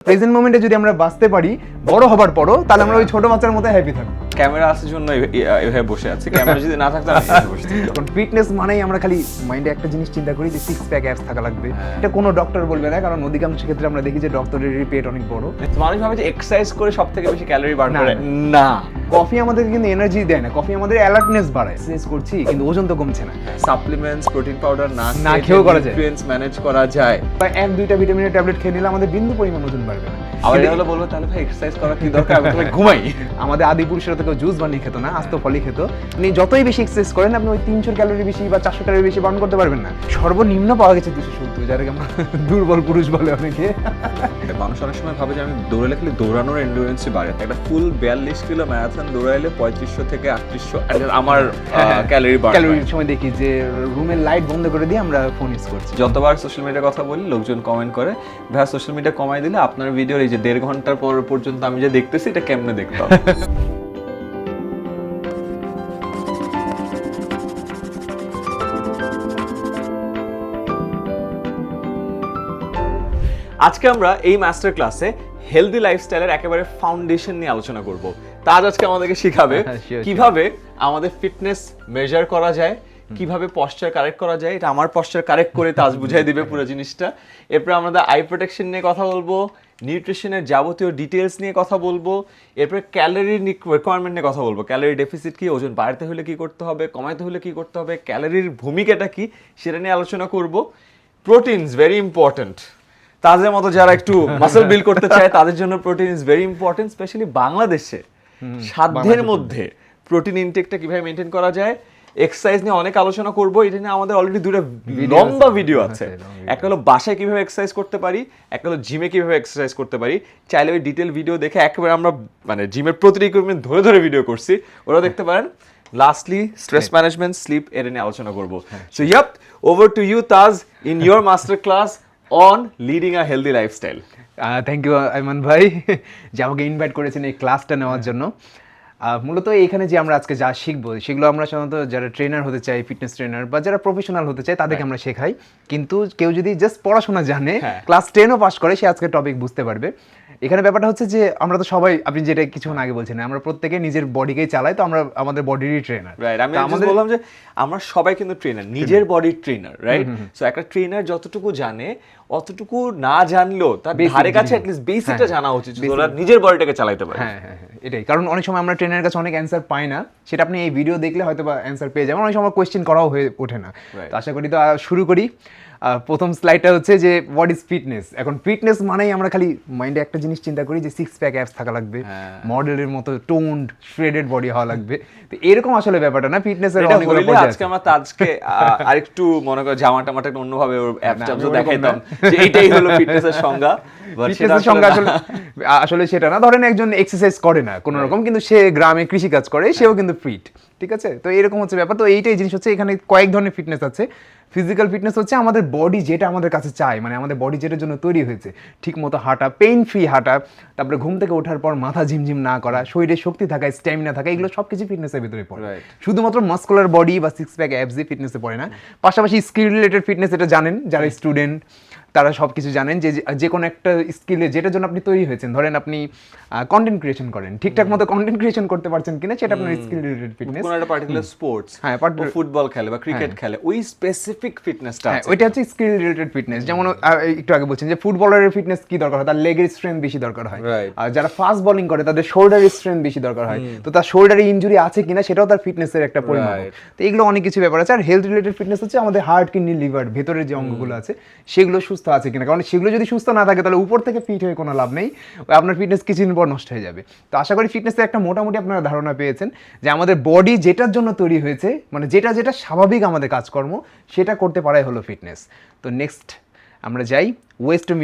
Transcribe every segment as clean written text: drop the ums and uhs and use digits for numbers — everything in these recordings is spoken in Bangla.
প্রেজেন্ট মোমেন্টে যদি আমরা বাঁচতে পারি বড় হবার পরও, তাহলে আমরা ওই ছোট বাচ্চার মতো হ্যাপি থাকবো। ক্যামেরা আসার জন্য এভাবে বসে আছে, ক্যামেরা যদি না থাকতো আমি এভাবে বসে থাকতাম। এখন ফিটনেস মানেই আমরা খালি মাইন্ডে একটা জিনিস চিন্তা করি যে সিক্স প্যাক অ্যাপস থাকা লাগবে। এটা কোনো ডক্টর বলবে না, কারণ অধিকাংশ ক্ষেত্রে আমরা দেখি যে ডক্টরের পেট অনেক বড়। মানুষ ভাবে যে এক্সারসাইজ করে সব থেকে বেশি ক্যালোরি বার্ন না, করে। না। না, কফি আমাদেরকে কিন্তু এনার্জি দেয় না, কফি আমাদের অ্যালার্টনেস বাড়ায়। এক্সারসাইজ করছি কিন্তু ওজন তো কমছে না। সাপ্লিমেন্টস, প্রোটিন পাউডার না খেয়েও করা যায়। নিউট্রিয়েন্টস ম্যানেজ করা যায়। বা এক দুইটা ভিটামিনের ট্যাবলেট খেয়ে নিলে আমাদের বিন্দু পরিমাণ ওজন বাড়বে না। আবার এটা হলো বলবো তাহলে ভাই এক্সারসাইজ করা কি দরকার, আমি তো ঘুমাই। আমাদের আদি পুরুষেরা তো কেউ জুস বানিয়ে খেত না, আস্ত ফলই খেত। আপনি যতই বেশি এক্সারসাইজ করেন, আপনি ওই 300 ক্যালোরি বেশি বা 400 ক্যালোরি বেশি বার্ন করতে পারবেন না। সর্বনিম্ন পাওয়া গেছে 270, যাদেরকে আমরা দুর্বল পুরুষ বলে অনেকে। মানুষ অনেক সময় ভাবে যে আমি দৌড়ালে খালি দৌড়ানোর এন্ডুরেন্সই বাড়ে। একটা ফুল 42 কিলো ম্যারাথন দৌড়াইলে 3500 থেকে 3800 আমার ক্যালোরি বার্ন। ক্যালোরির সময় দেখি যে রুমের লাইট বন্ধ করে দিয়ে আমরা ফোন ইউজ করছি। যতবার সোশ্যাল মিডিয়ার কথা বলি লোকজন কমেন্ট করে, ভাই সোশ্যাল মিডিয়া কমাই দিলে আপনার ভিডিওর এই যে 1.5 ঘন্টার পর পর্যন্ত আমি যে দেখতেছি এটা কেমনে দেখতাম। আজকে আমরা এই মাস্টার ক্লাসে হেলদি লাইফস্টাইলের একেবারে ফাউন্ডেশন নিয়ে আলোচনা করব। তাজ আজকে আমাদেরকে শিখাবে Sure, কিভাবে আমাদের ফিটনেস মেজার করা যায়, কিভাবে পশ্চার কারেক্ট করা যায়। এটা আমার পশ্চার কারেক্ট করে তাজ বুঝাই দিবে পুরো জিনিসটা। এরপর আমাদের আই প্রোটেকশন নিয়ে কথা বলবো, নিউট্রিশনের যাবতীয় ডিটেলস নিয়ে কথা বলবো, এরপর ক্যালোরি রিকোয়ারমেন্ট নিয়ে কথা বলবো। ক্যালোরি ডেফিসিট কি, ওজন বাড়াতে হলে কি করতে হবে, কমাতে হলে কি করতে হবে, ক্যালোরির ভূমিকাটা কি সেটা নিয়ে আলোচনা করব। Proteins very important. তাদের মতো যারা একটু মাসল বিল্ড করতে চায় তাদের জন্য protein is very important, specially বাংলাদেশে সাধ্যের মধ্যে প্রোটিন ইনটেকটা কিভাবে মেনটেন করা যায়। এক্সারসাইজ নিয়ে অনেক আলোচনা করব। এটা নিয়ে আমাদের অলরেডি দুটো লম্বা ভিডিও আছে। একটা হলো বাসায় কিভাবে এক্সারসাইজ করতে পারি, একটা হলো জিমে কিভাবে এক্সারসাইজ করতে পারি। চাইলে ওই ডিটেল ভিডিও দেখে একেবারে আমরা মানে জিমের প্রতিটি ইকুইপমেন্ট ধরে ধরে ভিডিও করছি, ওরা দেখতে পারেন। লাস্টলি স্ট্রেস ম্যানেজমেন্ট, স্লিপ, এর নিয়ে আলোচনা করব। So yup, over to you Taj in your master class on leading a healthy lifestyle. Thank you Aiman ভাই যে আমাকে ইনভাইট করেছেন এই ক্লাসটা নেওয়ার জন্য। মূলত এখানে যে আমরা আজকে যা শিখবো সেগুলো আমরা সাধারণত যারা ট্রেনার হতে চাই, ফিটনেস ট্রেনার বা যারা প্রফেশনাল হতে চায় তাদেরকে আমরা শেখাই। কিন্তু কেউ যদি জাস্ট পড়াশোনা জানে, ক্লাস 10ও পাস করে, সে আজকে টপিক বুঝতে পারবে। এখানে ব্যাপারটা হচ্ছে যে আমরা তো সবাই, আপনি যেটা কিছুক্ষণ আগে বলছেন, আমরা প্রত্যেকে নিজের বডিকেই চালাই, তো আমরা আমাদের বডিরই ট্রেনার। রাইট, আমি আমাদের বললাম যে আমরা সবাই কিন্তু ট্রেনার, নিজের বডির ট্রেনার, রাইট? সো একটা ট্রেনার যতটুকু জানে অতটুকু না জানলেও তার ধারে কাছে অ্যাটলিস্ট বেসিকটা জানা উচিত, ওরা নিজের বডিটাকে চালাতে পারে। হ্যাঁ, এটাই কারণ অনেক সময় আমরা ট্রেনারের কাছে অনেক অ্যান্সার পাই না, সেটা আপনি এই ভিডিও দেখলে হয়তো বা অ্যান্সার পেয়ে যাবেন। অনেক সময় কোয়েশ্চেন করাও হয়ে ওঠে না। তো আশা করি তো শুরু করি। প্রথম স্লাইডটা হচ্ছে যে হোয়াট ইজ ফিটনেস। এখন ফিটনেস মানেই আমরা খালি মাইন্ডে একটা জিনিস চিন্তা করি যে সিক্স প্যাক অ্যাপস থাকা লাগবে, মডেলের মতো টোন্ড শ্রেডেড বডি হওয়া লাগবে। তো এরকম আসলে ব্যাপারটা না, ফিটনেসের অনেকগুলো পর্যায় আছে। আজকে আমরা তাজকে আরেকটু মনে করো জামা টামাটা একটু অন্যভাবে ওর অ্যাপটা দেখাইতাম যে এইটাই হলো ফিটনেসের সংজ্ঞা। ফিটনেসের সংজ্ঞা আসলে সেটা না। ধরেন একজন এক্সারসাইজ করে না কোনো রকম, কিন্তু সে গ্রামে কৃষিকাজ করে, সেও কিন্তু ফিট, ঠিক আছে? তো এরকম হচ্ছে ব্যাপার। তো এইটাই জিনিস হচ্ছে, এখানে কয়েক ধরনের ফিটনেস আছে। ফিজিক্যাল ফিটনেস হচ্ছে আমাদের বডি যেটা আমাদের কাছে চায়, মানে আমাদের বডি যেটার জন্য তৈরি হয়েছে, ঠিক মতো হাঁটা, পেইন ফ্রি হাঁটা, তারপরে ঘুম থেকে ওঠার পর মাথা ঝিমঝিম না করা, শরীরে শক্তি থাকা, স্ট্যামিনা থাকা, এগুলো সব কিছু ফিটনেসের ভিতরে পড়ে। শুধুমাত্র মাস্কুলার বডি বা সিক্স প্যাক অ্যাবসই ফিটনেসে পড়ে না। পাশাপাশি স্কিল রিলেটেড ফিটনেস, এটা জানেন যারা স্টুডেন্ট তারা সব কিছু জানেন যে যে কোনো একটা স্কিলে যেটার জন্য আপনি তৈরি হয়েছেন, ধরেন আপনি কন্টেন্ট ক্রিয়েশন করেন, ঠিকঠাক মতো কন্টেন্ট ক্রিয়েশন করতে পারছেন কিনা, সেটা আপনার স্কিল রিলেটেড ফিটনেস। কোন একটা পার্টিকুলার স্পোর্টস, হ্যাঁ, ফুটবল খেলে বা ক্রিকেট খেলে, ওই স্পেসিফিক ফিটনেসটা আছে, ওইটা হচ্ছে স্কিল রিলেটেড ফিটনেস। যেমন একটু আগে বলছেন যে ফুটবলারের ফিটনেস কি দরকার হয়, তার লেগের স্ট্রেংথ বেশি দরকার হয়। আর যারা ফাস্ট বোলিং করে তাদের শোল্ডারের স্ট্রেংথ বেশি দরকার হয়। তো তার শোল্ডারে ইনজুরি আছে কিনা সেটাও তার ফিটনেসের একটা পরিমাপ। তো এগুলো অনেক কিছু ব্যাপার আছে। আর হেলথ রিলেটেড ফিটনেস হচ্ছে আমাদের হার্ট, কিডনি, লিভার, ভেতরের যে অঙ্গগুলো আছে সেগুলো সুস্থ আছে কিনা। কারণ সেগুলো যদি সুস্থ না থাকে তাহলে উপর থেকে ফিট হয়ে কোনো লাভ নেই, আপনার ফিটনেস কিছুদিন পর নষ্ট হয়ে যাবে। তো আশা করি ফিটনেসের একটা মোটামুটি আপনারা ধারণা পেয়েছেন যে আমাদের বডি যেটার জন্য তৈরি হয়েছে, মানে যেটা যেটা স্বাভাবিক আমাদের কাজকর্ম, সেটা করতে পারাই হলো ফিটনেস। তো নেক্সট আমরা যাই ওয়েস্ট টু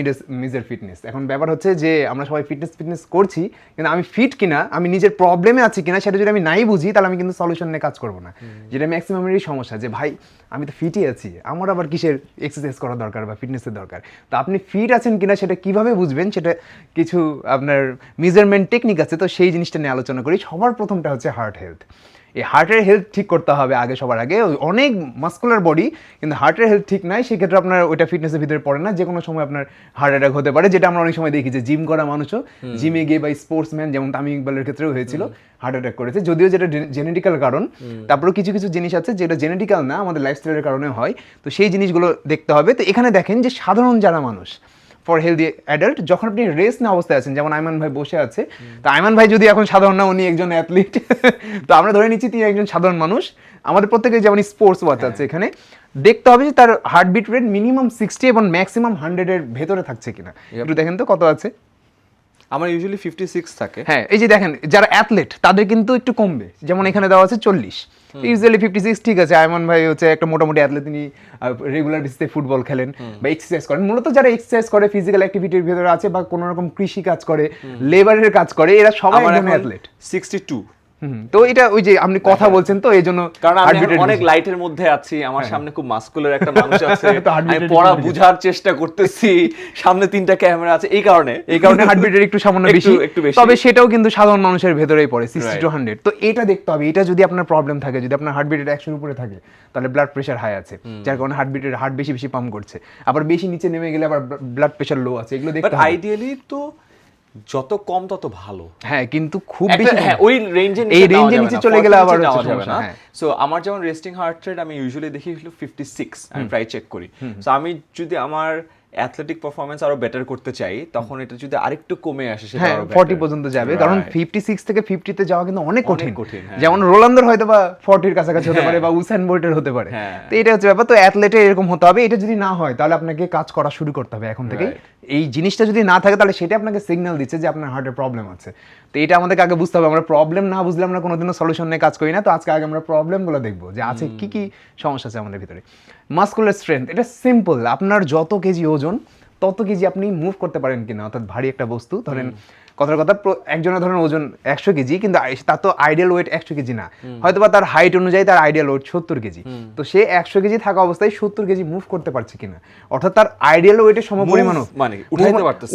মিজের ফিটনেস। এখন ব্যাপার হচ্ছে যে আমরা সবাই ফিটনেস করছি, কিন্তু আমি ফিট কিনা, আমি নিজের প্রবলেমে আছি কিনা, সেটা যদি আমি নাই বুঝি তাহলে আমি কিন্তু সলিউশন নিয়ে কাজ করবো না। যেটা ম্যাক্সিমামেরই সমস্যা, যে ভাই আমি তো ফিটই আছি, আমার আবার কিসের এক্সারসাইজ করা দরকার বা ফিটনেসের দরকার। তো আপনি ফিট আছেন কিনা সেটা কিভাবে বুঝবেন, সেটা কিছু আপনার মেজারমেন্ট টেকনিক আছে। তো সেই জিনিসটা নিয়ে আলোচনা করি। সবার প্রথমটা হচ্ছে হার্ট হেলথ। এই হার্টের হেলথ ঠিক করতে হবে আগে, সবার আগে। অনেক মাস্কুলার বডি কিন্তু হার্টের হেলথ ঠিক নাই, সেক্ষেত্রে আপনার ওইটা ফিটনেসের ভিতরে পড়ে না, যে কোনো সময় আপনার হার্ট অ্যাটাক হতে পারে, যেটা আমরা অনেক সময় দেখি যে জিম করা মানুষও জিমে গিয়ে বা স্পোর্টসম্যান যেমন তামিম ইকবালের ক্ষেত্রেও হয়েছিল হার্ট অ্যাটাক করেছে, যদিও যেটা জেনেটিক্যাল কারণ। তারপরেও কিছু কিছু জিনিস আছে যেটা জেনেটিক্যাল না, আমাদের লাইফস্টাইলের কারণে হয়, তো সেই জিনিসগুলো দেখতে হবে। তো এখানে দেখেন যে সাধারণ যারা মানুষ ফর হেলদি অ্যাডাল্ট, যখন আপনি রেস্ট না অবস্থায় আছেন, যেমন আইমান ভাই বসে আছে, তো আইমান ভাই যদি এখন সাধারণ না, উনি একজন অ্যাথলিট, তো আমরা ধরে নিচ্ছি তিনি একজন সাধারণ মানুষ। আমাদের প্রত্যেকের যেমন স্পোর্টস ওয়াচ আছে, এখানে দেখতে হবে যে তার হার্টবিট রেট মিনিমাম 60 এবং ম্যাক্সিমাম 100 এর ভেতরে থাকছে কিনা। একটু দেখেন তো কত আছে। আমার ইউজুয়ালি 56 থাকে। হ্যাঁ, এই যে দেখেন যারা অ্যাথলেট তাদের কিন্তু একটু কমবে, যেমন এখানে দেওয়া আছে 40, ইউজুয়ালি 56 ঠিক আছে। আয়মান ভাই হচ্ছে একটা মোটামুটি অ্যাথলেট, তিনি রেগুলার বেসিসে ফুটবল খেলেন বা এক্সারসাইজ করেন। মূলত যারা এক্সারসাইজ করে, ফিজিক্যাল অ্যাক্টিভিটির ভিতরে আছে বা কোনো রকম কৃষি কাজ করে, লেবারের কাজ করে, এরা সবাই একজন অ্যাথলেট। 62। তো এটা ওই যে আপনি কথা বলছেন, তো এই জন্য কারণ আমি অনেক লাইটের মধ্যে আছি, আমার সামনে খুব মাস্কুলার একটা মানুষ আছে, আমি পড়া বুঝার চেষ্টা করতেছি, সামনে 3টা ক্যামেরা আছে, এই কারণে হার্টবিটের একটু সামান্য বেশি, তবে সেটাও কিন্তু সাধারণ মানুষের ভেতরেই পড়ে 60 to 100। তো এটা দেখতে হবে, এটা যদি আপনার প্রবলেম থাকে, যদি আপনার হার্টবিট 100 এর উপরে থাকে, তাহলে ব্লাড প্রেশার হাই আছে, যার কারণে হার্ট বেশি বেশি পাম্প করছে। আবার বেশি নিচে নেমে গেলে আবার ব্লাড প্রেশার লো আছে, এগুলো দেখতে হবে। আইডিয়ালি তো যত কম তত ভালো। হ্যাঁ, কিন্তু খুব বেশি, হ্যাঁ, ওই রেঞ্জের এই রেঞ্জের নিচে চলে গেলে আবার যাবে না। সো আমার যেমন রেস্টিং হার্ট রেট আমি ইউজুয়ালি দেখি 56, আমি প্রায় চেক করি। সো আমি যদি আমার অ্যাথলেটিক পারফরম্যান্স আরো বেটার করতে চাই, তখন এটা যদি আরেকটু কমে আসে, সেটা আরো 40 পর্যন্ত যাবে, কারণ 56 থেকে 50 তে যাওয়া কিন্তু অনেক কঠিন। যেমন রোনালদোর হয়তো বা 40 এর কাছাকাছি হতে পারে, বা উসাইন বোল্টের হতে পারে। তো এটা হচ্ছে ব্যাপার। তো অ্যাথলেটের এরকম হতে হবে। এটা যদি না হয়, তাহলে আপনাকে কাজ করা শুরু করতে হবে এখন থেকে। এই জিনিসটা যদি না থাকে, তাহলে সেটা আপনাকে সিগন্যাল দিচ্ছে যে আপনার হার্টের প্রবলেম আছে। তো এটা আমাদেরকে আগে বুঝতে হবে। আমরা প্রবলেম না বুঝলে আমরা কোনোদিনও সলিউশন নিয়ে কাজ করি না। তো আজকে আগে আমরা প্রবলেমগুলো দেখবো যে আছে কি কি সমস্যা আছে আমাদের ভিতরে। মাসকুলার স্ট্রেংথ, এটা সিম্পল। আপনার যত কেজি ওজন, তত কেজি আপনি মুভ করতে পারেন কিনা, অর্থাৎ ভারী একটা বস্তু ধরেন, কথার কথা একজনের ধরেন ওজন 100 কেজি, কিন্তু তার তো আইডিয়াল ওয়েট 100 কেজি না, হয়তো বা তার হাইট অনুযায়ী তার আইডিয়াল ওয়েট 70 কেজি। তো সে 100 কেজি থাকা অবস্থায় 70 কেজি মুভ করতে পারছে কিনা, অর্থাৎ তার আইডিয়াল ওয়েটের সমপরিমাণ, মানে উঠাইতে পারতেছে,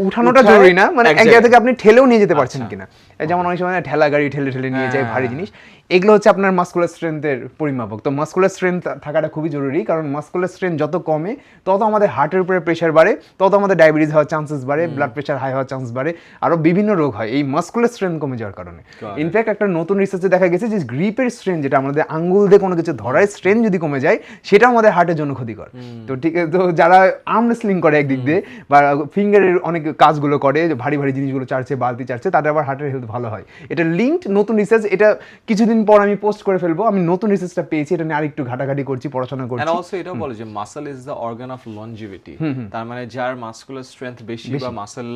উঠানোটা জরুরি না, মানে এক জায়গা থেকে আপনি ঠেলেও নিয়ে যেতে পারছেন কিনা। যেমন অনেক সময় ঠেলা গাড়ি ঠেলে ঠেলে নিয়ে যায় ভারী জিনিস, এগুলো হচ্ছে আপনার মাসকুলার স্ট্রেংথের পরিমাপক। তো মাসকুলার স্ট্রেংথ থাকাটা খুবই জরুরি, কারণ মাসকুলার স্ট্রেংথ যত কমে, তত আমাদের হার্টের উপরে প্রেশার বাড়ে, তত আমাদের ডায়াবেটিস হওয়ার চান্সেস বাড়ে, ব্লাড প্রেশার হাই হওয়ার চান্স বাড়ে, আরো বিভিন্ন রোগ হয় এই মাসকুলার স্ট্রেংথ কমে যাওয়ার কারণে। ইনফ্যাক্ট একটা নতুন রিসার্চে দেখা গেছে যে গ্রিপের স্ট্রেংথ, যেটা আমাদের আঙ্গুল দিয়ে কোনো কিছু ধরার স্ট্রেংথ যদি কমে যায়, সেটা আমাদের হার্টের জন্য ক্ষতিকর। তো ঠিক আছে, তো যারা আর্ম রেসলিং করে একদিক দিয়ে, বা ফিঙ্গারের অনেক কাজগুলো করে, ভারী ভারী জিনিসগুলো চাড়ছে, বালতি চাড়ছে, তাদের আবার হার্টের হেলথ ভালো হয়। এটা লিঙ্কড নতুন রিসার্চ, এটা কিছুদিন পর আমি পোস্ট করে ফেলবো। আমি নতুন রিসার্চটা পেয়েছি, এটা নিয়ে আরেকটু ঘাটাঘাটি করছি, পড়াশোনা করছি। এন্ড অলসো এটাও বলে যে muscle is the organ of longevity. তার মানে যার মাসকুলার স্ট্রেংথ বেশি বা মাসল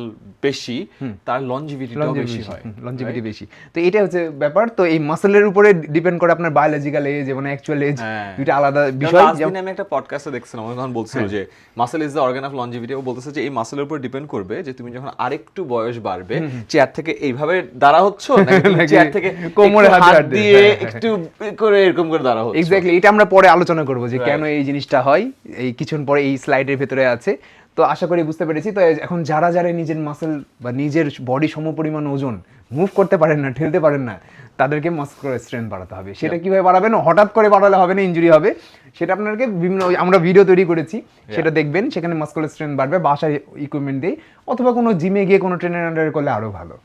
বেশি, তার লনজিভিটিটাও বেশি হয়, লনজিভিটি বেশি। তো এটা হচ্ছে ব্যাপার। তো এই মাসলের উপরে ডিপেন্ড করে আপনার বায়োলজিক্যাল এজ এবং অ্যাকচুয়াল এজ, দুটো আলাদা বিষয়। যেমন আমি একটা পডকাস্টে দেখছিলাম, ওখানে বলছিল যে muscle is the organ of longevity. ও বলতেছে যে এই মাসলের উপর ডিপেন্ড করবে যে তুমি যখন আরেকটু বয়স বাড়বে, চেয়ার থেকে এইভাবে দাঁড়া হচ্ছ, নাকি চেয়ার থেকে কোমরে হাত দিয়ে একটু করে এরকম করে দাঁড়া হচ্ছে। এক্স্যাক্টলি, এটা আমরা পরে আলোচনা করব যে কেন এই জিনিসটা হয়, এই কিছুক্ষণ পরে এই স্লাইডের ভেতরে আছে। তো আশা করি বুঝতে পেরেছি। তো এখন যারা যারা নিজের মাসল বা নিজের বডি সমপরিমাণ ওজন মুভ করতে পারেন না, ঠেলতে পারেন না, তাদেরকে মাসকুলার স্ট্রেংথ বাড়াতে হবে। সেটা কিভাবে বাড়াবেন? হঠাৎ করে বাড়ালে হবে না, ইনজুরি হবে। সেটা আপনাকে বিভিন্ন, আমরা ভিডিও তৈরি করেছি, সেটা দেখবেন, সেখানে মাসকুলার স্ট্রেংথ বাড়বে বাসায় ইকুইপমেন্ট দিয়ে, অথবা কোনো জিমে গিয়ে কোনো ট্রেনার আন্ডারে করলে আরো ভালো।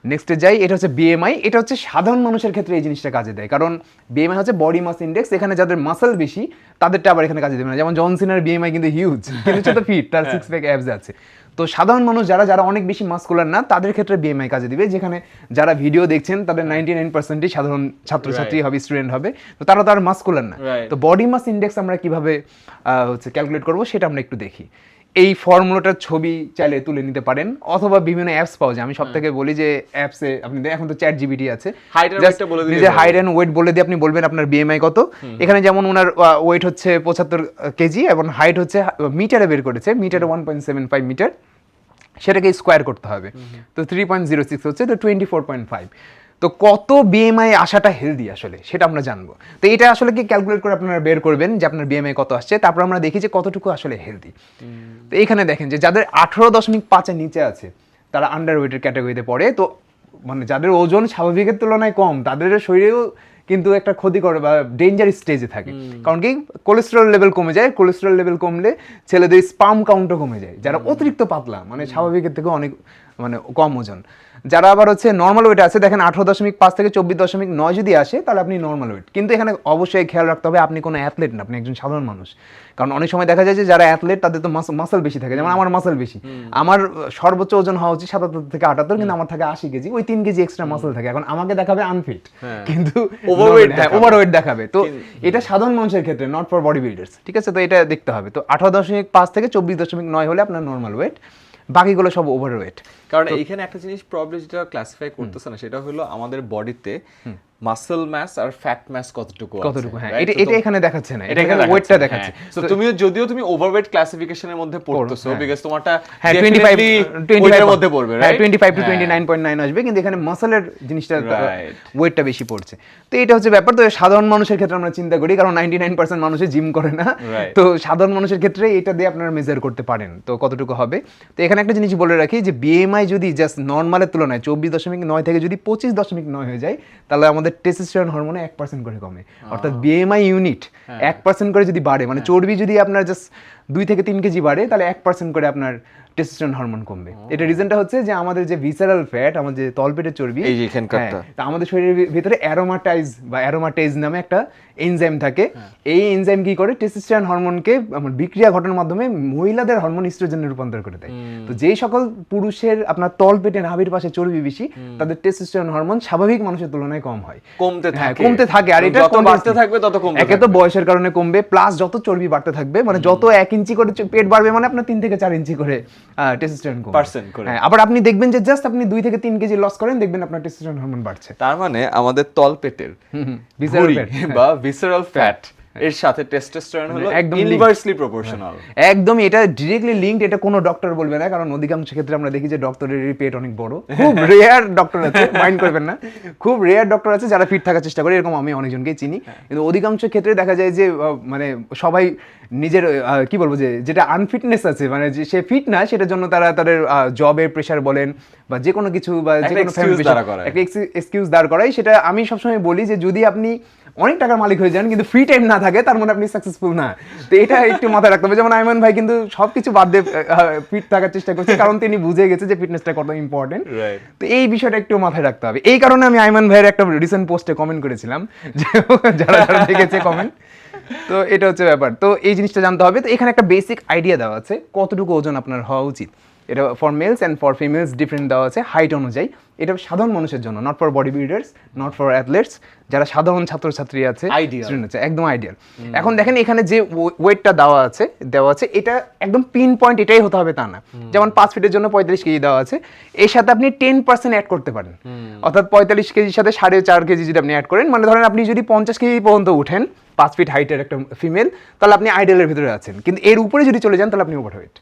নেক্সটে যাই, এটা হচ্ছে বিএমআই। এটা হচ্ছে সাধারণ মানুষের ক্ষেত্রে এই জিনিসটা কাজে দেয়, কারণ বিএমআই হচ্ছে বডি মাস ইন্ডেক্স। এখানে যাদের মাসল বেশি, তাদেরটা আবার এখানে কাজে দেবে না। যেমন জন সিনার বিএমআই কিন্তু হিউজ, কিন্তু তো ফিট, তার 6 প্যাক অ্যাবস আছে। তো সাধারণ মানুষ যারা যারা অনেক বেশি মাসকুলার না, তাদের ক্ষেত্রে বিএমআই কাজে দিবে। যেখানে যারা ভিডিও দেখছেন, তাদের 99%ই সাধারণ ছাত্রছাত্রী হবে, স্টুডেন্ট হবে, তো তারা তো আর মাসকুলার না। তো বডি মাস ইন্ডেক্স আমরা কিভাবে হচ্ছে ক্যালকুলেট করবো, সেটা আমরা একটু দেখি। এই ফর্মুলাটার ছবি চাইলে তুলে নিতে পারেন, অথবা বিভিন্ন অ্যাপস পাওয়া যায়। আমি সব থেকে বলি যে অ্যাপসে আপনি এখন তো চ্যাট জিপিটি আছে, নিজের হাইট এন্ড ওয়েট বলে দিয়ে আপনি বলবেন আপনার বিএমআই কত। এখানে যেমন ওনার ওয়েট হচ্ছে 75 কেজি এবং হাইট হচ্ছে মিটারে বের করেছে, মিটারে 1.75 মিটার, সেটাকে স্কোয়ার করতে হবে। তো 3.06 হচ্ছে, তো 24.5। তো কত বিএমআই আসাটা হেলদি আসলে, সেটা আমরা জানবো। তো এটা আসলে কি ক্যালকুলেট করে আপনারা বের করবেন যে আপনার বিএমআই কত আসছে, তারপর আমরা দেখি যে কতটুকু আসলে হেলদি। তো এখানে দেখেন যে যাদের 18.5 এর নিচে আছে, তারা আন্ডারওয়েটের ক্যাটাগরিতে পড়ে। তো মানে যাদের ওজন স্বাভাবিকের তুলনায় কম তাদের শরীরেও কিন্তু একটা ক্ষতিকর বা ডেঞ্জার স্টেজে থাকে। কারণ কি কোলেস্টেরল লেভেল কমে যায়, কোলেস্টেরল লেভেল কমলে ছেলেদের স্পাম কাউন্টও কমে যায়, যারা অতিরিক্ত পাতলা মানে স্বাভাবিকের থেকে অনেক মানে কম ওজন। যারা আবার হচ্ছে নর্মাল ওয়েট আছে, দেখেন 18.5 থেকে 24.9 যদি আসে তাহলে আপনি নর্মাল ওয়েট। কিন্তু এখানে অবশ্যই খেয়াল রাখতে হবে আপনি কোনো অ্যাথলেট না, আপনি একজন সাধারণ মানুষ। কারণ অনেক সময় দেখা যায় যে যারা অ্যাথলেট তাদের তো মাসল বেশি থাকে, যেমন আমার মাসল বেশি, আমার সর্বোচ্চ ওজন হওয়া উচিত 77 থেকে 78, কিন্তু আমার থাকে 80 কেজি, ওই 3 কেজি এক্সট্রা মাসল থাকে। এখন আমাকে দেখাবে আনফিট, কিন্তু ওভারওয়েট দেখাবে। তো এটা সাধারণ মানুষের ক্ষেত্রে, নট ফর বডি বিল্ডার্স, ঠিক আছে? তো এটা দেখতে হবে। তো 18.5 থেকে 24.9 হলে আপনার নর্মাল ওয়েট, বাকিগুলো সব ওভারওয়েট। কারণ এইখানে একটা জিনিস প্রবলেম যেটা ক্লাসিফাই করতেছে না, সেটা হলো আমাদের বডিতে মাসল মাস আর ফ্যাট মাস কতটুকু, হ্যাঁ এটা এখানে দেখাচ্ছে না, এটা এখানে ওয়েটটা দেখাচ্ছে। তো যদিও তুমি ওভারওয়েট ক্লাসিফিকেশনের মধ্যে পড়তেছো, বিকজ তোমারটা 25 এর মধ্যে পড়বে, রাইট? 25 টু 29.9 আসবে, কিন্তু এখানে মাসলের জিনিসটা ওয়েটটা বেশি পড়ছে। তো এটা হচ্ছে ব্যাপার। তো সাধারণ মানুষের ক্ষেত্রে আমরা চিন্তা করি, কারণ 99% মানুষে জিম করে না, তো সাধারণ মানুষের ক্ষেত্রে এটা দিয়ে আপনারা মেজার করতে পারেন তো কতটুকু হবে। তো এখানে একটা জিনিস বলে রাখি যে বিএমআই যদি জাস্ট নর্মালের তুলনায় 24.9 থেকে যদি 25.9 হয়ে যায়, তাহলে আমাদের টেস্টোস্টেরন হরমোনে 1% করে কমে। অর্থাৎ বিএমআই ইউনিট 1% করে যদি বাড়ে, মানে চর্বি যদি আপনার জাস্ট 2 থেকে 3 কেজি বাড়ে, তাহলে 1% করে আপনার টেস্টোস্টেরন হরমোন কমবে। এটা রিজনটা হচ্ছে যে আমাদের যে ভিসারাল ফ্যাট, আমাদের যে তলপেটের চর্বি, এই যে এখানকারটা, তা আমাদের শরীরের ভিতরে অ্যারোমাটাইজ নামে একটা এনজাইম থাকে। এই এনজাইম কি করে, টেস্টোস্টেরন হরমোনকে বিক্রিয়া ঘটানোর মাধ্যমে মহিলাদের হরমোন ইস্ট্রোজেনে রূপান্তর করে দেয়। তো যেই সকল পুরুষের আপনার তলপেটে নাভির পাশে চর্বি বেশি, তাদের টেস্টোস্টেরন হরমোন স্বাভাবিক মানুষের তুলনায় কম হয়, কমতে থাকে। আর এটা যত বাড়তে থাকবে তত কমবে। একে তো বয়সের কারণে কমবে, প্লাস যত চর্বি বাড়তে থাকবে, মানে যত 1 ইঞ্চি করে পেট বাড়বে, মানে আপনার 3 থেকে 4 ইঞ্চি করে টেস্টোস্টেরন কমবে। আবার আপনি দেখবেন যে জাস্ট আপনি 2 থেকে 3 কেজি লস করেন, দেখবেন আপনার টেস্টোস্টেরন হরমোন বাড়ছে। তার মানে আমাদের তলপেটের বা ভিসারাল ফ্যাট এর সাথে টেস্টোস্টেরন হলো একদম ইনভার্সলি প্রপোর্শনাল। একদম, এটা ডাইরেক্টলি লিংকড। এটা কোনো ডক্টর বলবে না, কারণ অধিকাংশ ক্ষেত্রে আমরা দেখি যে ডক্টরের পেট অনেক বড়। খুব রেয়ার ডক্টর আছে, মাইন্ড করবেন না, খুব রেয়ার ডক্টর আছে যারা ফিট থাকার চেষ্টা করে, এরকম আমি অনেকজনকেই চিনি। কিন্তু অধিকাংশ ক্ষেত্রে দেখা যায় যে মানে সবাই নিজের কি বলবো, যে যেটা আনফিটনেস আছে, মানে যে সে ফিট না, সেটার জন্য তারা তাদের জবের প্রেশার বলেন বা যে কোনো কিছু বা যে কোনো একটা এক্সকিউজ দাঁড় করায়। সেটা আমি সবসময় বলি যে যদি আপনি অনেক টাকার মালিক হয়ে যান কিন্তু ফ্রি টাইম না থাকে, তার মানে আপনি সাকসেসফুল না। তো এটা একটু মাথায় রাখতে হবে। যেমন আইমান ভাই কিন্তু সবকিছু বাদ দিয়ে ফিট থাকার চেষ্টা করছে, কারণ তিনি বুঝে গেছে যে ফিটনেসটা কত ইম্পর্টেন্ট। তো এই বিষয়টা একটু মাথায় রাখতে হবে। এই কারণে আমি আইমান ভাইয়ের একটা রিসেন্ট পোস্টে কমেন্ট করেছিলাম, যারা দেখেছে কমেন্ট। তো এটা হচ্ছে ব্যাপার। তো এই জিনিসটা জানতে হবে। তো এখানে একটা বেসিক আইডিয়া দেওয়া আছে কতটুকু ওজন আপনার হওয়া উচিত। এটা for males and for females different দেওয়া আছে হাইট অনুযায়ী। এটা সাধারণ মানুষের জন্য, not for body builders, not for athletes, যারা সাধারণ ছাত্রছাত্রী আছে, একদম আইডিয়াল। এখন দেখেন এখানে যে ওয়েটটা দেওয়া আছে এটা একদম পিন পয়েন্ট এটাই হতে হবে তা না। যেমন 5 ফিটের জন্য 45 কেজি দেওয়া আছে, এর সাথে আপনি 10% অ্যাড করতে পারেন। অর্থাৎ 45 কেজির সাথে 4.5 কেজি যদি আপনি অ্যাড করেন, মানে ধরেন আপনি যদি 50 কেজি পর্যন্ত উঠেন, 5 ফিট হাইটের একটা ফিমেল, তাহলে আপনি আইডিয়ালের ভিতরে আছেন। কিন্তু এর উপরে যদি চলে যান, তাহলে আপনি ওভারওয়েট।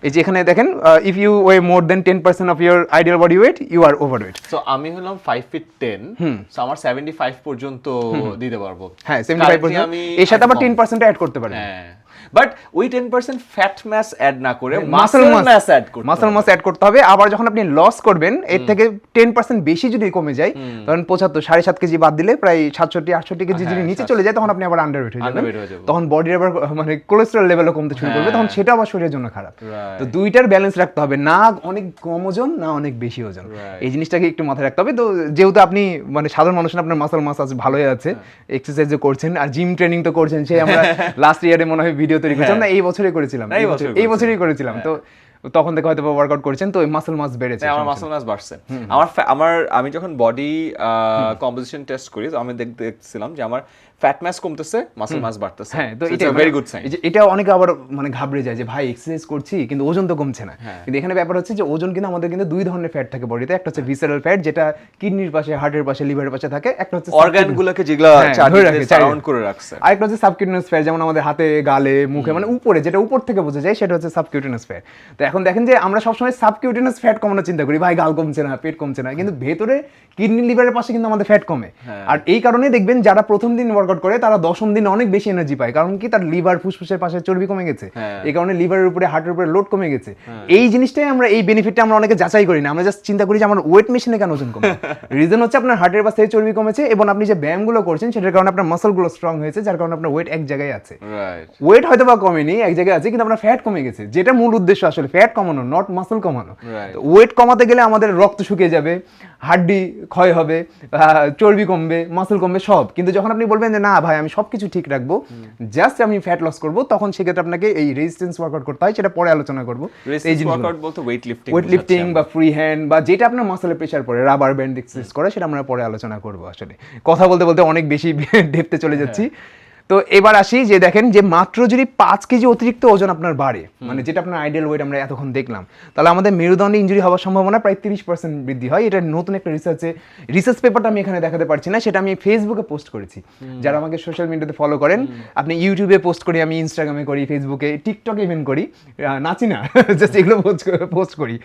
এই যে এখানে দেখেন, if you weigh more than 10% of your ideal body weight, you are overweight. So আমি হলাম 5 ফিট 10, সো আমার 75 পর্যন্ত দিতে পারবো। হ্যাঁ, 75%। এর সাথে আবার 10% অ্যাড করতে পারেন। হ্যাঁ, বাট ওই 10% ফ্যাট মাস অ্যাড না করে মাসল মাস অ্যাড করতে হবে। আবার যখন আপনি লস করবেন, এর থেকে 10% বেশি যদি কমে যায়, তখন 75, 7.5 কেজি বাদ দিলে প্রায় 67-68 কেজি যদি নিচে চলে যায়, তখন আপনি আবার আন্ডারওয়েট হয়ে যাবেন। তখন বডির আবার মানে কোলেস্টেরল লেভেলও কমতে শুরু করবে, তখন সেটা আবার শরীরের জন্য খারাপ। তো দুইটার ব্যালেন্স রাখতে হবে, না অনেক কম ওজন না অনেক বেশি ওজন। এই জিনিসটাকে একটু মাথায় রাখতে হবে। তো যেহেতু আপনি মানে সাধারণ মানুষ না, আপনার মাসল মাস ভালোই আছে, এক্সারসাইজও করছেন আর জিম ট্রেনিং তো করছেন। সেই আমরা লাস্ট ইয়ারে মনে হয় ভিডিও তৈরি করেছিলাম না, এই বছরই করেছিলাম, তো তখন থেকে হয়তো ওয়ার্কআউট করেছেন, তো মাসল মাস বেড়েছে। আমার মাসল মাস বাড়ছে। আমি যখন বডি কম্পোজিশন টেস্ট করি, তো আমি দেখছিলাম যে আমার ফ্যাট মাস কমতেছে, মাসল মাস বাড়তেছে। হ্যাঁ, তো এটা ভেরি গুড সাইন। এটা অনেকে আবার মানে ঘাবড়ে যায় যে ভাই এক্সারসাইজ করছি কিন্তু ওজন তো কমছে না। কিন্তু এখানে ব্যাপার হচ্ছে যে ওজন কিন্তু আমাদের কিন্তু দুই ধরনের ফ্যাট থাকে বডিতে। একটা হচ্ছে ভিসারাল ফ্যাট, যেটা কিডনির পাশে, হার্টের পাশে, লিভারের পাশে থাকে। একটা হচ্ছে অর্গানগুলোকে যেগুলো চারদিকে সারাউন্ড করে রাখছে। আরেকটা হচ্ছে সাবকিউটেনাস ফ্যাট, যেমন আমাদের হাতে, গালে, মুখে, মানে উপরে, যেটা উপর থেকে বোঝা যায়, সেটা হচ্ছে সাবকিউটেনাস ফ্যাট। তো এখন এখন দেখেন যে আমরা সবসময় সাবকিউটেনাস ফ্যাট কমানোর চিন্তা করি, ভাই গাল কমছে না, পেট কমছে না, কিন্তু ভেতরে কিডনি লিভারের পাশে কিন্তু আমাদের ফ্যাট কমে। আর এই কারণে দেখবেন যারা প্রথম দিন ওয়ার্কআউট করে তারা 10ম দিন অনেক বেশি এনার্জি পায়, কারণ কি তার লিভার ফুসফুসের পাশে চর্বি কমে গেছে, এই কারণে লিভারের উপরে হার্টের উপরে লোড কমে গেছে। এই জিনিসটাই আমরা, এই বেনিফিটটা আমরা অনেকে যাচাই করি না, আমরা জাস্ট চিন্তা করি যে আমার ওয়েট মেশিনে কেন ওজন কমে। রিজন হচ্ছে আপনার হার্টের পাশ থেকে চর্বি কমেছে এবং আপনি যে ব্যায়ামগুলো করছেন সেটার কারণে আপনার মাসলগুলো স্ট্রং হয়েছে, যার কারণে আপনার ওয়েট এক জায়গায় আছে। ওয়েট হয়তো বা কমেনি, এক জায়গায় আছে, কিন্তু আপনার ফ্যাট কমে গেছে, যেটা মূল উদ্দেশ্য আসলে ফ্যাট কমানো, নট মাসল কমানো। ওয়েট কমাতে গেলে আমাদের রক্ত শুকিয়ে যাবে, হাড্ডি ক্ষয় হবে, চর্বি কমবে, মাসল কমবে সব। কিন্তু যখন আপনি বলবেন যে না ভাই আমি সবকিছু ঠিক রাখবো, জাস্ট আমি ফ্যাট লস করবো, তখন সেক্ষেত্রে আপনাকে এই রেজিস্ট্যান্স ওয়ার্কআউট করতে হয়, সেটা পরে আলোচনা করবো। এই ওয়ার্কআউট বলতে ওয়েট লিফটিং বা ফ্রি হ্যান্ড বা যেটা আপনার মাসলে প্রেসার পড়ে, রাবার ব্যান্ড এক্সারসাইজ করে, সেটা আমরা পরে আলোচনা করবো। আসলে কথা বলতে বলতে অনেক বেশি ডেপথে চলে যাচ্ছি। তো এবার আসি যে দেখেন যে মাত্র যদি 5 কেজি অতিরিক্ত ওজন আপনার বাড়ে, মানে যেটা আপনার আইডিয়াল ওয়েট আমরা এতক্ষণ দেখলাম, তাহলে আমাদের মেরুদণ্ডে ইনজুরি হওয়ার সম্ভাবনা প্রায় 30% বৃদ্ধি হয়। এটা নতুন একটা রিসার্চ পেপারটা আমি এখানে দেখাতে পারছি না, সেটা আমি ফেসবুকে পোস্ট করেছি। যারা আমাকে সোশ্যাল মিডিয়াতে ফলো করেন, আপনি ইউটিউবে পোস্ট করি, আমি ইনস্টাগ্রামে করি, ফেসবুকে, টিকটকে ইভেন করি, নাচি না, জাস্ট এগুলো পোস্ট করি।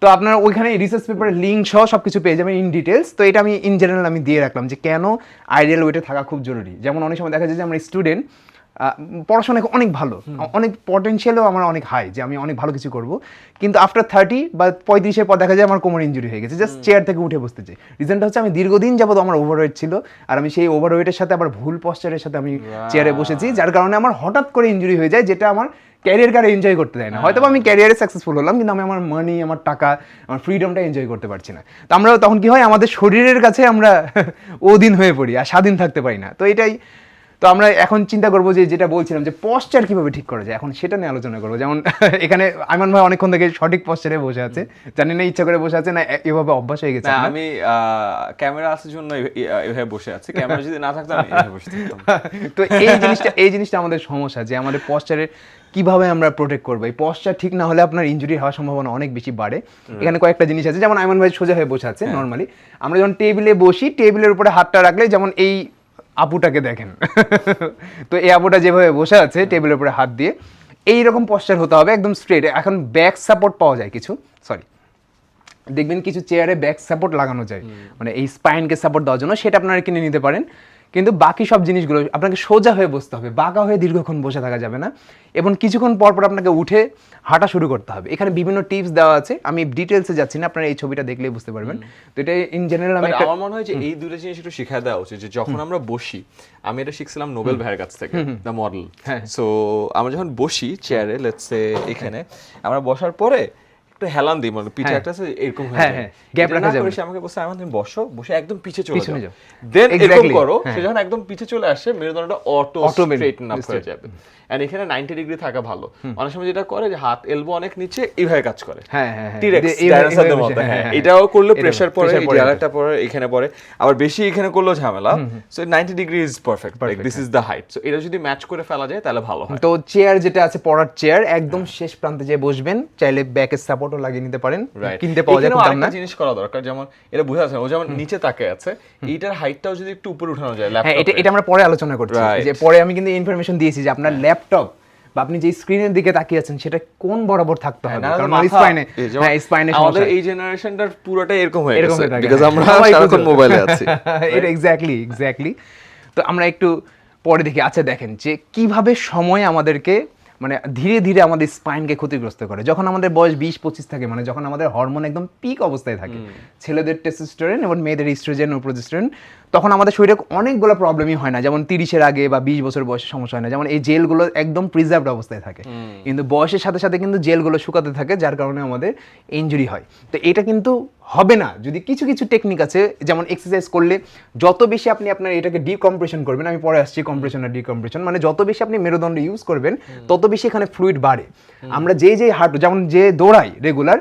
তো আপনার ওইখানে রিসার্চ পেপারের লিঙ্ক সহ সবকিছু পেয়ে যাবেন ইন ডিটেলস। তো এটা আমি ইন জেনারেল আমি দিয়ে রাখলাম যে কেন আইডিয়াল ওয়েটে থাকা খুব জরুরি। যেমন অনেক সময় দেখা যায় যে আমরা স্টুডেন্ট, পড়াশোনা অনেক ভালো, অনেক পটেনশিয়ালও আমার অনেক হাই, যে আমি অনেক ভালো কিছু করব, কিন্তু আফটার 30 বা 35-এর পর দেখা যায় আমার কোমর ইনজুরি হয়ে গেছে, জাস্ট চেয়ার থেকে উঠে বসতে চাই। রিজনটা হচ্ছে আমি দীর্ঘদিন যাবত আমার ওভারওয়েট ছিল, আর আমি সেই ওভারওয়েটের সাথে আবার ভুল পশ্চারের সাথে আমি চেয়ারে বসেছি, যার কারণে আমার হঠাৎ করে ইনজুরি হয়ে যায়, যেটা আমার ক্যারিয়ারকে এনজয় করতে দেয় না। হয়তো আমি ক্যারিয়ারে সাকসেসফুল হলাম, কিন্তু আমি আমার মানি, আমার টাকা, আমার ফ্রিডমটা এনজয় করতে পারছি না। তো আমরা তখন কি হয়, আমাদের শরীরের কাছে আমরা অধীন হয়ে পড়ি আর স্বাধীন থাকতে পারি না। তো এটাই, তো আমরা এখন চিন্তা করবো যে যেটা বলছিলাম যে পশ্চার কিভাবে ঠিক করা যায়, এখন সেটা নিয়ে আলোচনা করবো। যেমন এখানে আইমান ভাই অনেকক্ষণ থেকে সঠিক পশ্চারে বসে আছে, জানি না ইচ্ছা করে বসে আছে না এভাবে অভ্যাস হয়ে গেছে। আমি ক্যামেরা আসার জন্য এভাবে বসে আছি, ক্যামেরা যদি না থাকতো আমি এভাবে বসে থাকতাম। তো এই জিনিসটা আমাদের সমস্যা, যে আমাদের পশ্চারে কিভাবে আমরা প্রোটেক্ট করবো। এই পশ্চার ঠিক না হলে আপনার ইনজুরি হওয়ার সম্ভাবনা অনেক বেশি বাড়ে। এখানে কয়েকটা জিনিস আছে, যেমন আইমান ভাই সোজা হয়ে বসে আছে নর্মালি, আমরা যখন টেবিলে বসি, টেবিলের উপরে হাতটা রাখলে, যেমন এই আপুটাকে দেখেন, তো এই আপুটা যেভাবে বসে আছে টেবিলের উপরে হাত দিয়ে, এইরকম পশ্চার হতে হবে, একদম স্ট্রেট। এখন ব্যাক সাপোর্ট পাওয়া যায় কিছু, দেখবেন কিছু চেয়ারে ব্যাক সাপোর্ট লাগানো যায়, মানে এই স্পাইনকে সাপোর্ট দেওয়ার জন্য, সেটা আপনারা কিনে নিতে পারেন। কিন্তু বাকি সব জিনিসগুলো আপনাকে সোজা হয়ে বসতে হবে, বাঁকা হয়ে দীর্ঘক্ষণ বসে থাকা যাবে না, এবং কিছুক্ষণ পর পর আপনাকে উঠে হাঁটা শুরু করতে হবে। এখানে বিভিন্ন টিপস দেওয়া আছে, আমি ডিটেলসে যাচ্ছি না, আপনারা এই ছবিটা দেখলেই বুঝতে পারবেন। তো এটা ইন জেনারেল আমার মনে হয় যে এই দুটো জিনিস একটু শেখা দেওয়া উচিত, যে যখন আমরা বসি, আমি এটা শিখছিলাম নোবেল ভাইয়ের কাছ থেকে, দ্য মডেল। সো আমরা যখন বসি চেয়ারে, লেটস সে এখানে, আমরা বসার পরে একটু হেলান দিই, মানে পিছে একটা আছে এরকম হয়ে যায়, গ্যাপ রাখা যাবে। সে আমাকে বলছে, তুমি বসো, বসে একদম পিছে চলে যাও, দেন এরকম করো। সে যখন একদম পিছে চলে আসে, মেরুদণ্ডটা অটো স্ট্রেইটেন আপ হয়ে যাবে। এন্ড এখানে 90 ডিগ্রি থাকা ভালো। অনেক সময় যেটা করে যে হাত এলবো অনেক নিচে এইভাবে কাজ করে, এটাও করলে প্রেসার পড়ে, এই জায়গাটা পড়ে, এখানে পড়ে, আবার বেশি এখানে করলেও ঝামেলা। So 90 degree is perfect, like this is the height. So এটা যদি ম্যাচ করে ফেলা যায় তাহলে ভালো হয়। তো চেয়ার যেটা আছে, পড়ার চেয়ার, একদম শেষ প্রান্তে যে বসবেন, চাইলে ব্যাকের সাপোর্টও লাগিয়ে নিতে পারেন, কিনতে পাওয়া যায়। একটা জিনিস করা দরকার, যেমন এটা বোঝা যাচ্ছে ও যেমন নিচে তাকিয়ে আছে, এইটার হাইটটাও যদি একটু উপরে উঠানো যায়, এটা আমরা পরে আলোচনা করছি, যে পরে আমি কিন্তু ইনফরমেশন দিয়েছি যে আপনার ল্যাপটপ বা আপনি যে স্ক্রিনের দিকে তাকিয়ে আছেন সেটা কোন বরাবর থাকতে হবে, কারণ স্পাইনে আমাদের এই জেনারেশনটার পুরোটাই এরকম হয়ে গেছে, বিকজ আমরা সারাক্ষণ মোবাইলে আছি। এটা এক্স্যাক্টলি। তো আমরা একটু পরে দেখি। আচ্ছা দেখেন যে কিভাবে সময় আমাদেরকে, মানে ধীরে ধীরে আমাদের স্পাইনকে ক্ষতিগ্রস্ত করে। যখন আমাদের বয়স 20-25 থাকে, মানে যখন আমাদের হরমোন একদম পিক অবস্থায় থাকে, ছেলেদের টেস্টোস্টেরন এবং মেয়েদের ইস্ট্রোজেন ও প্রোজেস্টেরন, তখন আমাদের শরীরে অনেকগুলো প্রবলেমই হয় না। যেমন 30-এর আগে বা 20 বছর বয়সে সমস্যা হয় না, যেমন এই জেলগুলো একদম প্রিজার্ভড অবস্থায় থাকে, কিন্তু বয়সের সাথে সাথে কিন্তু জেলগুলো শুকাতে থাকে, যার কারণে আমাদের ইনজুরি হয়। তো এটা কিন্তু হবে না যদি কিছু কিছু টেকনিক আছে, যেমন এক্সারসাইজ করলে যত বেশি আপনি আপনার এটাকে ডিকম্প্রেশন করবেন, আমি পরে আসছি কম্প্রেশন আর ডিকম্প্রেশন, মানে যত বেশি আপনি মেরুদণ্ড ইউজ করবেন তত বেশি এখানে ফ্লুইড বাড়ে। আমরা যে হাঁটু, যেমন যে দৌড়াই রেগুলার,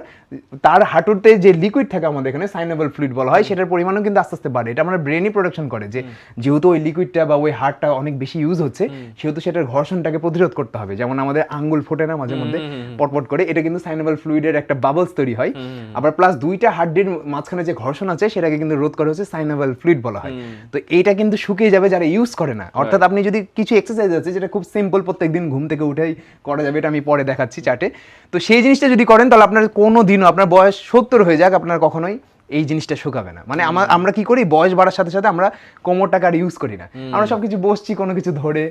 তার হাঁটুতে যে লিকুইড থাকে আমাদের এখানে সাইনেবল ফ্লুইড বলা হয়, সেটার পরিমাণও কিন্তু আস্তে আস্তে বাড়ে। এটা আমরা ব্রেনই প্রোডাকশন করে, যে যেহেতু ওই লিকুইডটা বা ওই হাড়টা অনেক বেশি ইউজ হচ্ছে, সেহেতু সেটার ঘর্ষণটাকে প্রতিরোধ করতে হবে। যেমন আমাদের আঙ্গুল ফোটে না মাঝে মধ্যে পটপট করে, এটা কিন্তু সাইনেবল ফ্লুইডের একটা বাবলস তৈরি হয়। আবার প্লাস দুইটা হাড় হাড্ডির মাঝখানে যে ঘর্ষণ আছে সেটাকে কিন্তু রোধ করা হচ্ছে সাইনাবল ফ্লুইড বলা হয়। তো এইটা কিন্তু শুকিয়ে যাবে যারা ইউজ করে না। অর্থাৎ আপনি যদি কিছু এক্সারসাইজ আছে যেটা খুব সিম্পল, প্রত্যেকদিন ঘুম থেকে উঠেই করা যাবে, এটা আমি পরে দেখাচ্ছি চার্টে। তো সেই জিনিসটা যদি করেন তাহলে আপনার কোনো দিনও, আপনার বয়স 70 হয়ে যাক, আপনার কখনোই এই জিনিসটা শুকাবে না। মানে আমরা কি করি, বয়স বাড়ার সাথে সাথে আমরা কোমরটাকে আর ইউজ করি না, আমরা সবকিছু বসছি, কোনো কিছু ধরে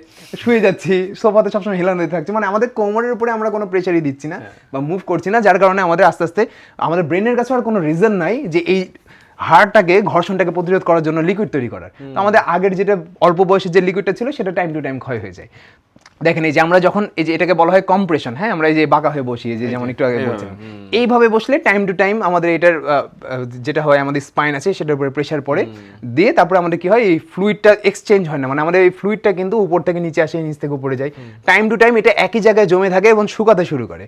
শুয়ে যাচ্ছি, সোফাতে সবসময় হেলানো দিতে থাকছি, মানে আমাদের কোমরের উপরে আমরা কোনো প্রেশারই দিচ্ছি না বা মুভ করছি না, যার কারণে আমাদের আস্তে আস্তে আমাদের ব্রেনের কাছে আর কোনো রিজন নাই যে এই হাড়টাকে, ঘর্ষণটাকে প্রতিরোধ করার জন্য লিকুইড তৈরি করার। তো আমাদের আগের যেটা অল্প বয়সের যে লিকুইডটা ছিল সেটা টাইম টু টাইম ক্ষয় হয়ে যায়। দেখেন এই যে আমরা যখন এই যে এটাকে বলা হয় কম্প্রেশন, হ্যাঁ, আমরা এই যে বাঁকা হয়ে বসি, এই যে যেমন একটু আগে বলছিলাম, এইভাবে বসলে টাইম টু টাইম আমাদের এটার যেটা হয়, আমাদের স্পাইন আছে সেটার উপরে প্রেশার পড়ে, দিয়ে তারপরে আমাদের কি হয়, এই ফ্লুইডটা এক্সচেঞ্জ হয় না, মানে আমাদের এই ফ্লুইডটা কিন্তু উপর থেকে নিচে আসে, নিচ থেকে উপরে যায়, টাইম টু টাইম এটা একই জায়গায় জমে থাকে এবং শুকাতে শুরু করে।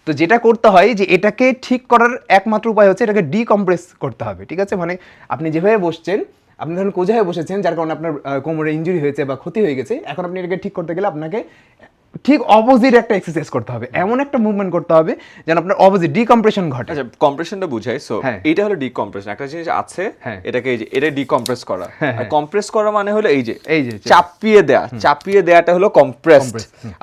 তো যেটা করতে হয় যে এটাকে ঠিক করার একমাত্র উপায় হচ্ছে এটাকে ডিকম্প্রেস করতে হবে, ঠিক আছে? মানে আপনি যেভাবে বসছেন, আপনি ধরুন কোজা হয়ে বসেছেন, যার কারণে আপনার কোমরে ইনজুরি হয়েছে বা ক্ষতি হয়ে গেছে, এখন আপনি এটাকে ঠিক করতে গেলে আপনাকে ঠিক অপোজিট একটা এক্সারসাইজ করতে হবে, এমন একটা মুভমেন্ট করতে হবে যেন আপনার অপোজিট ডিকম্প্রেশন ঘটে। আচ্ছা, কম্প্রেশনটা বুঝাই। সো এইটা হলো ডিকম্প্রেশন। একটা জিনিস আছে, এটাকে এই যে এটা ডিকম্প্রেস করা, আর কম্প্রেস করা মানে হলো এই যে চাপিয়ে দেয়া, চাপিয়ে দেয়াটা হলো কম্প্রেসড,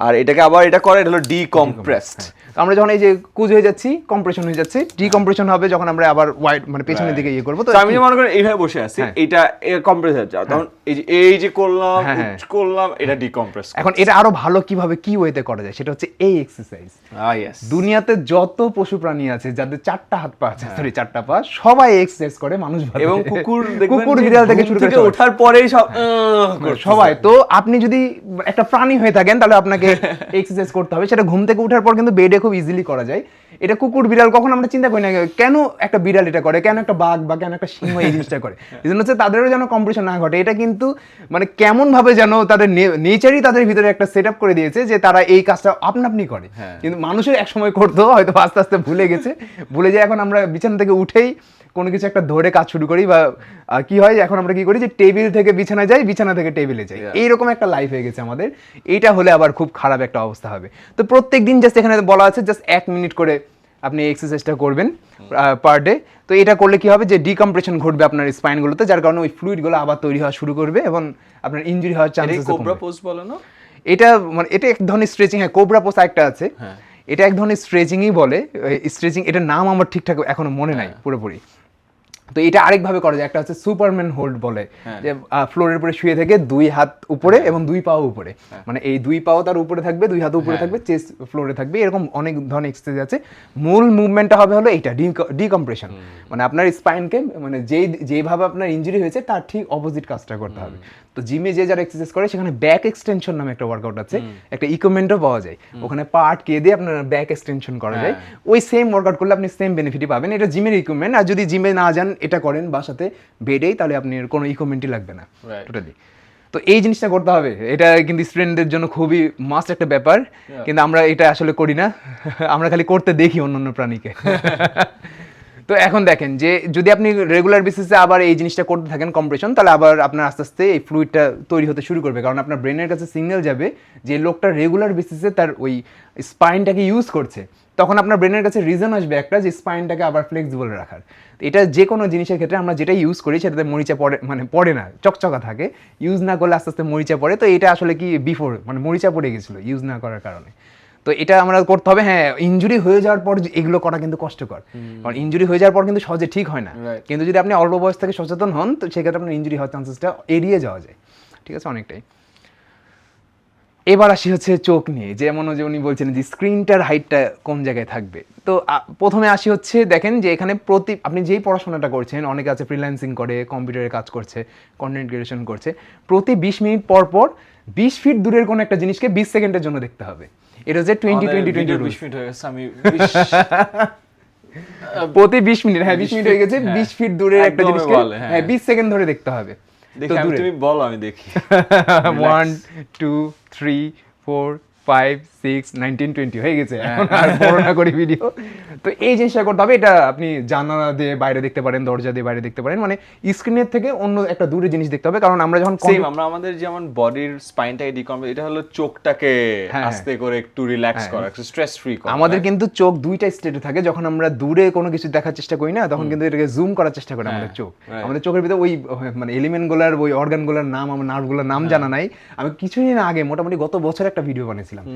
আর এটাকে আবার এটা করে, এটা হলো ডিকম্প্রেসড। আমরা যখন এই যে কুজ হয়ে যাচ্ছি, কম্প্রেশন হয়ে যাচ্ছে, ডিকম্প্রেশন হবে যখন আমরা আবার ওয়াইড মানে পেছনের দিকে ইয়ে করব। তো আমি মনে করেন এইভাবে বসে আছি, এটা কম্প্রেস হয়ে যাচ্ছে, তখন এই যে করলাম, এটা ডিকম্প্রেস। এখন এটা আরো ভালো কিভাবে, কি ওয়েতে করা যায়, সেটা হচ্ছে এই এক্সারসাইজ। দুনিয়াতে যত পশু প্রাণী আছে যাদের 4টা হাত পা আছে, সরি 4টা পা, সবাই এক্সারসাইজ করে, মানুষ ভালো, এবং কুকুর বিড়াল থেকে শুরু করে ওঠার পরেই সবাই। তো আপনি যদি একটা প্রাণী হয়ে থাকেন তাহলে আপনাকে এক্সারসাইজ করতে হবে, সেটা ঘুম থেকে ওঠার পর কিন্তু বেডে খুব ইজিলি করা যায়। এটা কুকুর বিড়াল কখন আমরা চিন্তা করি না, কেন একটা বিড়াল এটা করে, কেন একটা বাঘ বা কেন একটা সিংহ এই জিনিসটা করে, এই জন্য হচ্ছে তাদেরও যেন কম্পিটিশন না ঘটে। এটা কিন্তু মানে কেমন ভাবে যেন তাদের নেচারই তাদের ভিতরে একটা সেট আপ করে দিয়েছে যে তারা এই কাজটা আপনি করে, কিন্তু মানুষের এক সময় করতো, হয়তো আস্তে আস্তে ভুলে গেছে, ভুলে যায়। এখন আমরা বিছানা থেকে উঠেই কোনো কিছু একটা ধরে কাজ শুরু করি, বা কি হয় এখন আমরা কি করি যে টেবিল থেকে বিছানায় যাই, বিছানা থেকে টেবিলে যাই, এইরকম একটা লাইফ হয়ে গেছে আমাদের। এইটা হলে আবার খুব খারাপ একটা অবস্থা হবে। তো প্রত্যেক দিন জাস্ট এখানে বলা আছে জাস্ট 1 মিনিট করে আপনি এক্সারসাইজটা করবেন পার ডে। তো এটা করলে কি হবে যে ডিকম্প্রেশন ঘটবে আপনার স্পাইনগুলোতে, যার কারণে ওই ফ্লুইডগুলো আবার তৈরি হওয়া শুরু করবে এবং আপনার ইনজুরি হওয়ার চান্সেস কমবে। কোবরা পোজ বলে না এটা, মানে এটা এক ধরনের স্ট্রেচিং। হ্যাঁ, কোবরা পোজ একটা আছে, এটা এক ধরনের স্ট্রেচিংই বলে, স্ট্রেচিং। এটার নাম আমার ঠিকঠাক এখনো মনে নাই পুরোপুরি। তো এটা আরেকভাবে করা যায়, একটা হচ্ছে সুপারম্যান হোল্ড বলে, যে ফ্লোরের উপরে শুয়ে থেকে 2 হাত উপরে এবং 2 পাও উপরে, মানে এই 2 পাও তার উপরে থাকবে, 2 হাত উপরে থাকবে, চেস্ট ফ্লোরে থাকবে, এরকম অনেক ধরনের এক্সারসাইজ আছে। মূল মুভমেন্টটা হবে হলো এইটা, ডিকম্প্রেশন, মানে আপনার স্পাইনকে, মানে যেইভাবে আপনার ইনজুরি হয়েছে তার ঠিক অপোজিট কাজটা করতে হবে। তো জিমে যে যারা এক্সারসাইজ করে সেখানে ব্যাক এক্সটেনশন নামে একটা ওয়ার্কআউট আছে, একটা ইকুইপমেন্টও পাওয়া যায়, ওখানে পার্ট কে দিয়ে আপনার ব্যাক এক্সটেনশন করা যায়। ওই সেম ওয়ার্কআউট করলে আপনি সেম বেনিফিটই পাবেন। এটা জিমের ইকুইপমেন্ট, আর যদি জিমে না যান, এটা করেন বাসাতে বেডেই, তাহলে আপনার কোনো ইকুইপমেন্টই লাগবে না টোটালি। তো এই জিনিসটা করতে হবে, এটা কিন্তু স্টুডেন্টদের জন্য খুবই মাস্ট একটা ব্যাপার, কিন্তু আমরা এটা আসলে করি না, আমরা খালি করতে দেখি অন্যান্য প্রাণীকে। তো এখন দেখেন যে যদি আপনি রেগুলার বেসিসে আবার এই জিনিসটা করতে থাকেন কম্প্রেশন, তাহলে আবার আপনার আস্তে আস্তে এই ফ্লুইডটা তৈরি হতে শুরু করবে, কারণ আপনার ব্রেনের কাছে সিগন্যাল যাবে যে লোকটা রেগুলার বেসিসে তার ওই স্পাইনটাকে ইউজ করছে, তখন আপনার ব্রেনের কাছে রিজন আসবে একটা যে স্পাইনটাকে আবার ফ্লেক্সিবল রাখার। এটা যে কোনো জিনিসের ক্ষেত্রে আমরা যেটা ইউজ করি সেটাতে মরিচা পড়ে, মানে পড়ে না, চকচকা থাকে, ইউজ না করলে আস্তে আস্তে মরিচা পড়ে। তো এটা আসলে কি বিফোর মানে মরিচা পড়ে গেছিলো ইউজ না করার কারণে। তো এটা আমরা করতে হবে। হ্যাঁ, ইনজুরি হয়ে যাওয়ার পর এগুলো করা কিন্তু কষ্টকর, কারণ ইনজুরি হয়ে যাওয়ার পর কিন্তু সহজে ঠিক হয় না, কিন্তু যদি আপনি অল্প বয়স থেকে সচেতন হন তো সেক্ষেত্রে আপনার ইনজুরি হওয়ার চান্সেসটা এড়িয়ে যাওয়া যায়, ঠিক আছে, অনেকটাই। এবার আসি হচ্ছে চোখ নিয়ে, যেমন যে উনি বলছেন যে স্ক্রিনটার হাইটটা কোন জায়গায় থাকবে। তো প্রথমে আসি হচ্ছে দেখেন যে এখানে আপনি যেই পড়াশোনাটা করছেন, অনেকে আছে ফ্রিল্যান্সিং করে, কম্পিউটারে কাজ করছে, কন্টেন্ট ক্রিয়েশন করছে, প্রতি 20 মিনিট পর পর 20 ফিট দূরের কোনো একটা জিনিসকে 20 সেকেন্ডের জন্য দেখতে হবে। এটা হচ্ছে 20-20-20 রুল। প্রতি 20 মিনিট, হ্যাঁ 20 মিনিট হয়ে গেছে, 20 ফিট দূরের একটা জিনিসকে 20 সেকেন্ড ধরে দেখতে হবে। তুমি বলো, আমি দেখি। 1 2 3 4 5 6 19 20 হয়ে গেছে, এখন আর বড় না করি ভিডিও। তো এই জিনিসটা করতে হবে। এটা আপনি জানালা দিয়ে বাইরে দেখতে পারেন, দরজা দিয়ে বাইরে দেখতে পারেন, মানে স্ক্রিনের থেকে অন্য একটা দূরে জিনিস দেখতে হবে। কারণ আমরা যখন সেম আমরা আমাদের যেমন বডির স্পাইনটাকে ডিকম্পোজ, এটা হলো চোখটাকে আস্তে করে একটু রিল্যাক্স করা, একটু স্ট্রেস ফ্রি করা। আমাদের কিন্তু চোখ দুইটা স্টেটে থাকে। যখন আমরা দূরে কোনো কিছু দেখার চেষ্টা করি না, তখন কিন্তু এটাকে জুম করার চেষ্টা করে আমাদের চোখ। আমাদের চোখের ভিতরে ওই মানে এলিমেন্ট গুলার, ওই অর্গান গুলার নাম, আমার নার্ভ গুলার নাম জানা নাই। আমি কিছুদিন আগে মোটামুটি গত বছর একটা ভিডিও বানিয়েছিলাম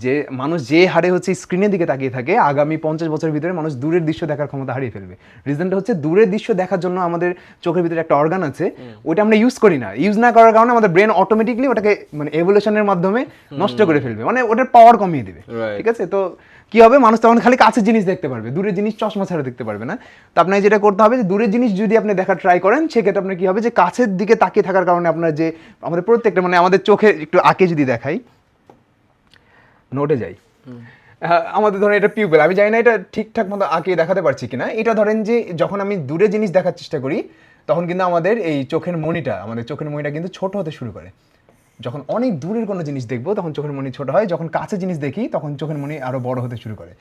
যে মানুষ যে হারে হচ্ছে স্ক্রিনের দিকে তাকিয়ে থাকে, আগামী 50 বছরের ভিতরে মানুষ দূরের দৃশ্য দেখার ক্ষমতা হারিয়ে ফেলবে। রিজনটা হচ্ছে দূরের দৃশ্য দেখার জন্য আমাদের চোখের ভিতরে একটা অর্গান আছে, ওইটা আমরা ইউজ করি না। ইউজ না করার কারণে আমাদের ব্রেন অটোমেটিকলি ওটাকে মানে এভলিউশনের মাধ্যমে নষ্ট করে ফেলবে, মানে ওটার পাওয়ার কমিয়ে দিবে। ঠিক আছে, তো কি হবে, মানুষ তখন খালি কাছের জিনিস দেখতে পারবে, দূরের জিনিস চশমা ছাড়া দেখতে পারবে না। তো আপনাকে যেটা করতে হবে যে দূরের জিনিস যদি আপনি দেখার ট্রাই করেন, সেক্ষেত্রে আপনার কি হবে যে কাছের দিকে তাকিয়ে থাকার কারণে আপনার যে আমাদের প্রত্যেকটা মানে আমাদের চোখে একটু আঁকে যদি দেখাই, নোটে যাই, আমাদের ধরেন এটা পিউপেল, আমি জানি না এটা ঠিকঠাক মতো আঁকে দেখাতে পারছি কিনা। এটা ধরেন যে যখন আমি দূরে জিনিস দেখার চেষ্টা করি, তখন কিন্তু আমাদের এই চোখের মণিটা কিন্তু ছোট হতে শুরু করে। যখন অনেক দূরের কোনো জিনিস দেখবো তখন চোখের মণি ছোট হয়, যখন কাছে জিনিস দেখি তখন চোখের মণি আরো বড় হতে শুরু করে।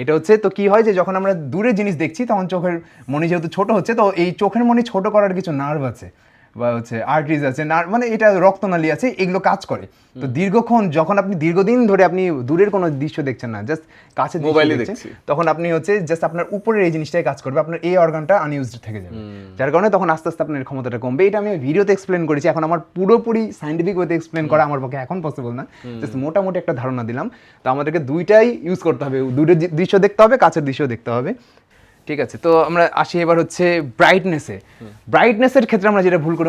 এটা হচ্ছে, তো কি হয় যে যখন আমরা দূরের জিনিস দেখছি তখন চোখের মণি যেহেতু ছোট হচ্ছে, তো এই চোখের মণি ছোট করার কিছু নার্ভ আছে বা হচ্ছে আর্টারিজ আছে, মানে এটা রক্তনালী আছে, এগুলো কাজ করে। তো দীর্ঘক্ষণ যখন আপনি দীর্ঘদিন ধরে আপনি দূরের কোনো দৃশ্য দেখছেন না, জাস্ট কাছে মোবাইলে দেখছেন, তখন আপনি হচ্ছে জাস্ট আপনার উপরের এই জিনিসটাই কাজ করবে, আপনার এই অর্গানটা আনইউজড থেকে যাবে, যার কারণে তখন আস্তে আস্তে আপনার ক্ষমতাটা কমবে। এটা আমি ভিডিওতে এক্সপ্লেন করেছি, এখন আমার পুরোপুরি সাইন্টিফিক ওয়েতে এক্সপ্লেন করা আমার পক্ষে এখন পসিবল না, জাস্ট মোটামুটি একটা ধারণা দিলাম। তো আমাদেরকে দুইটাই ইউজ করতে হবে, দূরের দৃশ্য দেখতে হবে, কাছের দৃশ্য দেখতে হবে। ঠিক আছে, তো আমরা আসি এবার হচ্ছে ব্রাইটনেসের ক্ষেত্রে আমরা যেটা ভুল করি,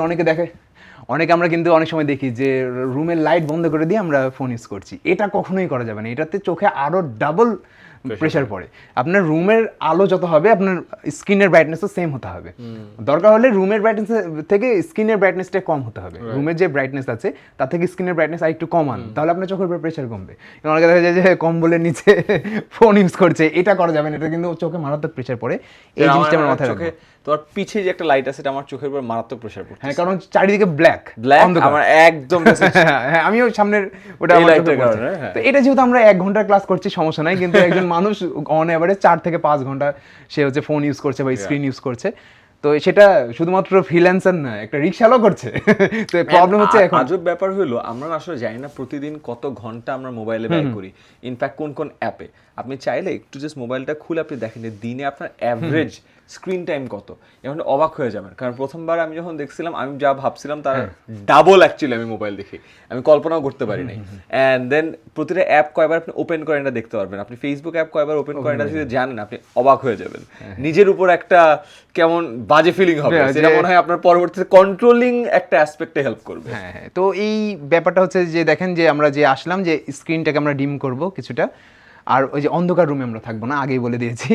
অনেকে আমরা কিন্তু অনেক সময় দেখি যে রুমের লাইট বন্ধ করে দিয়ে আমরা ফোন ইউজ করছি। এটা কখনোই করা যাবে না, এটাতে চোখে আরো ডাবল প্রেশার পড়ে। আপনার রুমের আলো যত হবে আপনার স্ক্রিনের ব্রাইটনেসও সেম হতে হবে। দরকার হলে রুমের ব্রাইটনেস থেকে স্ক্রিনের ব্রাইটনেসটা কম হতে হবে। রুমের যে ব্রাইটনেস আছে তার থেকে স্ক্রিনের ব্রাইটনেস আর একটু কমান, তাহলে আপনার চোখের উপর প্রেশার কমবে। অনেকে দেখা যায় যে কম্বলের নিচে ফোন ইউজ করছে, এটা করা যাবে না, এটা কিন্তু চোখে মারাত্মক প্রেশার পড়ে। এই জিনিসটা আমার মাথায় রাখবে। তোমার পিছে যে একটা লাইট আছে, এটা আমার চোখের উপর মারাত্মক প্রেশার পড়ছে। হ্যাঁ, কারণ চারিদিকে ব্ল্যাক, আমার একদম হ্যাঁ, আমিও সামনের ওটা আমার চোখে পড়ছে। তো এটা যেহেতু আমরা 1 ঘন্টা ক্লাস করছি সমস্যা নাই, কিন্তু একজন মানুষ অন এভারেজ 4 থেকে 5 ঘন্টা সে হচ্ছে ফোন ইউজ করছে বা স্ক্রিন ইউজ করছে। তো সেটা শুধুমাত্র ফ্রিল্যান্সার না, একটা রিকশালও করছে। তো প্রবলেম হচ্ছে এখন আজব ব্যাপার হলো, আমরা আসলে জানি না প্রতিদিন কত ঘন্টা আমরা মোবাইলে ব্যয় করি, ইনফ্যাক্ট কোন কোন অ্যাপে। আপনি চাইলে একটু জাস্ট মোবাইলটা খুলে আপনি দেখেন যে দিনে আপনার অ্যাভারেজ স্ক্রিন টাইম কত, এখন অবাক হয়ে যাবেন। কারণ প্রথমবার আমি যখন দেখছিলাম, আমি যা ভাবছিলাম তার ডাবল অ্যাকচুয়ালি আমি মোবাইল দেখি, আমি কল্পনাও করতে পারি নাই। অ্যান্ড দেন প্রতিটা অ্যাপ কয়বার আপনি ওপেন করেন এটা দেখতে পারবেন, আপনি ফেসবুক অ্যাপ কয়বার ওপেন করেন এটা যদি জানেন, আপনি অবাক হয়ে যাবেন। নিজের উপর একটা কেমন বাজে ফিলিং হবে, যেটা মনে হয় আপনার পরবর্তীতে কন্ট্রোলিং একটা অ্যাসপেক্টে হেল্প করবে। হ্যাঁ, তো এই ব্যাপারটা হচ্ছে যে দেখেন যে আমরা যে আসলাম যে স্ক্রিনটাকে আমরা ডিম করব কিছুটা, আর ওই যে অন্ধকার রুমে আমরা থাকবো না, আগেই বলে দিয়েছি।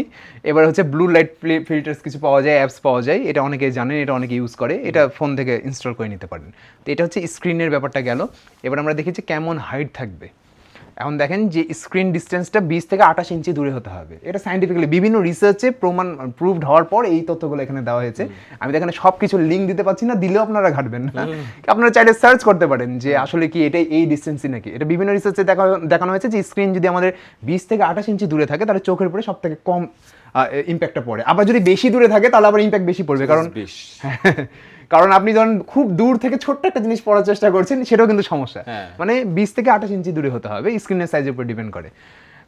এবার হচ্ছে ব্লু লাইট ফিল্টার্স কিছু পাওয়া যায়, অ্যাপস পাওয়া যায়, এটা অনেকে জানেন, এটা অনেকে ইউজ করে, এটা ফোন থেকে ইনস্টল করে নিতে পারেন। তো এটা হচ্ছে স্ক্রিনের ব্যাপারটা গেল। এবার আমরা দেখেছি কেমন হাইট থাকবে। এখন দেখেন যে স্ক্রিন ডিস্টেন্সটা 20 থেকে 28 ইঞ্চি দূরে হতে হবে। এটা সাইন্টিফিক্যালি বিভিন্ন রিসার্চে প্রুভড হওয়ার পর এই তথ্যগুলো এখানে দেওয়া হয়েছে। আমি এখানে সব কিছু লিঙ্ক দিতে পারছি না, দিলেও আপনারা ঘাটবেন না। আপনারা চাইলে সার্চ করতে পারেন যে আসলে কি এটাই এই ডিস্টেন্সই নাকি। এটা বিভিন্ন রিসার্চে দেখানো হয়েছে যে স্ক্রিন যদি আমাদের 20 থেকে 28 ইঞ্চি দূরে থাকে তাহলে চোখের উপরে সব থেকে কম ইম্প্যাক্টটা পড়ে। আবার যদি বেশি দূরে থাকে তাহলে আবার ইম্প্যাক্ট বেশি পড়বে, কারণ আপনি যখন খুব দূর থেকে ছোট্ট একটা জিনিস পড়ার চেষ্টা করছেন সেটাও কিন্তু সমস্যা। মানে 20 থেকে 28 ইঞ্চি দূরে হতে হবে, স্ক্রিনের সাইজের উপর ডিপেন্ড করে।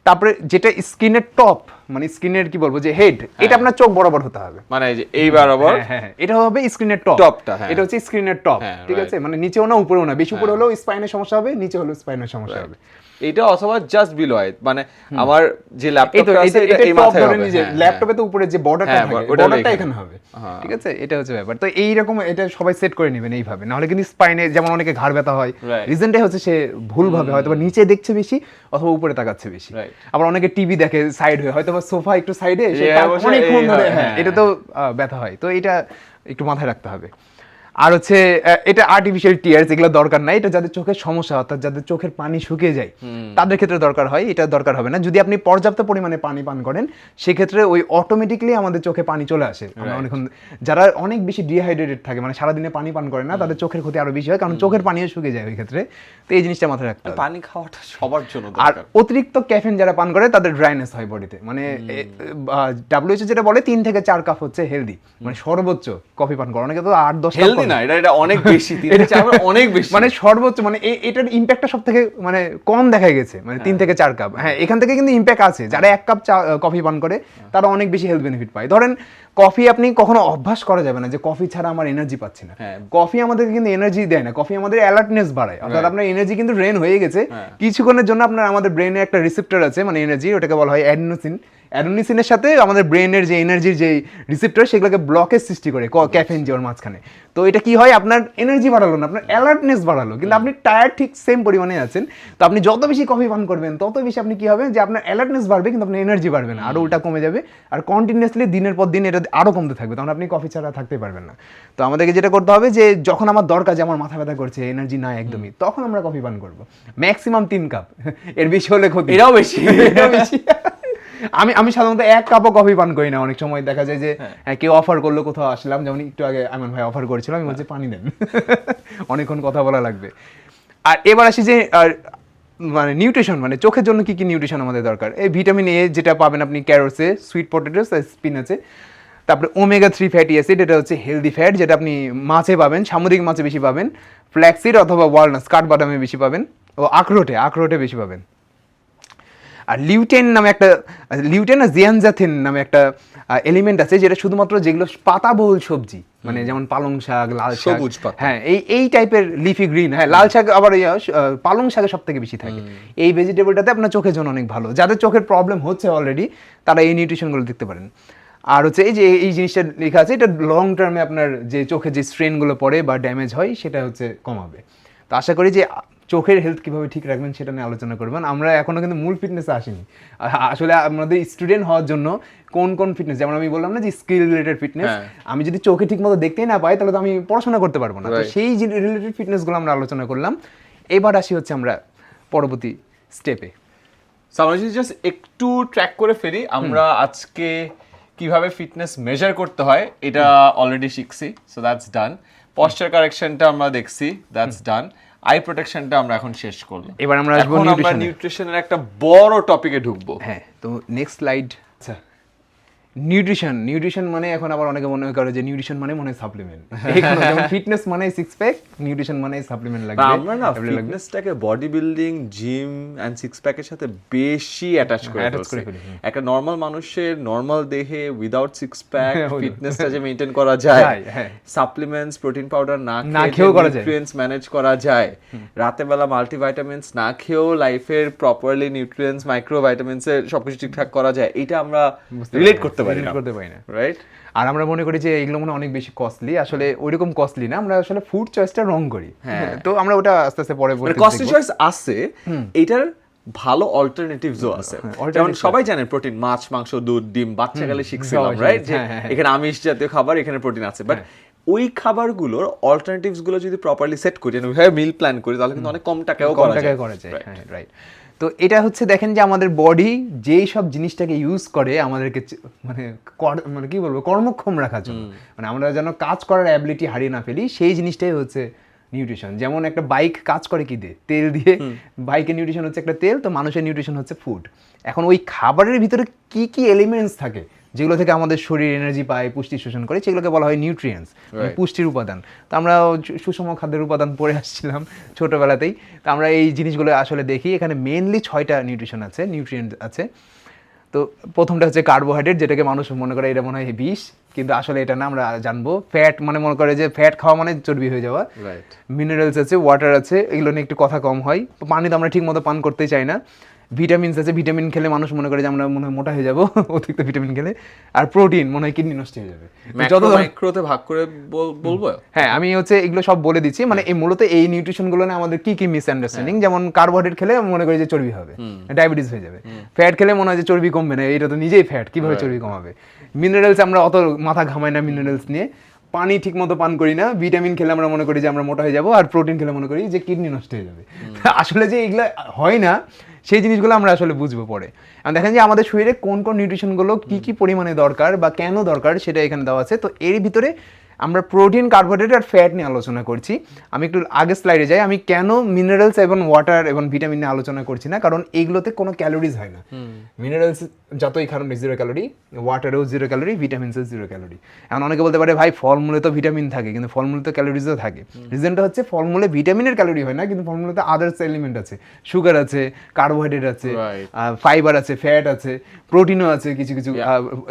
তারপরে যেটা স্ক্রিনের টপ, মানে স্ক্রিনের কি বলবো যে হেড, এটা আপনার চোখ বরাবর হতে হবে, মানে যে এই বরাবর। হ্যাঁ, এটা হবে স্ক্রিনের টপটা। এটা হচ্ছে স্ক্রিনের টপ, ঠিক আছে, মানে নিচেও না উপরেও না, বেশি উপরে হলেও স্পাইনের সমস্যা হবে, নিচে হলেও স্পাইনের সমস্যা হবে। এটা অথবা জাস্ট বিলো ইট, মানে আমার যে ল্যাপটপটা আছে এটা এই মাথায় হবে, যে ল্যাপটপে তো উপরে যে বর্ডারটা থাকে বর্ডারটা এখানে হবে, ঠিক আছে, এটা হচ্ছে ব্যাপার। তো এই রকম এটা সবাই সেট করে নেবেন এইভাবে, না হলে কিন্তু স্পাইনে যেমন অনেকে ঘাড় ব্যথা হয়, রিজনটাই হচ্ছে সে ভুলভাবে হয়তো নিচে দেখছে বেশি অথবা উপরে তাকাচ্ছে বেশি। আবার অনেকে টিভি দেখে সাইড হয়ে, হয়তো সোফা একটু সাইডে অনেকক্ষণ ধরে, এটা তো ব্যথা হয়। তো এটা একটু মাথায় রাখতে হবে। আর হচ্ছে এটা আর্টিফিশিয়াল টিয়ার্স, এগুলো দরকার নাই। এটা যাদের চোখের সমস্যা, অর্থাৎ যাদের চোখের পানি শুকিয়ে যায় তাদের ক্ষেত্রে দরকার হয়, এটা দরকার হবে না। যদি আপনি পর্যাপ্ত পরিমাণে পানি পান করেন সেক্ষেত্রে ওই অটোমেটিকলি আমাদের চোখে পানি চলে আসে। আমরা অনেকক্ষণ যারা অনেক বেশি ডিহাইড্রেটেড থাকে, মানে সারাদিনে পানি পান করে না, তাদের চোখের ক্ষতি আরো বেশি হয়, কারণ চোখের পানিও শুকিয়ে যায় ওই ক্ষেত্রে। তো এই জিনিসটা মাথায় রাখতে হবে। পানি খাওয়াটা সবার জন্য আর দরকার। অতিরিক্ত ক্যাফেন যারা পান করে তাদের ড্রাইনেস হয় বডিতে। মানে WHO যেটা বলে 3 থেকে 4 কাপ হচ্ছে হেলদি, মানে সর্বোচ্চ কফি পান করা। অনেকে তো 8-10 কাপ হেলদি না, এটা অনেক বেশি, 3 থেকে 4 অনেক বেশি, মানে সর্বোচ্চ, মানে এটার ইম্প্যাক্টটা সব থেকে মানে কম দেখা গেছে, মানে 3 থেকে 4 কাপ। হ্যাঁ, এখান থেকে কিন্তু ইম্প্যাক্ট আছে। যারা 1 কাপ কফি পান করে তারা অনেক বেশি হেলথ বেনিফিট পায়। ধরেন কফি আপনি কখনো অভ্যাস করা যাবে না যে কফি ছাড়া আমার এনার্জি পাচ্ছি না। কফি আমাদেরকে কিন্তু এনার্জি দেয় না, কফি আমাদের অ্যালার্টনেস বাড়ায়। অর্থাৎ আপনার এনার্জি কিন্তু ড্রেন হয়ে গেছে কিছুক্ষণের জন্য, আপনার আমাদের ব্রেনে একটা রিসেপ্টর আছে মানে এনার্জি, ওটাকে বলা হয় অ্যাডেনোসিনের সাথে আমাদের ব্রেনের যে এনার্জির যে রিসেপ্টর সেগুলোকে ব্লকের সৃষ্টি করে ক্যাফেইন যে ওর মাঝখানে। তো এটা কি হয়, আপনার এনার্জি বাড়ালো না, আপনার অ্যালার্টনেস বাড়ালো, কিন্তু আপনি টায়ার্ড ঠিক সেম পরিমাণে আছেন। তো আপনি যত বেশি কফি পান করবেন তত বেশি আপনি কি হবে যে আপনার অ্যালার্টনেস বাড়বে কিন্তু আপনার এনার্জি বাড়বে না, আরও ওটা কমে যাবে। আর কন্টিনিউয়াসলি দিনের পর দিন এটা আরও কমতে থাকবে, তখন আপনি কফি ছাড়া থাকতে পারবেন না। তো আমাদেরকে যেটা করতে হবে যে যখন আমার দরকার, যে আমার মাথা ব্যথা করছে, এনার্জি নাই একদমই, তখন আমরা কফি পান করবো। ম্যাক্সিমাম 3 কাপ, এর বেশি হলে ক্ষতি। এটাও বেশি। আমি সাধারণত 1 কাপও কফি পান করি না। অনেক সময় দেখা যায় যে কেউ অফার করলো, কোথাও আসলাম, যেমন একটু আগে আমান ভাই অফার করেছিল, আমি বলছি পানি দেন, অনেকক্ষণ কথা বলা লাগবে। আর এবার আসি যে মানে নিউট্রিশন, মানে চোখের জন্য কি কি নিউট্রিশন আমাদের দরকার। এই ভিটামিন এ যেটা পাবেন আপনি ক্যারোটসে, সুইট পটেটোস, স্পিনাচে। তারপরে ওমেগা 3 ফ্যাটি অ্যাসিড, এটা হচ্ছে হেলদি ফ্যাট, যেটা আপনি মাছে পাবেন, সামুদ্রিক মাছে বেশি পাবেন। ফ্ল্যাক্সিড অথবা ওয়ালনাটস, কাঠবাদামে বেশি পাবেন, ও আখরোটে বেশি পাবেন। আর লিউটেন আর জিয়ানজাথিন নামে একটা এলিমেন্ট আছে, যেটা শুধুমাত্র যেগুলো পাতাবহুল সবজি, মানে যেমন পালং শাক, লাল শাক, সবুজ পাতা, হ্যাঁ এই টাইপের লিফি গ্রিন, হ্যাঁ লাল শাক আবার পালং শাকে সব থেকে বেশি থাকে। এই ভেজিটেবলটাতে আপনার চোখের জন্য অনেক ভালো। যাদের চোখের প্রবলেম হচ্ছে অলরেডি তারা এই নিউট্রিশনগুলো দেখতে পারেন। আর হচ্ছে এই জিনিসটা লেখা আছে, এটা লং টার্মে আপনার যে চোখে যে স্ট্রেনগুলো পড়ে বা ড্যামেজ হয় সেটা হচ্ছে কমাবে। তো আশা করি যে চোখের হেলথ কিভাবে ঠিক রাখবেন সেটা নিয়ে আলোচনা করবেন। আমরা এখনো কিন্তু মূল ফিটনেসে আসিনি। আসলে আমাদের স্টুডেন্ট হওয়ার জন্য কোন ফিটনেস, যেমন আমি বললাম না যে স্কিল রিলেটেড ফিটনেস, আমি যদি চোখে ঠিক মতো দেখতেই না পাই তাহলে তো আমি পড়াশোনা করতে পারবো না। তো সেই রিলেটেড ফিটনেসগুলো আমরা আলোচনা করলাম। এবার আসি হচ্ছে আমরা পরবর্তী স্টেপে। আমরা যদি জাস্ট একটু ট্র্যাক করে ফেলি, আমরা আজকে কিভাবে ফিটনেস মেজার করতে হয় এটা অলরেডি শিখছি, সো দ্যাটস ডান। পশ্চার কারেকশনটা আমরা দেখছি, দ্যাটস ডান। আই প্রোটেকশনটা আমরা এখন শেষ করলাম। এবার আমরা আসবো নিউট্রিশনের একটা বড় টপিকে ঢুকবো। হ্যাঁ, তো নেক্সট স্লাইড। আচ্ছা, নিউট্রিশন মানে এখন আবার অনেকে মনে করে যে নিউট্রিশন মানে মনে হয় সাপ্লিমেন্ট। যেমন ফিটনেস মানে সিক্স প্যাক, নিউট্রিশন মানে সাপ্লিমেন্ট লাগবে। আমরা না ফিটনেসটাকে body building, gym and six প্যাকের সাথে বেশি অ্যাটাচ করে ফেলি। একটা নরমাল মানুষের নরমাল দেহে উইদাউট সিক্স প্যাক ফিটনেসটা যে মেইনটেইন করা যায়, সাপ্লিমেন্টস, প্রোটিন পাউডার না খেয়েও করা যায়, নিউট্রিয়েন্টস ম্যানেজ করা যায়, রাতে বেলা মাল্টিভিটামিনস না খেয়েও লাইফের প্রপারলি নিউট্রিয়েন্টস, মাইক্রোভিটামিনস এর সবকিছু ঠিকঠাক করা যায়। এটা আমরা রিলেট করতে পারি না, রাইট? আর আমরা মনে করি যে এগুলো মনে অনেক বেশি কস্টলি, আসলে ওইরকম কস্টলি না, আমরা আসলে ফুড চয়েসটা রং করি। তো আমরা ওটা আস্তে আস্তে পরে বলতে, কস্টলি চয়েস আছে, এটার ভালো অল্টারনেটিভসও আছে। যেমন সবাই জানেন প্রোটিন, মাছ, মাংস, দুধ, ডিম, বাচ্চাকালে শিখছিলাম, রাইট, যে এখানে আমিষ জাতীয় খাবার, এখানে প্রোটিন আছে। বাট ওই খাবারগুলোর অল্টারনেটিভস গুলো যদি প্রপারলি সেট করি, ওইভাবে মিল প্ল্যান করি, তাহলে কিন্তু অনেক কম টাকায়ও করা যায়। রাইট। তো এটা হচ্ছে দেখেন যে আমাদের বডি যেই সব জিনিসটাকে ইউজ করে আমাদেরকে মানে কি বলবো, কর্মক্ষম রাখার জন্য, মানে আমরা যেন কাজ করার অ্যাবিলিটি হারিয়ে না ফেলি, সেই জিনিসটাই হচ্ছে নিউট্রিশন। যেমন একটা বাইক কাজ করে কি দিয়ে, তেল দিয়ে। বাইকের নিউট্রিশন হচ্ছে একটা তেল, তো মানুষের নিউট্রিশন হচ্ছে ফুড। এখন ওই খাবারের ভিতরে কি কি এলিমেন্টস থাকে যেগুলো থেকে আমাদের শরীর এনার্জি পায়, পুষ্টি শোষণ করে, সেগুলোকে বলা হয় নিউট্রিয়েন্টস, পুষ্টির উপাদান। তো আমরা সুষম খাদ্যের উপাদান পড়ে আসছিলাম ছোটবেলাতেই। তো আমরা এই জিনিসগুলো আসলে দেখি, এখানে মেইনলি 6টা নিউট্রিয়েন্ট আছে। তো প্রথমটা হচ্ছে কার্বোহাইড্রেট, যেটাকে মানুষ মনে করে এটা মনে হয় বিষ, কিন্তু আসলে এটা না, আমরা জানবো। ফ্যাট মানে মনে করে যে ফ্যাট খাওয়া মানে চর্বি হয়ে যাওয়া। মিনারেলস আছে, ওয়াটার আছে, এগুলো নিয়ে একটু কথা কম হয়। পানি তো আমরা ঠিক মতো পান করতে চাই না। ভিটামিনস আছে, ভিটামিন খেলে মানুষ মনে করে যে আমরা মনে হয় মোটা হয়ে যাবো অতিরিক্ত ভিটামিন খেলে। আর প্রোটিন মনে হয় কিডনি নষ্ট হয়ে যাবে। মাইক্রোতে ভাগ করে বলবো। হ্যাঁ, আমি হচ্ছে এগুলো সব বলে দিচ্ছি। মানে এই মূলত এই নিউট্রিশনগুলো না আমাদের কি কি মিসআন্ডারস্ট্যান্ডিং। যেমন কার্বোহাইড্রেট খেলে মনে করি যে চর্বি হবে, ডায়াবেটিস হয়ে যাবে। ফ্যাট খেলে মনে হয় যে চর্বি কমবে না, এটা তো নিজেই ফ্যাট, কিভাবে চর্বি কমাবে। মিনারেলস আমরা অত মাথা ঘামাই না মিনারেলস নিয়ে। পানি ঠিক মতো পান করি না, ভিটামিন খেলে আমরা মনে করি যে আমরা মোটা হয়ে যাবো, আর প্রোটিন খেলে মনে করি যে কিডনি নষ্ট হয়ে যাবে। আসলে যে এগুলো হয় না সেই জিনিসগুলো আমরা আসলে বুঝবো পরে। এখন দেখেন যে আমাদের শরীরে কোন কোন নিউট্রিশনগুলো কি কি পরিমাণে দরকার বা কেন দরকার সেটা এখানে দেওয়া আছে। তো এর ভিতরে আমরা প্রোটিন, কার্বোহাইড্রেট আর ফ্যাট নিয়ে আলোচনা করছি। আমি একটু আগে স্লাইডে যাই। আমি কেন মিনারেলস এবং ওয়াটার এবং ভিটামিন নিয়ে আলোচনা করছি না, কারণ এইগুলোতে কোনো ক্যালোরিজ হয় না। মিনারেলস যতই খান 0 ক্যালোরি, ওয়াটারেও 0 ক্যালোরি, ভিটামিনসেও 0 ক্যালোরি। এখন অনেকে বলতে পারে ভাই ফলমূলে তো ভিটামিন থাকে, কিন্তু ফলমূলে তো ক্যালোরিজও থাকে। রিজনটা হচ্ছে ফলমূলে ভিটামিনের ক্যালোরি হয় না, কিন্তু ফলমূলে তো আদার্স এলিমেন্ট আছে, সুগার আছে, কার্বোহাইড্রেট আছে, ফাইবার আছে, ফ্যাট আছে, প্রোটিনও আছে কিছু কিছু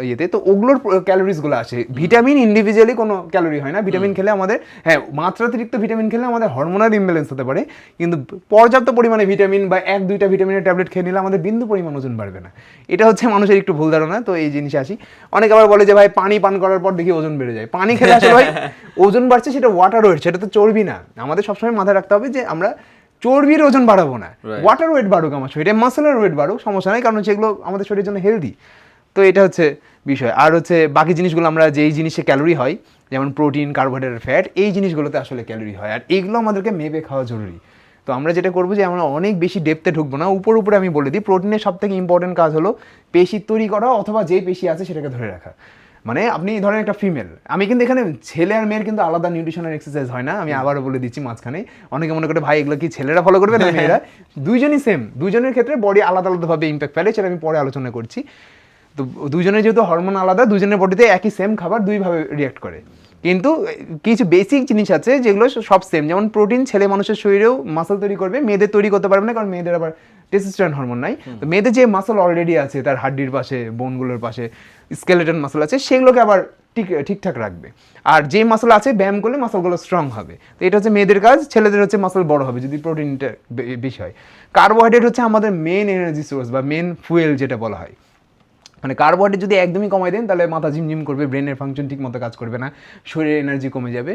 ইয়েতে। তো ওগুলোর ক্যালোরিজগুলো আসে। ভিটামিন ইন্ডিভিজুয়ালি কোনো ক্যালোরি হয় না। ভিটামিন খেলে আমাদের, হ্যাঁ, মাত্রাতিরিক্ত ভিটামিন খেলে আমাদের হরমোনাল ইমব্যালেন্স হতে পারে, কিন্তু পর্যাপ্ত পরিমাণে ভিটামিন বা 1-2টা ভিটামিনের ট্যাবলেট খেয়ে নিলে আমাদের বিন্দু পরিমাণ ওজন বাড়বে না। এটা হচ্ছে মানুষের একটু ভুল ধারণা। তো এই জিনিসে আসি। অনেকে আবার বলে যে ভাই পানি পান করার পর দেখি ওজন বেড়ে যায়। পানি খেলে আসলে ভাই ওজন বাড়ছে, সেটা ওয়াটার ওয়েট, সেটা তো চর্বি না। আমাদের সবসময় মাথায় রাখতে হবে যে আমরা চর্বির ওজন বাড়াবো না, ওয়াটার ওয়েট বাড়ুক আমার শরীরে, মাসেলের ওয়েট বাড়ুক, সমস্যা নাই, কারণ সেগুলো আমাদের শরীরের জন্য হেলদি। তো এটা হচ্ছে বিষয়। আর হচ্ছে বাকি জিনিসগুলো আমরা যেই জিনিসে ক্যালোরি হয়, যেমন প্রোটিন, কার্বোহাইড্রেট, ফ্যাট, এই জিনিসগুলোতে আসলে ক্যালোরি হয়, আর এইগুলো আমাদেরকে মেপে খাওয়া জরুরি। তো আমরা যেটা করবো যে আমরা অনেক বেশি ডেপথে ঢুকবো না, উপরে আমি বলে দিই। প্রোটিনের সব থেকে ইম্পর্টেন্ট কাজ হলো পেশি তৈরি করা, অথবা যেই পেশি আছে সেটাকে ধরে রাখা। মানে আপনি ধরেন একটা ফিমেল, আমি কিন্তু এখানে ছেলে আর মেয়ের কিন্তু আলাদা নিউট্রিশনাল এক্সারসাইজ হয় না, আমি আবারও বলে দিচ্ছি মাঝখানে। অনেকে মনে করে ভাই এগুলো কি ছেলেরা ফলো করবে না মেয়েরা? দুইজনই সেম, দুইজনের ক্ষেত্রে বডি আলাদা আলাদাভাবে ইম্প্যাক্ট ফেলে, সেটা আমি পরে আলোচনা করছি। তো দুজনের যেহেতু হরমোন আলাদা, দুজনের বডিতে একই সেম খাবার দুইভাবে রিঅ্যাক্ট করে, কিন্তু কিছু বেসিক জিনিস আছে যেগুলো সব সেম। যেমন প্রোটিন ছেলে মানুষের শরীরেও মাসল তৈরি করবে, মেয়েদের তৈরি করতে পারবে না, কারণ মেয়েদের আবার টেস্টোস্টেরন হরমোন নাই। তো মেয়েদের যে মাসল অলরেডি আছে তার হাড্ডির পাশে, বোনগুলোর পাশে স্কেলেটন মাসল আছে, সেগুলোকে আবার ঠিকঠাক রাখবে। আর যে মাসল আছে ব্যায়াম করলে মাসলগুলো স্ট্রং হবে। তো এটা হচ্ছে মেয়েদের কাজ। ছেলেদের হচ্ছে মাসল বড় হবে যদি প্রোটিনটা বেশি হয়। কার্বোহাইড্রেট হচ্ছে আমাদের মেন এনার্জি সোর্স বা মেন ফুয়েল যেটা বলা হয়। মানে কার্বোহাইড্রেট যদি একদমই কমাই দেন তাহলে মাথা ঝিমঝিম করবে, ব্রেনের ফাংশন ঠিক মতো কাজ করবে না, শরীরের এনার্জি কমে যাবে।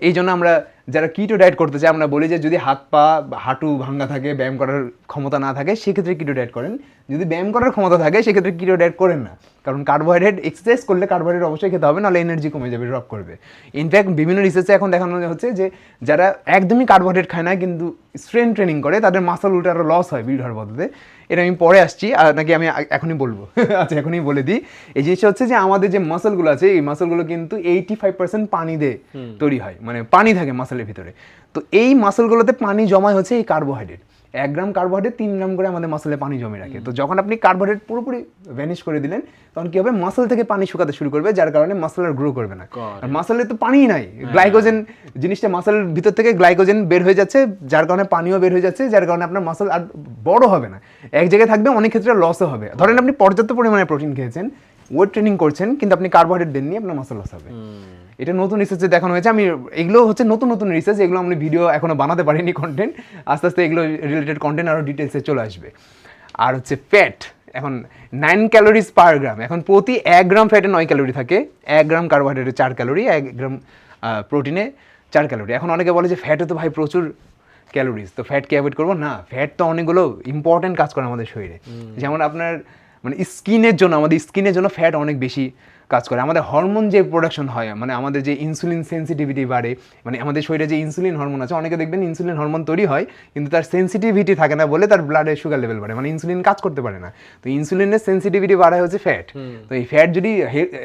এই জন্য আমরা যারা কিটো ডায়েট করতে চাই, আমরা বলি যে যদি হাত পা হাঁটু ভাঙ্গা থাকে, ব্যায়াম করার ক্ষমতা না থাকে, সেক্ষেত্রে কিটো ডায়েট করেন। যদি ব্যায়াম করার ক্ষমতা থাকে সেক্ষেত্রে কিটো ডায়েট করেন না, কারণ কার্বোহাইড্রেট এক্সারসাইজ করলে কার্বোহাইড্রেট অবশ্যই খেতে হবে, নাহলে এনার্জি কমে যাবে, ড্রপ করবে। ইনফ্যাক্ট বিভিন্ন রিসার্চে এখন দেখানো হচ্ছে যে যারা একদমই কার্বোহাইড্রেট খায় না কিন্তু স্ট্রেংথ ট্রেনিং করে, তাদের মাসল উল্টে আরও লস হয় বিল্ড হওয়ার বদলে। এটা আমি পরে আসছি, আর নাকি আমি এখনই বলবো? আচ্ছা, এখনই বলে দিই। এই জিনিসটা হচ্ছে যে আমাদের যে মাসলগুলো আছে, এই মাসলগুলো কিন্তু 85% পানি দিয়ে তৈরি হয়, মানে পানি থাকে মাসলের ভিতরে। তো এই মাসলগুলোতে পানি জমা হচ্ছে এই কার্বোহাইড্রেট। 1 গ্রাম কার্বোহাইড্রেট 3 গ্রাম করে আমাদের মাসলে পানি জমে রাখে। তো যখন আপনি কার্বোহাইড্রেট পুরোপুরি ভ্যানিশ করে দিলেন, তখন কি হবে, মাসল থেকে পানি শুকাতে শুরু করবে, যার কারণে মাসল আর গ্রো করবে না। আর মাসলে তো পানিই নাই, গ্লাইকোজেন জিনিসটা মাসলের ভিতর থেকে গ্লাইকোজেন বের হয়ে যাচ্ছে, যার কারণে পানিও বের হয়ে যাচ্ছে, যার কারণে আপনার মাসল আর বড় হবে না, এক জায়গায় থাকবে, অনেক ক্ষেত্রে লসও হবে। ধরেন আপনি পর্যাপ্ত পরিমাণে প্রোটিন খেয়েছেন, ওয়েট ট্রেনিং করছেন, কিন্তু আপনি কার্বোহাইড্রেট দেননি, আপনার মাসল লস হবে। এটা নতুন রিসার্চে দেখানো হয়েছে। আমি এগুলো হচ্ছে নতুন রিসার্চ, এগুলো আমি ভিডিও এখনো বানাতে পারিনি কন্টেন্ট, আস্তে আস্তে এগুলো রিলেটেড কন্টেন্ট আরও ডিটেলসে চলে আসবে। আর হচ্ছে ফ্যাট, এখন 9 ক্যালোরিজ পার গ্রাম। এখন প্রতি 1 গ্রাম ফ্যাটে 9 ক্যালোরি থাকে, 1 গ্রাম কার্বোহাইড্রেটে 4 ক্যালোরি, 1 গ্রাম প্রোটিনে 4 ক্যালোরি। এখন অনেকে বলে যে ফ্যাটে তো ভাই প্রচুর ক্যালোরিজ, তো ফ্যাটকে অ্যাভয়েড করবো না। ফ্যাট তো অনেকগুলো ইম্পর্টেন্ট কাজ করে আমাদের শরীরে। যেমন আপনার মানে স্কিনের জন্য, আমাদের স্কিনের জন্য ফ্যাট অনেক বেশি কাজ করে। আমাদের হরমোন যে প্রোডাকশন হয়, মানে আমাদের যে ইনসুলিন সেন্সিটিভিটি বাড়ে, মানে আমাদের শরীরে যে ইনসুলিন হরমোন আছে, অনেকে দেখবেন ইনসুলিন হরমোন তৈরি হয় কিন্তু তার সেন্সিটিভিটি থাকে না বলে তার ব্লাডে সুগার লেভেল বাড়ে, মানে ইনসুলিন কাজ করতে পারে না। তো ইনসুলিনের সেন্সিটিভিটি বাড়ায় হচ্ছে ফ্যাট। তো এই ফ্যাট যদি,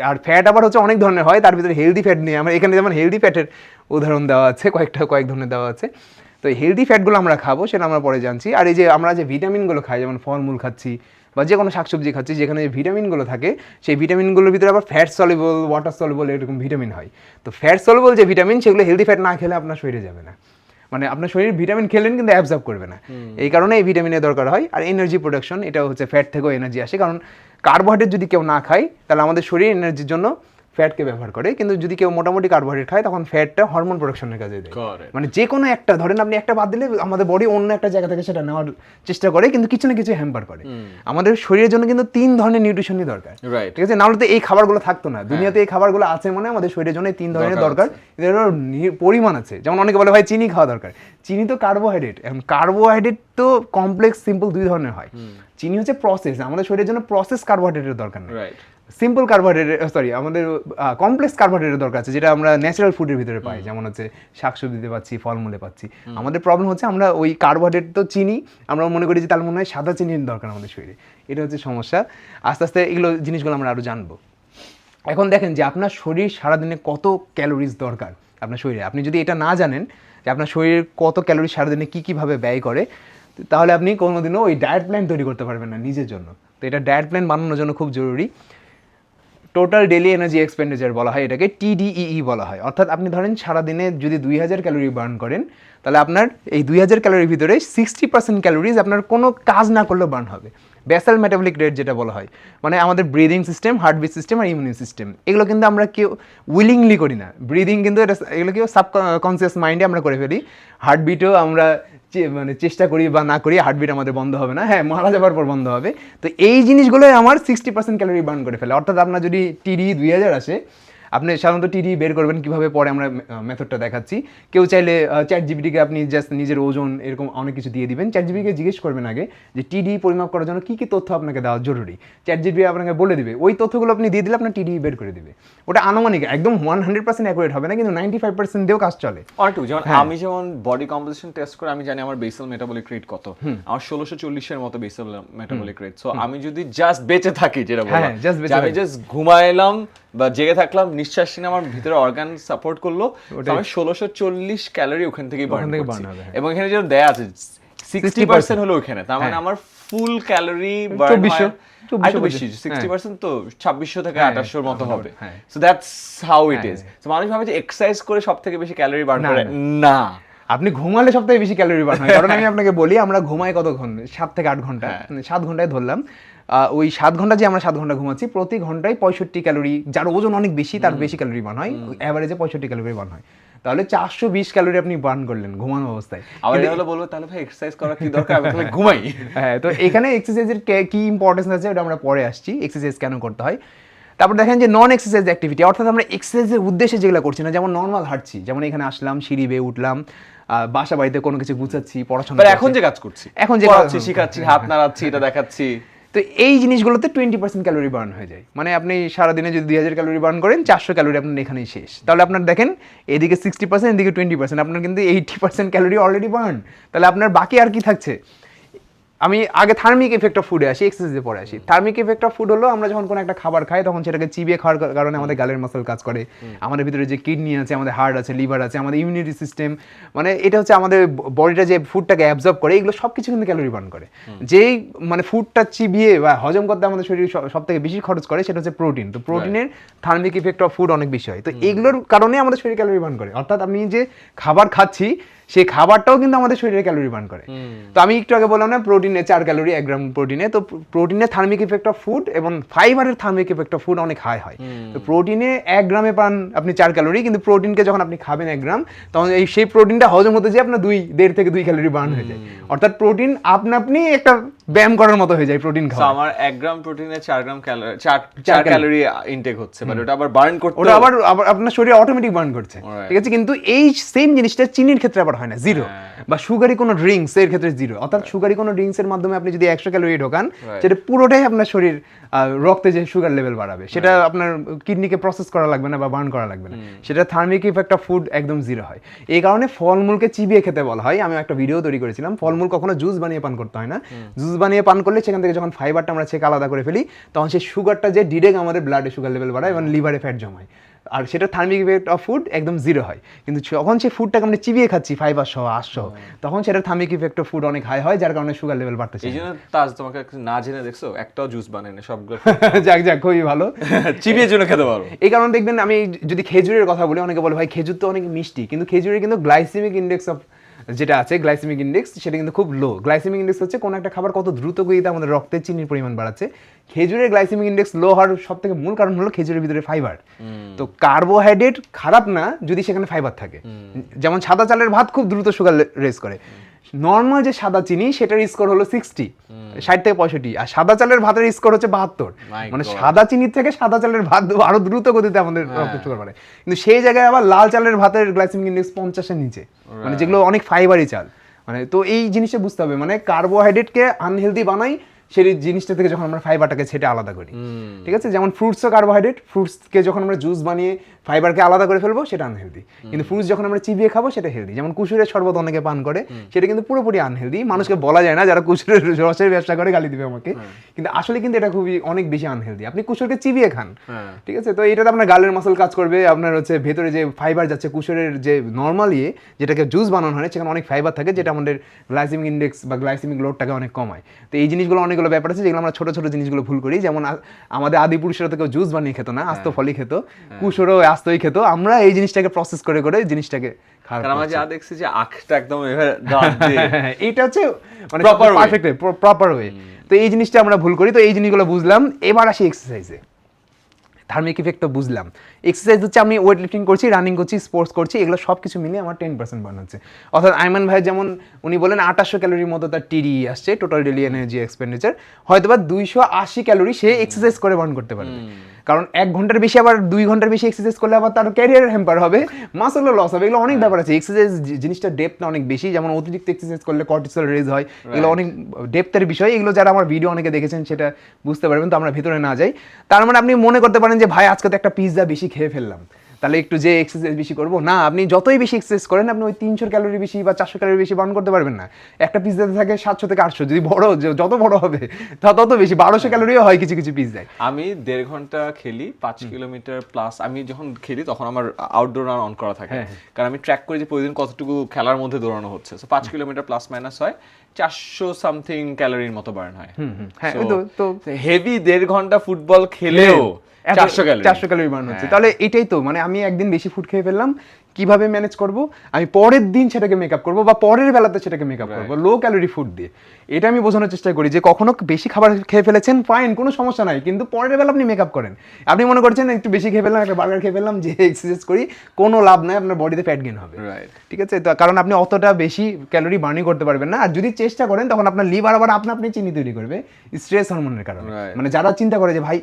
আর ফ্যাট আবার হচ্ছে অনেক ধরনের হয়, তার ভিতরে হেলদি ফ্যাট নিয়ে আমরা এখানে যেমন হেলদি ফ্যাটের উদাহরণ দেওয়া আছে, কয়েক ধরনের দেওয়া আছে। তো এই হেলদি ফ্যাটগুলো আমরা খাবো, সেটা আমরা পরে জানছি। আর এই যে আমরা যে ভিটামিনগুলো খাই, যেমন ফলমূল খাচ্ছি বা যে কোনো শাকসবজি খাচ্ছি, যেখানে যে ভিটামিনগুলো থাকে, সেই ভিটামিনগুলোর ভিতরে আবার ফ্যাট সলিবল, ওয়াটার সলিবল এরকম ভিটামিন হয়। তো ফ্যাট সলিবল যে ভিটামিন, সেগুলো হেলদি ফ্যাট না খেলে আপনার শরীরে যাবে না, মানে আপনার শরীর ভিটামিন খেলেন কিন্তু অ্যাবজর্ব করবে না। এই কারণে এই ভিটামিনের দরকার হয়। আর এনার্জি প্রোডাকশন, এটা হচ্ছে ফ্যাট থেকেও এনার্জি আসে, কারণ কার্বোহাইড্রেট যদি কেউ না খায় তাহলে আমাদের শরীর এনার্জির জন্য ফ্যাটকে ব্যবহার করে, কিন্তু যদি কেউ মোটামুটি কার্বোহাইড্রেট খায় তখন ফ্যাটটা হরমোন প্রোডাকশনের কাজে দেয়। মানে যে কোনো একটা, ধরেন আপনি একটা বাদ দিলে আমাদের বডি অন্য একটা জায়গা থেকে সেটা নেওয়ার চেষ্টা করে, কিন্তু কিছু না কিছু হ্যাম্পার করে। আমাদের শরীরের জন্য কিন্তু 3 ধরনের নিউট্রিশনই দরকার, ঠিক আছে? নাহলে তো এই খাবারগুলো থাকতো না। দুনিয়াতে এই খাবারগুলো আছে মানে আমাদের শরীরের জন্য 3 ধরনের দরকার, এদের পরিমাণ আছে। যেমন অনেকে বলে ভাই চিনি খাওয়া দরকার, চিনি তো কার্বোহাইড্রেট। এখন কার্বোহাইড্রেট তো কমপ্লেক্স, সিম্পল 2 ধরনের হয়। চিনি হচ্ছে প্রসেস, আমাদের শরীরের জন্য প্রসেস কার্বোহাইড্রেটের দরকার নেই। সিম্পল কার্বোহাইড্রেট আমাদের কমপ্লেক্স কার্বোহাইড্রেটের দরকার আছে, যেটা আমরা ন্যাচারাল ফুডের ভিতরে পাই, যেমন হচ্ছে শাকসবজিতে পাচ্ছি, ফলমূলে পাচ্ছি। আমাদের প্রবলেম হচ্ছে আমরা ওই কার্বোহাইড্রেট তো চিনি, আমরা মনে করি যে তার মনে হয় সাদা চিনির দরকার আমাদের শরীরে, এটা হচ্ছে সমস্যা। আস্তে আস্তে এগুলো জিনিসগুলো আমরা আরও জানবো। এখন দেখেন যে আপনার শরীর সারাদিনে কত ক্যালোরিজ দরকার আপনার শরীরে, আপনি যদি এটা না জানেন যে আপনার শরীর কত ক্যালোরি সারাদিনে কীভাবে ব্যয় করে, তাহলে আপনি কোনোদিনও ওই ডায়েট প্ল্যান তৈরি করতে পারবেন না নিজের জন্য। তো এটা ডায়েট প্ল্যান বানানোর জন্য খুব জরুরি। টোটাল ডেলি এনার্জি এক্সপেন্ডিচার বলা হয়, এটাকে TDEE বলা হয়। অর্থাৎ আপনি ধরেন সারাদিনে যদি 2000 ক্যালোরি বার্ন করেন, তাহলে আপনার এই 2000 ক্যালোরির ভিতরে 60% ক্যালোরিজ আপনার কোনো কাজ না করলেও বার্ন হবে। বেসাল মেটাবলিক রেট যেটা বলা হয়, মানে আমাদের ব্রিদিং সিস্টেম, হার্টবিট সিস্টেম আর ইমিউন সিস্টেম, এগুলো কিন্তু আমরা কেউ উইলিংলি করি না। ব্রিদিং কিন্তু এটা এগুলো কেউ সাবকনসিয়াস মাইন্ডে আমরা করে ফেলি। হার্টবিটও আমরা মানে চেষ্টা করি বা না করি, হার্টবিট আমাদের বন্ধ হবে না, হ্যাঁ মারা যাবার পর বন্ধ হবে। তো এই জিনিসগুলোই আমার 60% ক্যালোরি বার্ন করে ফেলে। অর্থাৎ আপনার যদি TDE 2000 আসে, আপনি সাধারণত TDE বের করবেন কীভাবে, পরে আমরা মেথডটা দেখাচ্ছি। কেউ চাইলে ChatGPT-কে আপনি জাস্ট নিজের ওজন এরকম অনেক কিছু দিয়ে দিবেন, ChatGPT-কে জিজ্ঞেস করবেন আগে যে TDE পরিমাপ করার জন্য কী কী তথ্য আপনাকে দেওয়া জরুরি, ChatGPT আপনাকে বলে দিবে, ওই তথ্যগুলো আপনি দিয়ে দিলে আপনার TDE বের করে দিবে। ওটা আনুমানিক, একদম 100% অ্যাকুরেট হবে না, কিন্তু 95% দিয়েও কাজ চলে। অনেকটু যেমন আমি যেমন বডি কম্পোজিশন টেস্ট করে আমি জানি আমার বেসাল মেটাবলিক রেট কত, আমার 1640 এর মতো বেসাল মেটাবলিক রেট। সো আমি যদি জাস্ট বেঁচে থাকি, যেটা বললাম আমি জাস্ট ঘুমাইলাম বা জেগে থাকলাম, নিঃশ্বাস নিয়ে আমার ভিতরে অর্গান সাপোর্ট করলো, আমি 1640 ক্যালোরি ওখান থেকেই বার্ন করছি। এবং এখানে যেটা দেয়া আছে 60% হলো ওখানে, তার মানে আমার ফুল ক্যালোরি বার্ন হয় 60%, তো 2600 থেকে 2800 মতো হবে। So that's how it is. So মানুষ ভাবে যে এক্সারসাইজ করে সবথেকে বেশি ক্যালোরি বার্ন করে, না, আপনি ঘুমালে সবথেকে বেশি ক্যালোরি বার্ন হয়। কারণ আমি আপনাকে বলি, আমরা ঘুমাই কতক্ষণ, 7 থেকে 8 ঘন্টা, 7 ঘন্টায় ধরলাম। ওই 7 ঘন্টা যে আমরা 7 ঘন্টা ঘুমাচ্ছি, প্রতি ঘন্টায় 65 ক্যালোরি, যার ওজন অনেক বেশি তার বেশি ক্যালোরি বার্ন হয়, অ্যাভারেজে 65 ক্যালোরি বার্ন হয়। তাহলে 420 ক্যালোরি আপনি বার্ন করলেন ঘুমানো অবস্থায়। আবার এটা বলবো তাহলে ভাই এক্সারসাইজ করা কি দরকার, আমি তাহলে ঘুমাই। হ্যাঁ, তো এখানে এক্সারসাইজের কি ইম্পর্টেন্স আছে ওটা আমরা পরে আসছি, এক্সারসাইজ কেন করতে হয়। তারপর দেখেন যে নন এক্সারসাইজ অ্যাক্টিভিটি, অর্থাৎ আমরা এক্সারসাইজের উদ্দেশ্যে যেগুলো করছি না, যেমন নর্মাল হাঁটছি, যেমন এখানে আসলাম, সিঁড়ি বেয়ে উঠলাম, বাসা বাড়িতে কোনো কিছু গুছাচ্ছি, পড়াশোনা, এখন যে কাজ করছি, এখন যে কাজ শিখাচ্ছি, হাত নাড়াচ্ছি, এটা দেখাচ্ছি, তো এই জিনিসগুলোতে 20% ক্যালোরি বার্ন হয়ে যায়। মানে আপনি সারাদিনে যদি 2000 ক্যালোরি বার্ন করেন, 400 ক্যালোরি আপনার এখানেই শেষ। তাহলে আপনার দেখেন এদিকে 60%, এদিকে 20%, আপনার কিন্তু 80% ক্যালোরি অলরেডি বার্ন। তাহলে আপনার বাকি আর কি থাকছে? আমি আগে থার্মিক এফেক্ট অফ ফুডে আসি, এক্সারসাইজে পরে আসি। থার্মিক এফেক্ট অফ ফুড হলো আমরা যখন কোনো একটা খাবার খাই, তখন সেটাকে চিবিয়ে খাওয়ার কারণে আমাদের গালের মাসল কাজ করে, আমাদের ভিতরে যে কিডনি আছে, আমাদের হার্ট আছে, লিভার আছে, আমাদের ইমিউনিটি সিস্টেম, মানে এটা হচ্ছে আমাদের বডিটা যে ফুডটাকে অ্যাবজর্ব করে, এগুলো সব কিছু কিন্তু ক্যালোরি বার্ন করে। যেই মানে ফুডটা চিবিয়ে বা হজম করতে আমাদের শরীর সব থেকে বেশি খরচ করে, সেটা হচ্ছে প্রোটিন। তো প্রোটিনের থার্মিক ইফেক্ট অফ ফুড অনেক বেশি হয়। তো এগুলোর কারণে আমাদের শরীর ক্যালোরি বার্ন করে। অর্থাৎ আমি যে খাবার খাচ্ছি, সেই খাবারটাও কিন্তু আমাদের শরীরে ক্যালোরি বার্ন করে। তো আমি একটু আগে বললাম না, প্রোটিনে 4 ক্যালোরি 1 গ্রাম প্রোটিনে। তো প্রোটিনের থার্মিক ইফেক্ট অফ ফুড এবং ফাইবারের থার্মিক ইফেক্ট অফ ফুড অনেক হাই হয়। তো প্রোটিনে 1 গ্রামে পান আপনি 4 ক্যালোরি, কিন্তু প্রোটিনকে যখন আপনি খাবেন 1 গ্রাম, তখন সেই প্রোটিনটা হজম হতে যায় আপনার 1.5 থেকে 2 ক্যালোরি বার্ন হয়ে যায়। অর্থাৎ প্রোটিন আপনি একটা ব্যায়াম করার মতো হয়ে যায় প্রোটিন খাওয়া। আমার 1 গ্রাম প্রোটিনে 4 গ্রাম ক্যালোরি 4 ক্যালোরি ইনটেক হচ্ছে, বাট ওটা আবার বার্ন করতে, ওটা আবার আপনার শরীরে অটোমেটিক বার্ন করছে, ঠিক আছে। কিন্তু এই সেম জিনিসটা চিনির ক্ষেত্রে আবার হয় না, জিরো। বা সুগারি কোনো ড্রিঙ্কস এর ক্ষেত্রে জিরো। অর্থাৎ সুগারি কোনো ড্রিঙ্কস এর মাধ্যমে আপনি যদি 100 ক্যালোরি ঢোকান, সেটা পুরোটাই আপনার শরীর রক্তে যে সুগার লেভেল বাড়াবে, সেটা আপনার কিডনিকে প্রসেস করা লাগবে না বা বার্ন করা লাগবে না। সেটা থার্মিক ইফেক্ট অফ ফুড একদম জিরো হয়। এই কারণে ফলমূলকে চিবিয়ে খেতে বলা হয়। আমি একটা ভিডিও তৈরি করেছিলাম, ফলমূল কখনো জুস বানিয়ে পান করতে হয় না। জুস বানিয়ে পান করলে সেখান থেকে যখন ফাইবারটা আমরা ছেঁকে আলাদা করে ফেলি, তখন সেই সুগারটা যে ডিরেক্ট আমাদের ব্লাডে সুগার লেভেল বাড়ায় এবং লিভারে ফ্যাট জমায়। আর সেটা থার্মিক ইফেক্ট অফ ফুড একদম জিরো হয়। কিন্তু যখন সেই ফুডটাকে আমরা চিবিয়ে খাচ্ছি ফাইবার সহ, আঁশ সহ, তখন সেটা থার্মিক ইফেক্ট অফ ফুড অনেক হাই হয়, যার কারণে সুগার লেভেল বাড়তেছে। এই জন্য তাজ তোমাকে না জেনে দেখছো একটাও জুস বানায় না, সবগুলো যাক খুবই ভালো, চিবিয়ে জন্য খেতে পারো। এই কারণে দেখবেন আমি যদি খেজুরের কথা বলি, অনেকে বলে ভাই খেজুর তো অনেক মিষ্টি, কিন্তু খেজুরের কিন্তু গ্লাইসেমিক ইন্ডেক্স অফ যেটা আছে, গ্লাইসেমিক ইন্ডেক্স, সেটা কিন্তু খুব লো। গ্লাইসেমিক ইন্ডেক্স হচ্ছে কোন একটা খাবার কত দ্রুত গতিতে আমাদের রক্তে চিনির পরিমাণ বাড়াচ্ছে। খেজুরের গ্লাইসেমিক ইন্ডেক্স লো হওয়ার সব থেকে মূল কারণ হলো খেজুরের ভিতরে ফাইবার। তো কার্বোহাইড্রেট খারাপ না যদি সেখানে ফাইবার থাকে। যেমন সাদা চালের ভাত খুব দ্রুত সুগার রেজ করে, নর্মাল যে সাদা চিনি সেটার স্কোর হলো 60 থেকে 65, আর সাদা চালের ভাতের স্কোর হচ্ছে 72। মানে সাদা চিনির থেকে সাদা চালের ভাত আরো দ্রুত গতিতে আমাদের রক্তে সুগার বাড়ে। কিন্তু সেই জায়গায় আবার লাল চালের ভাতের গ্লাইসেমিক ইন্ডেক্স 50-এর নিচে, মানে যেগুলো অনেক ফাইবারই চাল। মানে তো এই জিনিসটা বুঝতে হবে, মানে কার্বোহাইড্রেটকে আনহেলদি বানাই সেই জিনিসটা থেকে যখন আমরা ফাইবারটাকে ছেটে আলাদা করি, ঠিক আছে? যেমন ফ্রুটসও কার্বোহাইড্রেট, ফ্রুটসকে যখন আমরা জুস বানিয়ে ফাইবারকে আলাদা করে ফেলবো সেটা আনহেলদি, কিন্তু ফ্রুটস যখন আমরা চিবিয়ে খাবো সেটা হেলদি। যেমন কুসুরের শরবত অনেকে পান করে, সেটা কিন্তু পুরোপুরি আনহেলদি। মানুষকে বলা যায় না, যারা কুসুরের রসের ব্যবসা করে গালি দিবে আমাকে, কিন্তু আসলে কিন্তু এটা খুবই অনেক বেশি আনহেলদি। আপনি কুসুরকে চিবিয়ে খান, ঠিক আছে? তো এটাতে আপনার গালের মাসল কাজ করবে, আপনার হচ্ছে ভেতরে যে ফাইবার যাচ্ছে, কুসুরের যে নর্মাল যেটাকে জুস বানানো হয় সেখানে অনেক ফাইবার থাকে, যেটা আমাদের গ্লাইসেমিক ইন্ডেক্স বা গ্লাইসেমিক লোডটাকে অনেক কমায়। তো এই জিনিসগুলো অনেকগুলো ব্যাপার আছে যেগুলো আমরা ছোট ছোট জিনিসগুলো ভুল করি। যেমন আমাদের আদি পুরুষেরা তো কেউ জুস বানিয়ে খেত না, আস্ত ফলই খেত, কুসুরও আস্তই খেত। আমরা এই জিনিসটাকে প্রসেস করে করে জিনিসটাকে খারাপ, আমরা যা দেখছি যে আখটা একদম এটা হচ্ছে মানে পারফেক্ট প্রপার ওয়ে। তো এই জিনিসটা আমরা ভুল করি। তো এই জিনিসগুলো বুঝলাম। এবার আসি এক্সারসাইজে। থার্মিক ইফেক্ট তো বুঝলাম। এক্সারসাইজ হচ্ছে আমি ওয়েট লিফটিং করছি, রানিং করছি, স্পোর্টস করছি, এগুলো সব কিছু মিলিয়ে আমার 10% বার্ন হচ্ছে। অর্থাৎ আইমান ভাই যেমন উনি বলেন 2800 ক্যালোরির মতো তার টিডি আসছে, টোটাল ডেলি এনার্জি এক্সপেন্ডিচার, হয়তো বা 280 ক্যালোরি সে এক্সারসাইজ করে বার্ন করতে পারবে। কারণ 1 ঘন্টার বেশি আবার 2 ঘন্টার বেশি এক্সারসাইজ করলে আবার তার ক্যারিয়ার হ্যাম্পার হবে, মাসলও লস হবে। এগুলো অনেক ব্যাপার আছে। এক্সারসাইজ জিনিসটা ডেপথটা অনেক বেশি। যেমন অতিরিক্ত এক্সারসাইজ করলে কর্টিসল রেজ হয়, এগুলো অনেক ডেপথের বিষয়। এগুলো যারা আমার ভিডিও অনেকে দেখেছেন সেটা বুঝতে পারবেন। তো আমরা ভিতরে না যাই। তার মানে আপনি মনে করতে পারেন যে ভাই আজকে তো একটা পিৎজা বেশি খেয়ে ফেললাম, তাহলে একটু যে এক্সারসাইজ বেশি করবো না। আপনি যতই বেশি এক্সারসাইজ করেন আপনি ওই 300 ক্যালোরি বেশি বা 400 ক্যালোরি বেশি বার্ন করতে পারবেন না। একটা পিৎজাতে থাকে 700 থেকে 800, যদি বড় যত বড় হবে তত বেশি, 1200 ক্যালোরিও হয় কিছু কিছু পিৎজায়। আমি 1.5 ঘন্টা খেলি, 5 কিলোমিটার প্লাস। আমি যখন খেলি তখন আমার আউটডোর রান অন করা থাকে, কারণ আমি ট্র্যাক করি যে প্রতিদিন কতটুকু খেলার মধ্যে দৌড়ানো হচ্ছে। সো 5 কিলোমিটার প্লাস মাইনাস হয় 400 সামথিং ক্যালোরির মতো বার্ন হয়। হ্যাঁ, তো হেভি 1.5 ঘন্টা ফুটবল খেলেও 400 ক্যালোরি বার্ন হচ্ছে। তাহলে এটাই তো মানে আমি একদিন বেশি ফুড খেয়ে ফেললাম, কিভাবে ম্যানেজ করব? আমি পরের দিন সেটাকে মেকআপ করব বা পরের বেলাতে সেটাকে মেকআপ করব লো ক্যালোরি ফুড দিয়ে। এটা আমি বোঝানোর চেষ্টা করি যে কখনো বেশি খাবার খেয়ে ফেলেছেন, ফাইন, কোনো সমস্যা নাই, কিন্তু পরের বেলা আপনি মেকআপ করেন। আপনি মনে করছেন একটু বেশি খেয়ে ফেললাম, একটা বার্গার খেয়ে ফেললাম, যে এক্সারসাইজ করি, কোনো লাভ নাই, আপনার বডিতে ফ্যাট গেইন হবে, ঠিক আছে? তো কারণ আপনি অতটা বেশি ক্যালোরি বার্নই করতে পারবেন না। আর যদি চেষ্টা করেন তখন আপনার লিভার আবার আপনি চিনি তৈরি করবে স্ট্রেস হরমোনের কারণে। মানে যারা চিন্তা করে যে ভাই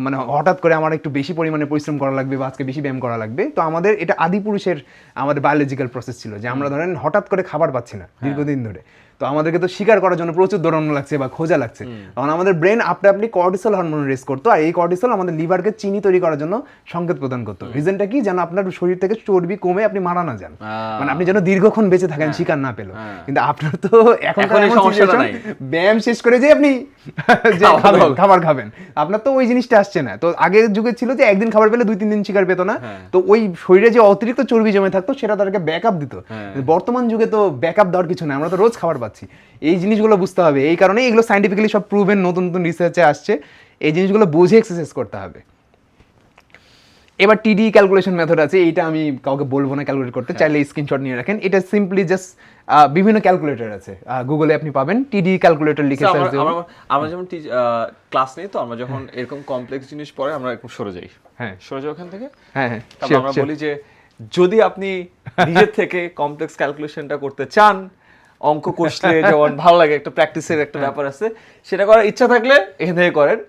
মানে হঠাৎ করে আমার একটু বেশি পরিমাণে পরিশ্রম করা লাগবে বা আজকে বেশি ব্যায়াম করা লাগবে, তো আমাদের এটা আদি পুরুষের আমাদের বায়োলজিক্যাল প্রসেস ছিল যে আমরা ধরেন হঠাৎ করে খাবার পাচ্ছি না দীর্ঘদিন ধরে, তো আমাদেরকে তো শিকার করার জন্য প্রচুর দৌড়ানো লাগছে বা খোঁজা লাগছে, তখন আমাদের ব্রেন আপনি কর্টিসল হরমোন রেস করতো। আর এই কর্টিসল আমাদের লিভারকে চিনি তৈরি করার জন্য সংকেত প্রদান করতো। রিজনটা কি? যেন আপনার শরীর থেকে চর্বি কমে আপনি মারা না যান, মানে আপনি যেন দীর্ঘক্ষণ বেঁচে থাকেন, শিকার না পেলো। কিন্তু আপনার তো এখন ব্যায়াম শেষ করে যে আপনি খাবার খাবেন, আপনার তো ওই জিনিসটা আসছে না। তো আগের যুগে ছিল যে একদিন খাবার পেলে 2-3 দিন শিকার পেতো না, তো ওই শরীরে যে অতিরিক্ত চর্বি জমে থাকতো সেটা তাদেরকে ব্যাকআপ দিত। বর্তমান যুগে তো ব্যাকআপ দেওয়ার কিছু নেই, আমরা তো রোজ খাবার পাচ্ছি। এই জিনিসগুলো বুঝতে হবে। এই কারণে এগুলো সাইন্টিফিক্যালি সব প্রুভেন, নতুন নতুন রিসার্চে আসছে। এই জিনিসগুলো বুঝে এক্সারসাইজ করতে হবে। এবার টিডি ক্যালকুলেশন মেথড আছে, এইটা আমি কাউকে বলবো না ক্যালকুলেট করতে, চাইলে স্ক্রিনশট নিয়ে রাখেন। এটা সিম্পলি জাস্ট বিভিন্ন ক্যালকুলেটর আছে, গুগলে আপনি পাবেন টিডি ক্যালকুলেটর লিখে সার্চ দিন। আমরা যেমন ক্লাস নেই, তো আমরা যখন এরকম কমপ্লেক্স জিনিস পড়ে আমরা একটু সরে যাই, সরে যাই ওখান থেকে। তারপর আমরা বলি যে যদি আপনি নিজের থেকে কমপ্লেক্স ক্যালকুলেশনটা করতে চান, অঙ্ক কষলে যেমন ভালো লাগে, একটা প্র্যাকটিসের একটা ব্যাপার আছে, সেটা করার ইচ্ছা থাকলে এখান থেকে করেন।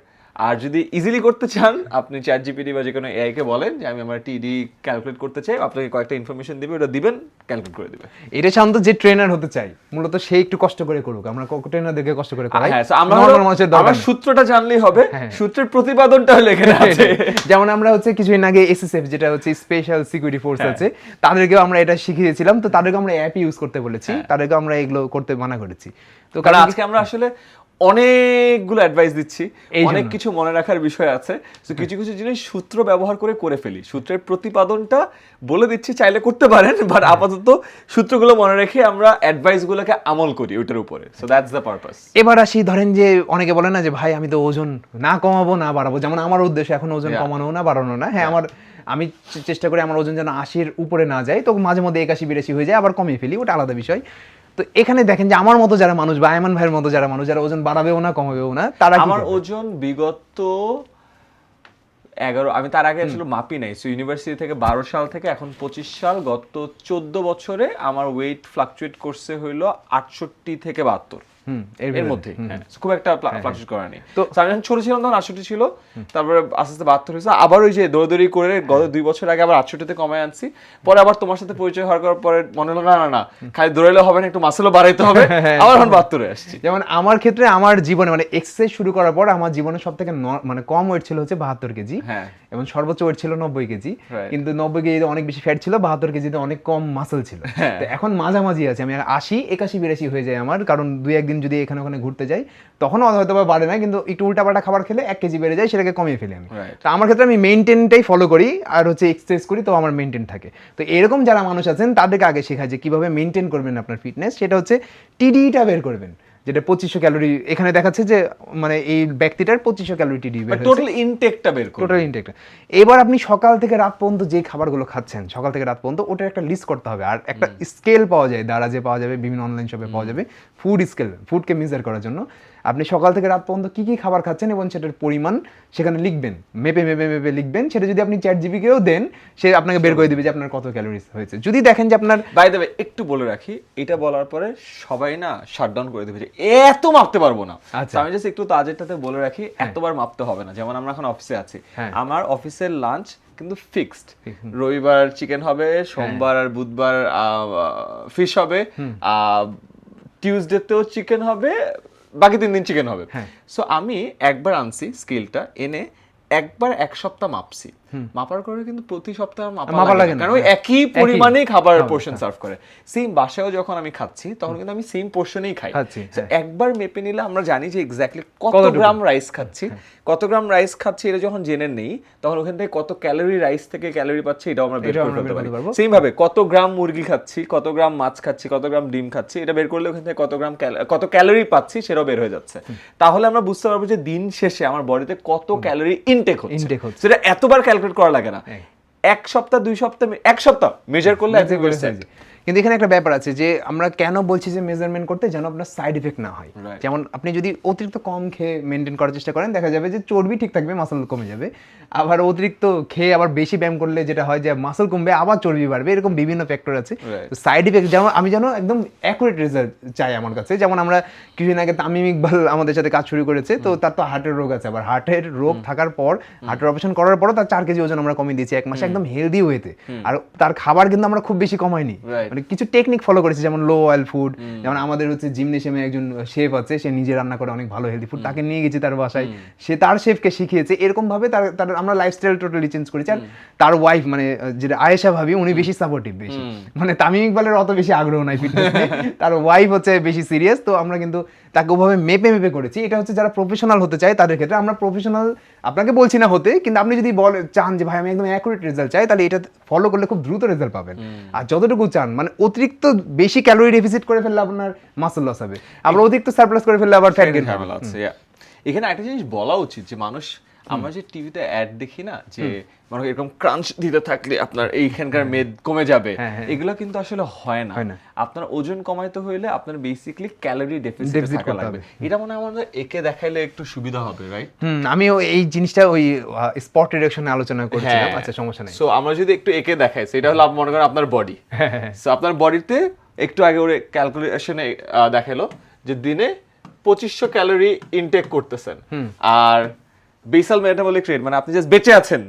আর যদি ইজিলি করতে চান, আপনি চ্যাটজিপিটি বা যে কোনো এআই কে বলেন যে আমি আমার টিডি ক্যালকুলেট করতে চাই, আপনাকে কয়েকটা ইনফরমেশন দিবে, ওটা দিবেন, ক্যালকুলেট করে দিবে। এটা শান্ত যে ট্রেনার হতে চাই মূলত সেই একটু কষ্ট করে করুক, আমরা ট্রেনার দেখে কষ্ট করে করাই। হ্যাঁ, আমরা সূত্রটা জানলেই হবে, সূত্রের প্রতিপাদনটা হলো এখানে আছে। যেমন আমরা হচ্ছে কিছুদিন আগে এসএসএফ, যেটা হচ্ছে স্পেশাল সিকিউরিটি ফোর্স আছে, তাদেরকেও আমরা এটা শিখিয়েছিলাম। তো তাদেরকে আমরা অ্যাপ ইউজ করতে বলেছি, তাদেরকে আমরা এগুলো করতে মানা করেছি। তো কারণ আজকে আমরা আসলে অনেকগুলো অ্যাডভাইস দিচ্ছি, অনেক কিছু মনে রাখার বিষয় আছে, তো কিছু কিছু জিনিস সূত্র ব্যবহার করে ফেলি। সূত্রের প্রতিপাদনটা বলে দিচ্ছি, চাইলে করতে পারেন, বাট আপাতত সূত্রগুলো মনে রেখে আমরা অ্যাডভাইসগুলোকে আমল করি ওটার উপরে। So that's the purpose. এবার আসি, ধরেন যে অনেকে বলে না যে ভাই আমি তো ওজন না কমাবো না বাড়াবো, যেমন আমার উদ্দেশ্য এখন ওজন কমানো না বাড়ানো না। হ্যাঁ, আমি চেষ্টা করি আমার ওজন যেন 80-র উপরে না যায়, তো মাঝে মধ্যে 81-82 হয়ে যায়, আবার কমিয়ে ফেলি, ওটা আলাদা বিষয়। তো এখানে দেখেন যে আমার মতো যারা মানুষ বা আয়মান ভাইয়ের মতো যারা মানুষ, যারা ওজন বাড়াবেও না কমাবেও না, তারা আমার ওজন বিগত 11, আমি তার আগে আসলে মাপি নাই, সো ইউনিভার্সিটি থেকে 12 সাল থেকে এখন 25 সাল, গত 14 বছরে আমার ওয়েট ফ্লাকচুয়েট করছে হইলো 68 থেকে 72। এর মধ্যে, হ্যাঁ খুব একটা ফ্লাকচুয়েট করা নেই। তো আমি যখন ছোট ছিলাম তখন 68 ছিল, তারপরে আস্তে আস্তে 72 হয়েছে, আবার ওই যে দৌড়াদৌড়ি করে গত 2 বছর আগে আবার 68 তে কমায় আনছি। পরে আবার তোমার সাথে পরিচয় হওয়ার পরে মনে হলো না খালি দৌড়াইলে হবে না, একটু মাসেলও বাড়াইতে হবে, আবার এখন 72 এ আসছি। যেমন আমার ক্ষেত্রে আমার জীবনে মানে এক্সারসাইজ শুরু করার পর আমার জীবনে সবথেকে মানে কম ওয়েট ছিল হচ্ছে 72 কেজি, এবং সর্বোচ্চ ওয়েট ছিল 90 কেজি। কিন্তু 90 কেজিতে অনেক বেশি ফ্যাট ছিল, 72 কেজিতে অনেক কম মাসল ছিল। তো এখন মাঝামাঝি আছে, আমি 80 81 82 হয়ে যায় আমার, কারণ 2-1 দিন যদি এখানে ওখানে ঘুরতে যাই তখন হয়তো বা বাড়ে না, কিন্তু একটু উল্টাপাল্টা খাবার খেলে 1 কেজি বেড়ে যায়, সেটাকে কমিয়ে ফেলি আমি। তো আমার ক্ষেত্রে আমি মেইনটেনটাই ফলো করি আর হচ্ছে এক্সারসাইজ করি, তো আমার মেইনটেন থাকে। তো এরকম যারা মানুষ আছেন তাদেরকে আগে শেখায় যে কিভাবে মেইনটেন করবেন আপনার ফিটনেস, সেটা হচ্ছে টিডিটা বের করবেন, যেটা 2500 ক্যালোরি এখানে দেখাচ্ছে যে মানে এই ব্যক্তিটার 2500 ক্যালোরি টিডি বের হচ্ছে, টোটাল ইনটেকটা বের করুন, টোটাল ইনটেকটা। এবার আপনি সকাল থেকে রাত পর্যন্ত যে খাবারগুলো খাচ্ছেন সকাল থেকে রাত পর্যন্ত, ওটার একটা লিস্ট করতে হবে। আর একটা স্কেল পাওয়া যায়, দারাজে পাওয়া যাবে, বিভিন্ন অনলাইন শপে পাওয়া যাবে ফুড স্কেল, ফুডকে মেজার করার জন্য। আপনি সকাল থেকে রাত পর্যন্ত কি কি খাবার খাচ্ছেন এবং সেটার পরিমাণ সেখানে লিখবেন, মেপে মেপে মেপে লিখবেন। সেটা যদি আপনি চ্যাট জিপিকেও দেন, সে আপনাকে বের করে দিবে যে আপনার কত ক্যালোরিজ হয়েছে। যদি দেখেন যে আপনার, বাই দ্য ওয়ে একটু বলে রাখি, এটা বলার পরে সবাই না শাটডাউন করে দিবে যে এত মাপতে পারবো না। আমি জাস্ট একটু তাজেরটাতে বলে রাখি, এতবার মাপতে হবে না। যেমন আমরা এখন অফিসে আছি, আমার অফিসের লাঞ্চ কিন্তু ফিক্সড, রবিবার চিকেন হবে, সোমবার আর বুধবার ফিশ হবে, টিউসডেতেও চিকেন হবে, বাকি 3 দিন চিকেন হবে। সো আমি একবার আনছি স্কেলটা, এনে একবার 1 সপ্তাহ মাপছি, মাপার করে কিন্তু প্রতি সপ্তাহে মাপা লাগে না, কারণ ওই একই পরিমাণেই খাবার পোরশন সার্ভ করে। সেম বাসায়ও যখন আমি খাচ্ছি তখন কিন্তু আমি সেম পোরশনেই খাই। একবার মেপে নিলে আমরা জানি যে এক্স্যাক্টলি কত গ্রাম রাইস খাচ্ছি, কত গ্রাম রাইস খাচ্ছি, এটা যখন জেনে নেই তখন ওখান থেকে কত ক্যালোরি রাইস থেকে ক্যালোরি পাচ্ছি এটাও আমরা বের করতে পারি। সেম ভাবে কত গ্রাম মুরগি খাচ্ছি, কত গ্রাম মাছ খাচ্ছি, কত গ্রাম ডিম খাচ্ছি, এটা বের করলে ওখান থেকে কত ক্যালোরি পাচ্ছি সেটাও বের হয়ে যাচ্ছে। তাহলে আমরা বুঝতে পারবো যে দিন শেষে আমার বডিতে কত ক্যালোরি ইনটেক হচ্ছে। সেটা এতবার ক্যালকুলেট করা লাগে না, 1 সপ্তাহ 2 সপ্তাহ 1 সপ্তাহ মেজার করলে কিন্তু এখানে একটা ব্যাপার আছে যে আমরা কেন বলছি যে মেজারমেন্ট করতে, যেন আপনার সাইড ইফেক্ট না হয়। যেমন আপনি যদি অতিরিক্ত কম খেয়ে মেনটেন করার চেষ্টা করেন, দেখা যাবে যে চর্বি ঠিক থাকবে, মাসল কমে যাবে। আবার অতিরিক্ত খেয়ে আবার বেশি ব্যায়াম করলে যেটা হয় যে মাসল কমবে, আবার চর্বি বাড়বে, এরকম বিভিন্ন ফ্যাক্টর আছে। তো সাইড ইফেক্ট যেমন আমি যেন একদম অ্যাকুরেট রেজাল্ট চাই আমার কাছে। যেমন আমরা কিছুদিন আগে তামিম ইকবাল আমাদের সাথে কাজ শুরু করেছে, তো তার তো হার্টের রোগ আছে, আবার হার্টের রোগ থাকার পর হার্টের অপারেশন করার পরও তার 4 কেজি ওজন আমরা কমিয়ে দিয়েছি 1 মাসে, একদম হেলদি ওয়েতে। আর তার খাবার কিন্তু আমরা খুব বেশি কমাইনি, মানে কিছু টেকনিক ফলো করেছি, যেমন লো অয়েল ফুড। যেমন আমাদের হচ্ছে জিমনেশিয়ামে একজন শেফ আছে, সে নিজে রান্না করে অনেক ভালো হেলদি ফুড, তাকে নিয়ে গেছি তার বাসায়, সে তার শেফকে শিখিয়েছে। এরকম ভাবে তার আমরা লাইফস্টাইল টোটালি চেঞ্জ করেছি। আর তার ওয়াইফ মানে যেটা আয়েশা ভাবি, উনি বেশি সাপোর্টিভ, বেশি মানে তামিম ইকবালের অত বেশি আগ্রহ নাই ফিটনেস নিয়ে, তার ওয়াইফ হচ্ছে বেশি সিরিয়াস। তো আমরা কিন্তু তাকে ওভাবে মেপে মেপে করেছি। এটা হচ্ছে যারা প্রফেশনাল হতে চায় তাদের ক্ষেত্রে। আমরা প্রফেশনাল আপনাকে বলছি না হতে, কিন্তু আপনি যদি চান যে ভাই আমি একদম অ্যাকুরেট রেজাল্ট চাই, তাহলে এটা ফলো করলে খুব দ্রুত রেজাল্ট পাবেন। আর যতটুকু চান, মানে অতিরিক্ত বেশি ক্যালোরি ডেফিসিট করে ফেললে আপনার মাসল লস হবে, আবার অতিরিক্ত সারপ্লাস করে ফেললে আবার ফ্যাট গেইন হবে। এখানে একটা জিনিস বলা উচিত যে মানুষ, আমরা যে টিভিতে অ্যাড দেখি না যে মানে এরকম ক্রাঞ্চ দিতে থাকলে আপনার এইখানকার মেদ কমে যাবে, এগুলো কিন্তু আসলে হয় না। আপনার ওজন কমাইতে হইলে আপনার বেসিক্যালি ক্যালোরি ডেফিসিট থাকা লাগবে। এটা মনে হয় আমাদের একে দেখাইলে একটু সুবিধা হবে, রাইট? আমিও এই জিনিসটা ওই স্পট রিডাকশনে আলোচনা করছিলাম। আচ্ছা, সমস্যা নাই। সো আমরা যদি একটু একে দেখাই, সেটা হলো আপনি মনে করেন আপনার বডি, সো আপনার বডিতে একটু আগে ওরে ক্যালকুলেশনে দেখালো যে দিনে 2500 ক্যালোরি ইনটেক করতেছেন, আর বেসাল মেটাবলিক রেট মানে আপনি জাস্ট বেঁচে আছেন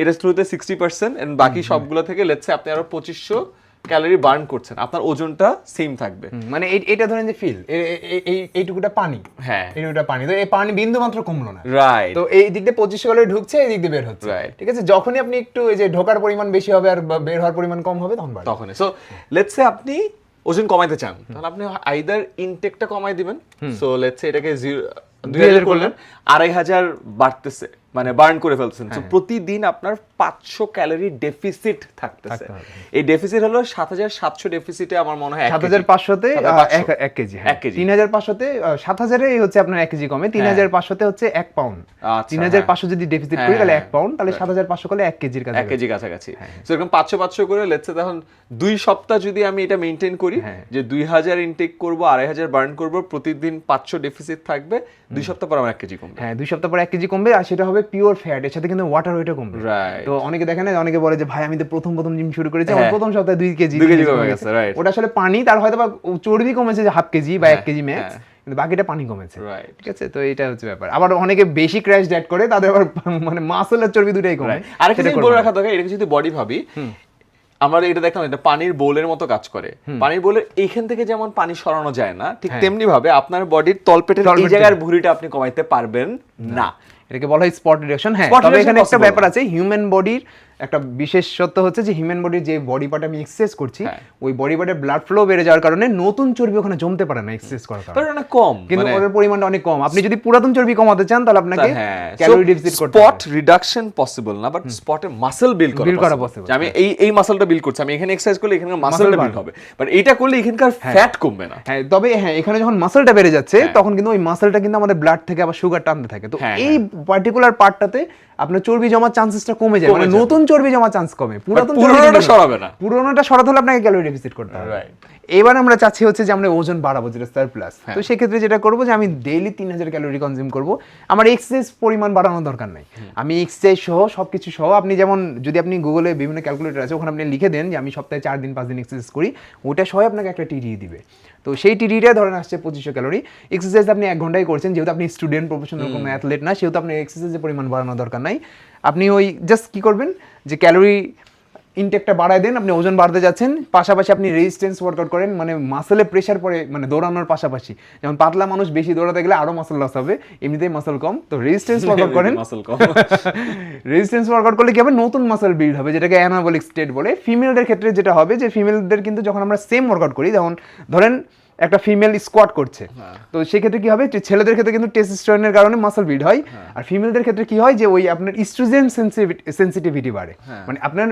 এটা থ্রুতে 60%, এন্ড বাকি সবগুলো থেকে লেটস সে আপনি আরো 2500 ক্যালোরি বার্ন করছেন, আপনার ওজনটা সেম থাকবে। মানে এটা ধরেন যে ফিল এইটুকুটা পানি, হ্যাঁ এইটুকুটা পানি, তো এই পানি বিন্দু মাত্র কমলো না, রাইট? তো এই দিক দিয়ে 2500 ক্যালোরি ঢুকছে, এই দিক দিয়ে বের হচ্ছে, ঠিক আছে? যখনই আপনি একটু এই যে ঢোকার পরিমাণ বেশি হবে আর বের হওয়ার পরিমাণ কম হবে, তখন সো লেটস সে আপনি ওজন কমাইতে চান, তাহলে আপনি আইদার ইনটেকটা কমাই দিবেন। সো লেটস সে এটাকে 2000 করলেন, 2500 বাড়তেছে মানে বার্ন করে ফেলছেন। তো প্রতিদিন আপনার 500 ক্যালোরি ডেফিসিট থাকতেছে। এই ডেফিসিট হলো 7700 ডেফিসিটে আমার মনে হয় 7500 তে 1 কেজি, 3500 তে 7000 এ হচ্ছে আপনার 1 কেজি কমে, 3500 তে হচ্ছে 1 পাউন্ড। 3500 যদি ডেফিসিট করি তাহলে 1 পাউন্ড, তাহলে 7500 করলে 1 কেজির কাছে, 1 কেজি কাছাকাছি। সো এরকম 500 করে লেটস সে তখন 2 সপ্তাহ যদি আমি এটা মেইনটেইন করি যে 2000 ইনটেক করব, 2500 বার্ন করব, প্রতিদিন 500 ডেফিসিট থাকবে, 2 সপ্তাহ পর আমার 1 কেজি কমবে। হ্যাঁ, 2 সপ্তাহ পর 1 কেজি কমবে, আর সেটা হবে পিওর ফ্যাট, এর সাথে কিন্তু ওয়াটার ওয়েটও কমবে। তো অনেকে দেখেন না, অনেকে বলে যে ভাই আমি তো প্রথম জিম শুরু করেছি, আমার প্রথম সপ্তাহে 2 কেজি কমে গেছে, রাইট? ওটা আসলে পানি, তার হয়তো বা চর্বি কমেছে যে 1/2 কেজি বা 1 কেজি ম্যাক্স, কিন্তু বাকিটা পানি কমেছে, Right. ঠিক আছে? তো এটা হচ্ছে ব্যাপার। আবার অনেকে বেশি ক্র্যাশ ডায়েট করে, তাদের আবার মানে মাসল আর চর্বি দুটাই কমে। আরেকটা জিনিস বলে রাখা দরকার, এটাকে যদি বডি ভাবি, আমরা এটা দেখলাম এটা পানির বোলের মতো কাজ করে। পানির বোলের এইখান থেকে যেমন পানি সরানো যায় না, ঠিক তেমনি ভাবে আপনার বডির তলপেটের এই জায়গার ভুঁড়িটা আপনি কমাইতে পারবেন না। এটাকে বলা হয় স্পট রিডাকশন। হ্যাঁ, Spot তবে reduction এখানে একটা possible ব্যাপার না। আছে, হিউম্যান বডির একটা বিশেষত্ব হচ্ছে যে হিউম্যান বডির যে বডি পার্ট আমি এক্সারসাইজ করছি, ওই বডি পার্টের ব্লাড ফ্লো বেড়ে যাওয়ার কারণে নতুন চর্বি ওখানে জমতে পারে না এক্সারসাইজ করার কারণে, বাট অনেক কম, কিন্তু ওর পরিমাণটা অনেক কম। আপনি যদি পুরাতন চর্বি কমাতে চান তাহলে আপনাকে ক্যালোরি ডেফিসিট করতে হবে। স্পট রিডাকশন পসিবল না, বাট স্পটে মাসল বিল্ড করা পসিবল। আমি এই মাসলটা বিল্ড করছি, আমি এখানে এক্সারসাইজ করলে এখানকার মাসলটা বিল্ড হবে, বাট এইটা করলে এখানকার ফ্যাট কমবে না। হ্যাঁ, তবে হ্যাঁ, এখানে যখন মাসলটা বেড়ে যাচ্ছে তখন কিন্তু ওই মাসলটা কিন্তু আমাদের ব্লাড থেকে আবার সুগার টানতে থাকে। তো এই পার্টিকুলার পার্টটাতে আপনার চর্বি জমার চান্সেসটা কমে যায়, মানে নতুন চর্বি জমার চান্স কমে, পুরোনোটা সরাবে না। পুরোনোটা সরাতে হলে আপনাকে ক্যালোরি ডেফিসিট করতে হবে। এবার আমরা চাচ্ছি হচ্ছে যে আমরা ওজন বাড়াবো, যেটা সারপ্লাস। তো সেক্ষেত্রে যেটা করবো যে আমি ডেইলি 3000 ক্যালোরি কনজিউম করবো। আমার এক্সারসাইজ পরিমাণ বাড়ানোর দরকার নাই, আমি এক্সারসাইজ সহ সবকিছু সহ, আপনি যেমন যদি আপনি গুগলে বিভিন্ন ক্যালকুলেটর আছে ওখানে আপনি লিখে দেন যে আমি সপ্তাহে 4 দিন 5 দিন এক্সারসাইজ করি, ওটা সহ আপনাকে একটা টিডিই দিবে। তো সেই টিডিটা ধরেন আসছে 2500 ক্যালোরি। এক্সারসাইজ আপনি 1 ঘন্টায় করছেন, যেহেতু আপনি স্টুডেন্ট, প্রফেশনাল কোনো অ্যাথলেট না, সেহেতু আপনি এক্সারসাইজের পরিমাণ বাড়ানোর দরকার নাই। আপনি ওই জাস্ট কি করবেন যে ক্যালোরি ইনটেকটা বাড়ায় দেন, আপনি ওজন বাড়তে যাচ্ছেন, পাশাপাশি আপনি রেজিস্ট্যান্স ওয়ার্কআউট করেন, মানে মাসেলে প্রেশার পড়ে, মানে দৌড়ানোর পাশাপাশি। যেমন পাতলা মানুষ বেশি দৌড়াতে গেলে আরো মাসল লস হবে, এমনিতেই মাসল কম, তো রেজিস্ট্যান্স ওয়ার্কআউট করেন। রেজিস্ট্যান্স ওয়ার্কআউট করলে কি হবে, নতুন মাসল বিল্ড হবে, যেটাকে অ্যানাবলিক স্টেট বলে। ফিমেলদের ক্ষেত্রে যেটা হবে যে ফিমেলদের কিন্তু যখন আমরা সেম ওয়ার্কআউট করি, যেমন ধরেন একটা ফিমেল স্কোয়াট করছে, তো সেক্ষেত্রে কি হবে, ছেলেদের ক্ষেত্রে কিন্তু টেস্টোস্টেরনের কারণে মাসল বিল্ড হয়, আর ফিমেলদের ক্ষেত্রে কি হয় যে ওই আপনার ইস্ট্রোজেন সেন্সিটিভিটি বাড়ে। মানে আপনার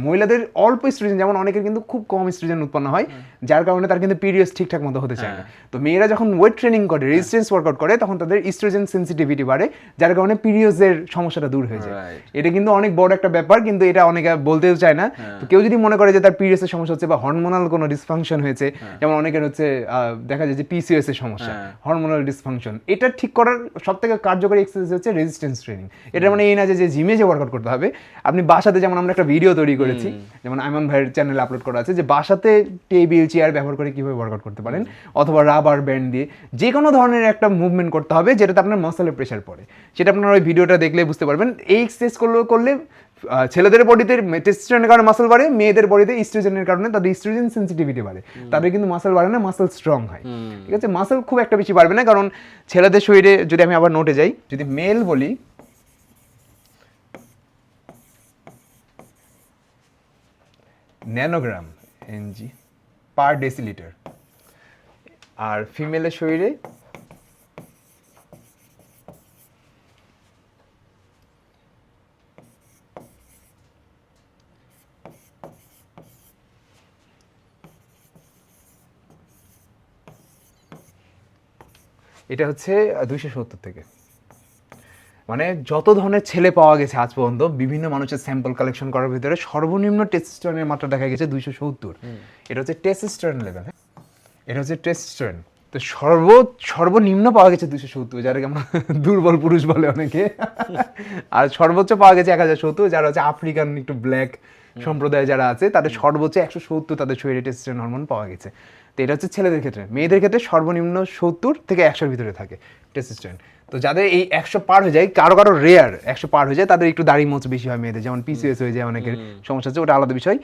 মহিলাদের অল্প ইস্ট্রোজেন, যেমন অনেকের কিন্তু খুব কম ইস্ট্রোজেন উৎপন্ন হয়, যার কারণে তার কিন্তু পিরিয়ডস ঠিকঠাক মতো হতে চায় না। তো মেয়েরা যখন ওয়েট ট্রেনিং করে, রেজিস্ট্যান্স ওয়ার্কআউট করে, তখন তাদের ইস্ট্রোজেন সেন্সিটিভিটি বাড়ে, যার কারণে পিরিয়ডসের সমস্যাটা দূর হয়ে যায়। এটা কিন্তু অনেক বড় একটা ব্যাপার, কিন্তু এটা অনেকে বলতেও চায় না। তো কেউ যদি মনে করে যে তার পিরিয়ডসের সমস্যা হচ্ছে বা হরমোনাল কোনো ডিসফাংশন হয়েছে, যেমন অনেকের হচ্ছে দেখা যায় যে পিসিওএস এর সমস্যা, হরমোনাল ডিসফাংশন, এটা ঠিক করার সবথেকে কার্যকরী এক্সারসাইজ হচ্ছে রেজিস্ট্যান্স ট্রেনিং। এটা মানে এই না যে জিমে যে ওয়ার্কআউট করতে হবে, আপনি বাসাতে, যেমন আমরা একটা ভিডিও তৈরি করেছি, যেমন আইমান ভাইয়ের চ্যানেলে আপলোড করা আছে, যে বাসাতে টেবিল চেয়ার ব্যবহার করে কিভাবে ওয়ার্কআউট করতে পারেন, অথবা রাবার ব্যান্ড দিয়ে যে কোনো ধরনের একটা মুভমেন্ট করতে হবে যেটাতে আপনার মাসলের প্রেশার পড়ে। সেটা আপনার ওই ভিডিওটা দেখলে বুঝতে পারবেন। এই এক্সারসাইজ করলে ছেলেদের বডিতে টেস্টোস্টেরনের কারণে মাসল বাড়ে, মেয়েদের বডিতে ইস্ট্রোজেনের কারণে তাদের ইস্ট্রোজেন সেন্সিটিভিটি বাড়ে, তাদের কিন্তু মাসল বাড়ে না, মাসল স্ট্রং হয়। ঠিক আছে, মাসল খুব একটা বেশি বাড়বে না, কারণ ছেলেদের শরীরে, যদি আমি আবার নোটে যাই, যদি মেল বলি, ন্যানোগ্রাম এনজি পার ডেসিলিটার, আর ফিমেলের শরীরে এটা হচ্ছে 270 থেকে। মানে যত ধরনের ছেলে পাওয়া গেছে আজ পর্যন্ত বিভিন্ন মানুষের স্যাম্পল কালেকশন করার ভিতরে সর্বনিম্ন টেস্টোস্টেরনের মাত্রা দেখা গেছে 270। এটা হচ্ছে টেস্টোস্টেরন লেভেল, এটা হচ্ছে টেস্টোস্টেরন। তো সর্বনিম্ন পাওয়া গেছে 270, যারাকে আমরা দুর্বল পুরুষ বলে অনেকে, আর সর্বোচ্চ পাওয়া গেছে 1070, যারা হচ্ছে আফ্রিকান একটু ব্ল্যাক সম্প্রদায় যারা আছে, তাদের সর্বোচ্চ 170 তাদের শরীরে টেস্টোস্টেরন হরমোন পাওয়া গেছে। তো এটা হচ্ছে ছেলেদের ক্ষেত্রে। মেয়েদের ক্ষেত্রে সর্বনিম্ন 70 থেকে 100-র ভিতরে থাকে টেস্টোস্টেরন। তো যাদের এই 100 পার হয়ে যায়, কারো রেয়ার 100 পার হয়ে যায়, তাদের একটু দাড়ি মোচ বেশি হয় মেয়েদের, যেমন পিসিএস হয়ে যায়, অনেকের সমস্যা আছে, ওটা আলাদা বিষয়।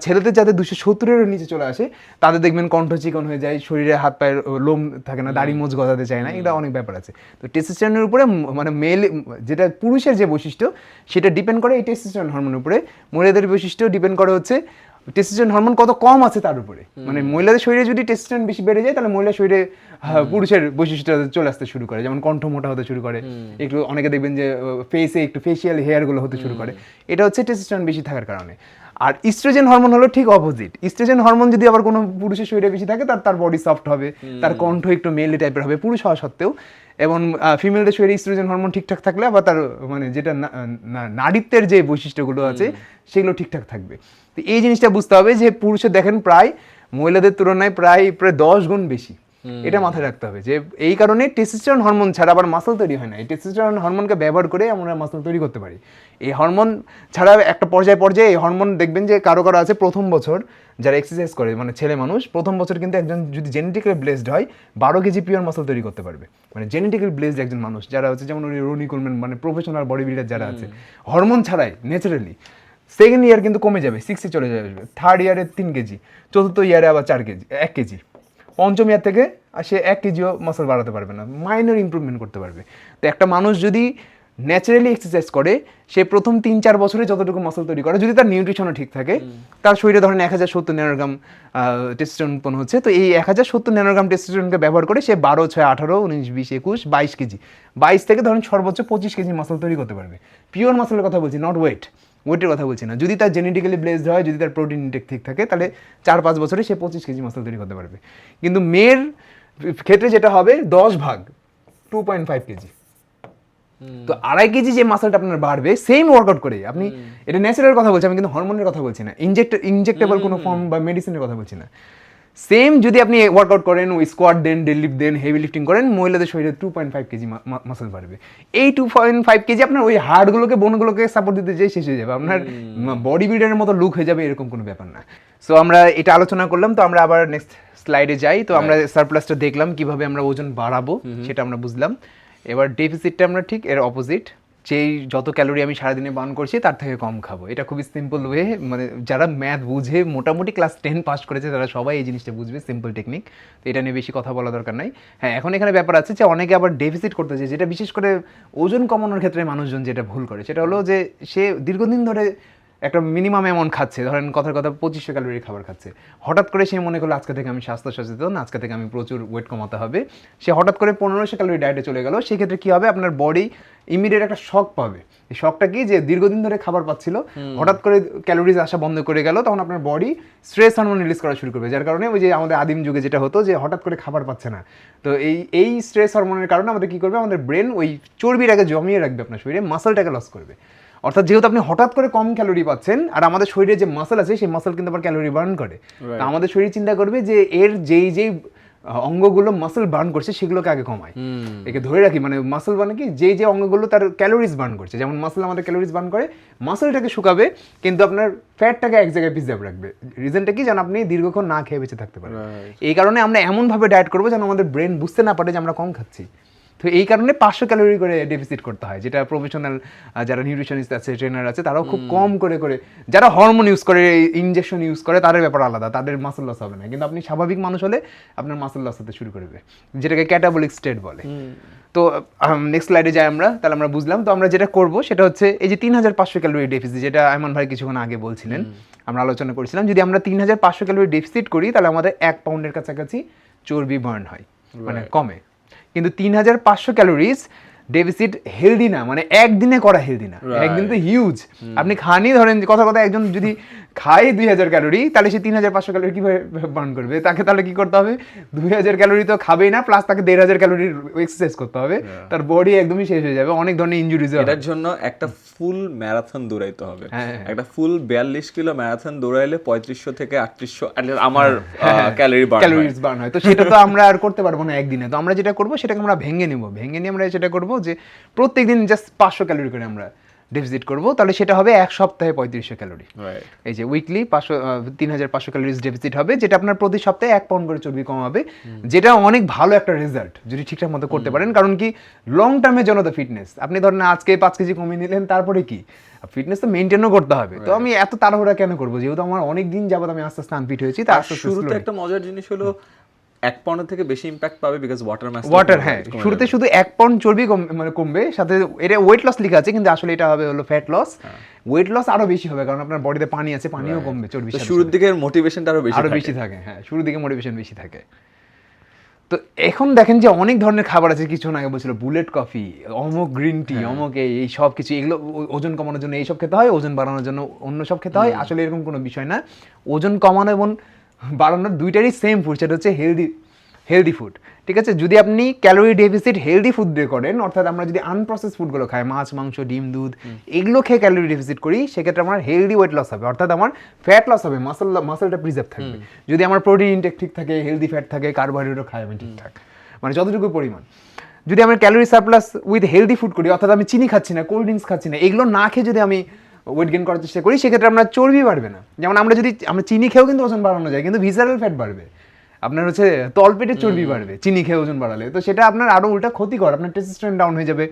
ছেলেদের যাদের 270-এর নিচে চলে আসে, তাদের দেখবেন কণ্ঠ চিকন হয়ে যায়, শরীরে হাত পায়ের লোম থাকে না, দাড়ি মোচ গজাতে চায় না, এটা অনেক ব্যাপার আছে। তো টেস্টোস্টেরনের উপরে, মানে মেল যেটা পুরুষের যে বৈশিষ্ট্য, সেটা ডিপেন্ড করে এই টেস্টোস্টেরন হরমোনের উপরে। মহিলাদের বৈশিষ্ট্য ডিপেন্ড করে হচ্ছে টেস্টোস্টেরন হরমোন কত কম আছে তার উপরে। মানে মহিলাদের শরীরে যদি টেস্টোস্টেরন বেশি বেড়ে যায়, তাহলে মহিলার শরীরে পুরুষের বৈশিষ্ট্য চলে আসতে শুরু করে, যেমন কণ্ঠ মোটা হতে শুরু করে, একটু অনেকে দেখবেন যে ফেসে একটু ফেসিয়াল হেয়ার গুলো হতে শুরু করে, এটা হচ্ছে টেস্টোস্টেরন বেশি থাকার কারণে। আর ইস্ট্রোজেন হরমোন হলো ঠিক অপোজিট। ইস্ট্রোজেন হরমোন যদি আবার কোনো পুরুষের শরীরে বেশি থাকে, তার বডি সফট হবে, তার কণ্ঠ একটু মেলি টাইপের হবে পুরুষ হওয়া সত্ত্বেও। এবং ফিমেলদের শরীরে ইস্ট্রোজেন হরমোন ঠিকঠাক থাকলে আবার তার মানে যেটা নারীত্বের যে বৈশিষ্ট্যগুলো আছে সেগুলো ঠিকঠাক থাকবে। তো এই জিনিসটা বুঝতে হবে যে পুরুষের দেখেন প্রায় মহিলাদের তুলনায় প্রায় 10 গুণ বেশি এটা মাথায় রাখতে হবে যে এই কারণে টেস্টোস্টেরন হরমোন ছাড়া আবার মাসল তৈরি হয় না। এই টেস্টোস্টেরন হরমোনকে ব্যবহার করে আমরা মাসল তৈরি করতে পারি। এই হরমোন ছাড়া একটা পর্যায়ে এই হরমোন দেখবেন যে কারো আছে প্রথম বছর যারা এক্সারসাইজ করে, মানে ছেলে মানুষ প্রথম বছর কিন্তু একজন যদি জেনেটিক্যালি ব্লেসড হয় 12 কেজি পিওর মাসল তৈরি করতে পারবে। মানে জেনেটিক্যালি ব্লেসড একজন মানুষ যারা হচ্ছে যেমন রনি কোলম্যান, মানে প্রফেশনাল বডি বিল্ডার যারা আছে, হরমোন ছাড়াই ন্যাচারালি সেকেন্ড ইয়ার কিন্তু কমে যাবে, 60 চলে যাবে, থার্ড ইয়ারে 3 কেজি, চতুর্থ ইয়ারে আবার 4 কেজি, 1 কেজি, পঞ্চম ইয়ার থেকে আর সে 1 কেজিও মাসল বাড়াতে পারবে না, মাইনর ইমপ্রুভমেন্ট করতে পারবে। তো একটা মানুষ যদি ন্যাচারালি এক্সারসাইজ করে সে প্রথম 3-4 বছরে যতটুকু মাসল তৈরি করে, যদি তার নিউট্রিশনও ঠিক থাকে, তার শরীরে ধরেন 1070 ন্যানোগ্রাম টেস্টোস্টেরন উৎপন্ন হচ্ছে, তো এই 1070 ন্যানোগ্রাম টেস্টোস্টেরনকে ব্যবহার করে সে 12, 6, 18, 19, 20, 21, 22 কেজি, 22 থেকে ধরেন সর্বোচ্চ 25 কেজি মাসল তৈরি করতে পারবে। পিওর মাসলের কথা বলছি, নট ওয়েটের কথা বলছি না। যদি তার জেনেটিক্যালি ব্লেসড হয়, যদি তার প্রোটিন ইনটেক ঠিক থাকে, তাহলে 4-5 বছরে সে 25 কেজি মাসল তৈরি করতে পারবে। কিন্তু মেয়ের ক্ষেত্রে যেটা হবে 10 ভাগ 2.5 কেজি। তো 2.5 কেজি যে মাসলটা আপনার বাড়বে সেম ওয়ার্কআউট করে, আপনি এটা ন্যাচারাল কথা বলছি, আমি কিন্তু হরমোনের কথা বলছি না, ইনজেক্টেবল কোনো ফর্ম বা মেডিসিনের কথা বলছি না। সেম যদি আপনি ওয়ার্কআউট করেন, স্কোয়াট দেন, ডেডলিফট দেন, হেভি লিফটিং করেন, মহিলাদের শরীরে 2.5 কেজি মাসল বাড়বে। এই 2.5 কেজি আপনার ওই হাড়গুলোকে, বোনগুলোকে সাপোর্ট দিতে যেয়ে শেষ হয়ে যাবে, আপনার বডি বিল্ডারের মতো লুক হয়ে যাবে, এরকম কোনো ব্যাপার না। সো আমরা এটা আলোচনা করলাম, তো আমরা আবার নেক্সট স্লাইডে যাই। তো আমরা সারপ্লাসটা দেখলাম কিভাবে আমরা ওজন বাড়াবো, সেটা আমরা বুঝলাম। এবার ডেফিসিটটা আমরা ঠিক এর অপোজিট, যেই যত ক্যালোরি আমি সারাদিনে বার্ন করছি তার থেকে কম খাবো। এটা খুবই সিম্পল ওয়ে, মানে যারা ম্যাথ বুঝে, মোটামুটি ক্লাস 10 পাস করেছে, তারা সবাই এই জিনিসটা বুঝবে, সিম্পল টেকনিক। তো এটা নিয়ে বেশি কথা বলা দরকার নাই। হ্যাঁ, এখন এখানে ব্যাপার আছে যে অনেকে আবার ডেফিসিট করতে চায়, যেটা বিশেষ করে ওজন কমানোর ক্ষেত্রে মানুষজন যেটা ভুল করে, সেটা হলো যে সে দীর্ঘদিন ধরে একটা মিনিমাম অ্যামাউন্ট খাচ্ছে, ধরেন কথার কথা 2500 ক্যালোরির খাবার খাচ্ছে, হঠাৎ করে সে মনে করলো আজকে থেকে আমি স্বাস্থ্য সচেতন, আজকে থেকে আমি প্রচুর ওয়েট কমাতে হবে, সে হঠাৎ করে 1500 ক্যালোরি ডায়েটে চলে গেল। সেক্ষেত্রে কী হবে, আপনার বডি ইমিডিয়েট একটা শক পাবে। এই শকটা কি, যে দীর্ঘদিন ধরে খাবার পাচ্ছিল, হঠাৎ করে ক্যালোরিজ আসা বন্ধ করে গেল, তখন আপনার বডি স্ট্রেস হরমোন রিলিজ করা শুরু করবে, যার কারণে ওই যে আমাদের আদিম যুগে যেটা হতো যে হঠাৎ করে খাবার পাচ্ছে না, তো এই স্ট্রেস হরমোনের কারণে আমাদের কী করবে, আমাদের ব্রেন ওই চর্বির আগে জমিয়ে রাখবে আপনার শরীরে, মাসলটাকে লস করবে। অর্থাৎ যেহেতু আপনি হঠাৎ করে কম ক্যালোরি পাচ্ছেন, আর আমাদের শরীরে যে মাসল আছে সেই মাসল কিন্তু আবার ক্যালোরি বার্ন করে, তো আমাদের শরীর চিন্তা করবে যে এর যেই অঙ্গগুলো মাসল বার্ন করছে সেগুলোকে আগে কমায়, একে ধরে রাখি। মানে মাসল মানে কি, যে অঙ্গগুলো তার ক্যালোরিজ বার্ন করছে, যেমন মাসল আমাদের ক্যালোরিজ বার্ন করে, মাসলটাকে শুকাবে কিন্তু আপনার ফ্যাটটাকে এক জায়গায় প্রিজার্ভ রাখবে। রিজনটা কি, যেন আপনি দীর্ঘক্ষণ না খেয়ে বেঁচে থাকতে পারেন। এই কারণে আমরা এমনভাবে ডায়েট করবো যেন আমাদের ব্রেন বুঝতে না পারে যে আমরা কম খাচ্ছি। তো এই কারণে 500 ক্যালোরি করে ডেফিসিট করতে হয়, যেটা প্রফেশনাল যারা নিউট্রিশনিস্ট আছে, ট্রেনার আছে, তারাও খুব কম করে, যারা হরমোন ইউজ করে, ইনজেকশন ইউজ করে, তাদের ব্যাপার আলাদা, তাদের মাসল লস হবে না। কিন্তু আপনি স্বাভাবিক মানুষ হলে আপনার মাসল লস হতে শুরু করবে, যেটাকে ক্যাটাবলিক স্টেট বলে। তো নেক্সট স্লাইডে যাই আমরা, তাহলে আমরা বুঝলাম। তো আমরা যেটা করবো সেটা হচ্ছে এই যে 3500 ক্যালোরি ডেফিসিট, যেটা আয়মান ভাই কিছুক্ষণ আগে বলছিলেন, আমরা আলোচনা করেছিলাম, যদি আমরা 3500 ক্যালোরি ডেফিসিট করি তাহলে আমাদের 1 পাউন্ডের কাছাকাছি চর্বি বার্ন হয়, মানে কমে। কিন্তু 3500 ক্যালোরিজ ডেফিসিট হেলদি না, মানে একদিনে করা হেলদি না, একদিন তো হিউজ। আপনি খানি, ধরেন কথা একজন যদি খায় 2000 ক্যালোরি, তাহলে সে 3500 ক্যালোরি কিভাবে বার্ন করবে? তাকে তাহলে কি করতে হবে, 2000 ক্যালোরি তো খাবেই না, প্লাস তাকে 1500 ক্যালোরির এক্সারসাইজ করতে হবে, তার বডি একদমই শেষ হয়ে যাবে, অনেক ধরনের ইনজুরিজ। এটার জন্য একটা ফুল ম্যারাথন দৌড়াইতে হবে, একটা ফুল 42 কিলো ম্যারাথন দৌড়াইলে 3500 থেকে 3800 আমার ক্যালোরিজ বার্ন হয়। তো সেটা তো আমরা আর করতে পারবো না একদিনে। তো আমরা যেটা করবো সেটাকে আমরা ভেঙে নিয়ে আমরা যেটা করবো যে প্রত্যেকদিন জাস্ট 500 ক্যালোরি করে আমরা ডেফিসিট করবো, তাহলে সেটা হবে এক সপ্তাহে 3500 ক্যালোরি। এই যে উইকলি 3500 ক্যালোরিজ ডেফিসিট হবে, যেটা আপনার প্রতি সপ্তাহে 1 পাউন্ড করে চর্বি কমাবে, যেটা অনেক ভালো একটা রেজাল্ট যদি ঠিকঠাক মতো করতে পারেন। কারণ কি, লং টার্মের জন্য তো ফিটনেস, আপনি ধরেন আজকে 5 কেজি কমিয়ে নিলেন, তারপরে কি ফিটনেস তো মেইনটেইনও করতে হবে। তো আমি এত তাড়াহুড়া কেন করবো, যেহেতু আমার অনেক দিন যাবত আমি আস্তে আস্তে আনফিট হয়েছি। তার শুরুতে একটা মজার জিনিস হলো 1 পাউন্ড থেকে বেশি ইমপ্যাক্ট পাবে বিকজ ওয়াটার, হ্যাঁ, শুরুতে শুধু 1 পাউন্ড চর্বি কমবে, সাথে এটা ওয়েট লস লেখা আছে, কিন্তু আসলে এটা হবে হলো ফ্যাট লস। ওয়েট লস আরো বেশি হবে, কারণ আপনার বডিতে পানি আছে, পানিও কমবে চর্বির সাথে। শুরুর দিকে মোটিভেশনটা আরো বেশি থাকে, হ্যাঁ, শুরুর দিকে মোটিভেশন বেশি থাকে। তো এখন দেখেন যে অনেক ধরনের খাবার আছে, কিছু আগে বলছিল বুলেট কফি, অমুক গ্রিন টি, অমুক এই সব কিছু, এগুলো ওজন কমানোর জন্য এইসব খেতে হয়, ওজন বাড়ানোর জন্য অন্য সব খেতে হয়। আসলে এরকম কোনো বিষয় না, ওজন কমানো এবং বাড়ানোর দুইটারই সেম ফুড, সেটা হচ্ছে হেলদি ফুড, ঠিক আছে? যদি আপনি ক্যালোরি ডেফিসিট হেলদি ফুড দিয়ে করেন, অর্থাৎ আমরা যদি আনপ্রসেস ফুডগুলো খাই, মাছ, মাংস, ডিম, দুধ, এগুলো খেয়ে ক্যালোরি ডেফিসিট করি, সেক্ষেত্রে আমার হেলদি ওয়েট লস হবে, অর্থাৎ আমার ফ্যাট লস হবে, মাসলটা প্রিজার্ভ থাকবে। যদি আমার প্রোটিন ইনটেক ঠিক থাকে, হেলদি ফ্যাট থাকে, কার্বোহাইড্রেটও খাই আমি ঠিকঠাক, মানে যতটুকু পরিমাণ। যদি আমরা calorie surplus with healthy food করি, অর্থাৎ আমি চিনি খাচ্ছি না, কোল্ড ড্রিঙ্কস খাচ্ছি না, এগুলো না খেয়ে যদি আমি ওয়েট গেইন করার চেষ্টা করি, সেক্ষেত্রে আমরা চর্বি বাড়বে না। যেমন আমরা চিনি খেয়েও কিন্তু ওজন বাড়ানো যায়, কিন্তু ভিসারাল ফ্যাট বাড়বে, আপনার হচ্ছে তলপেটের চর্বি বাড়বে চিনি খেয়ে ওজন বাড়ালে। তো সেটা আপনার আরো উল্টা ক্ষতিকর, আপনার টেস্টোস্টেরন ডাউন হয়ে যাবে,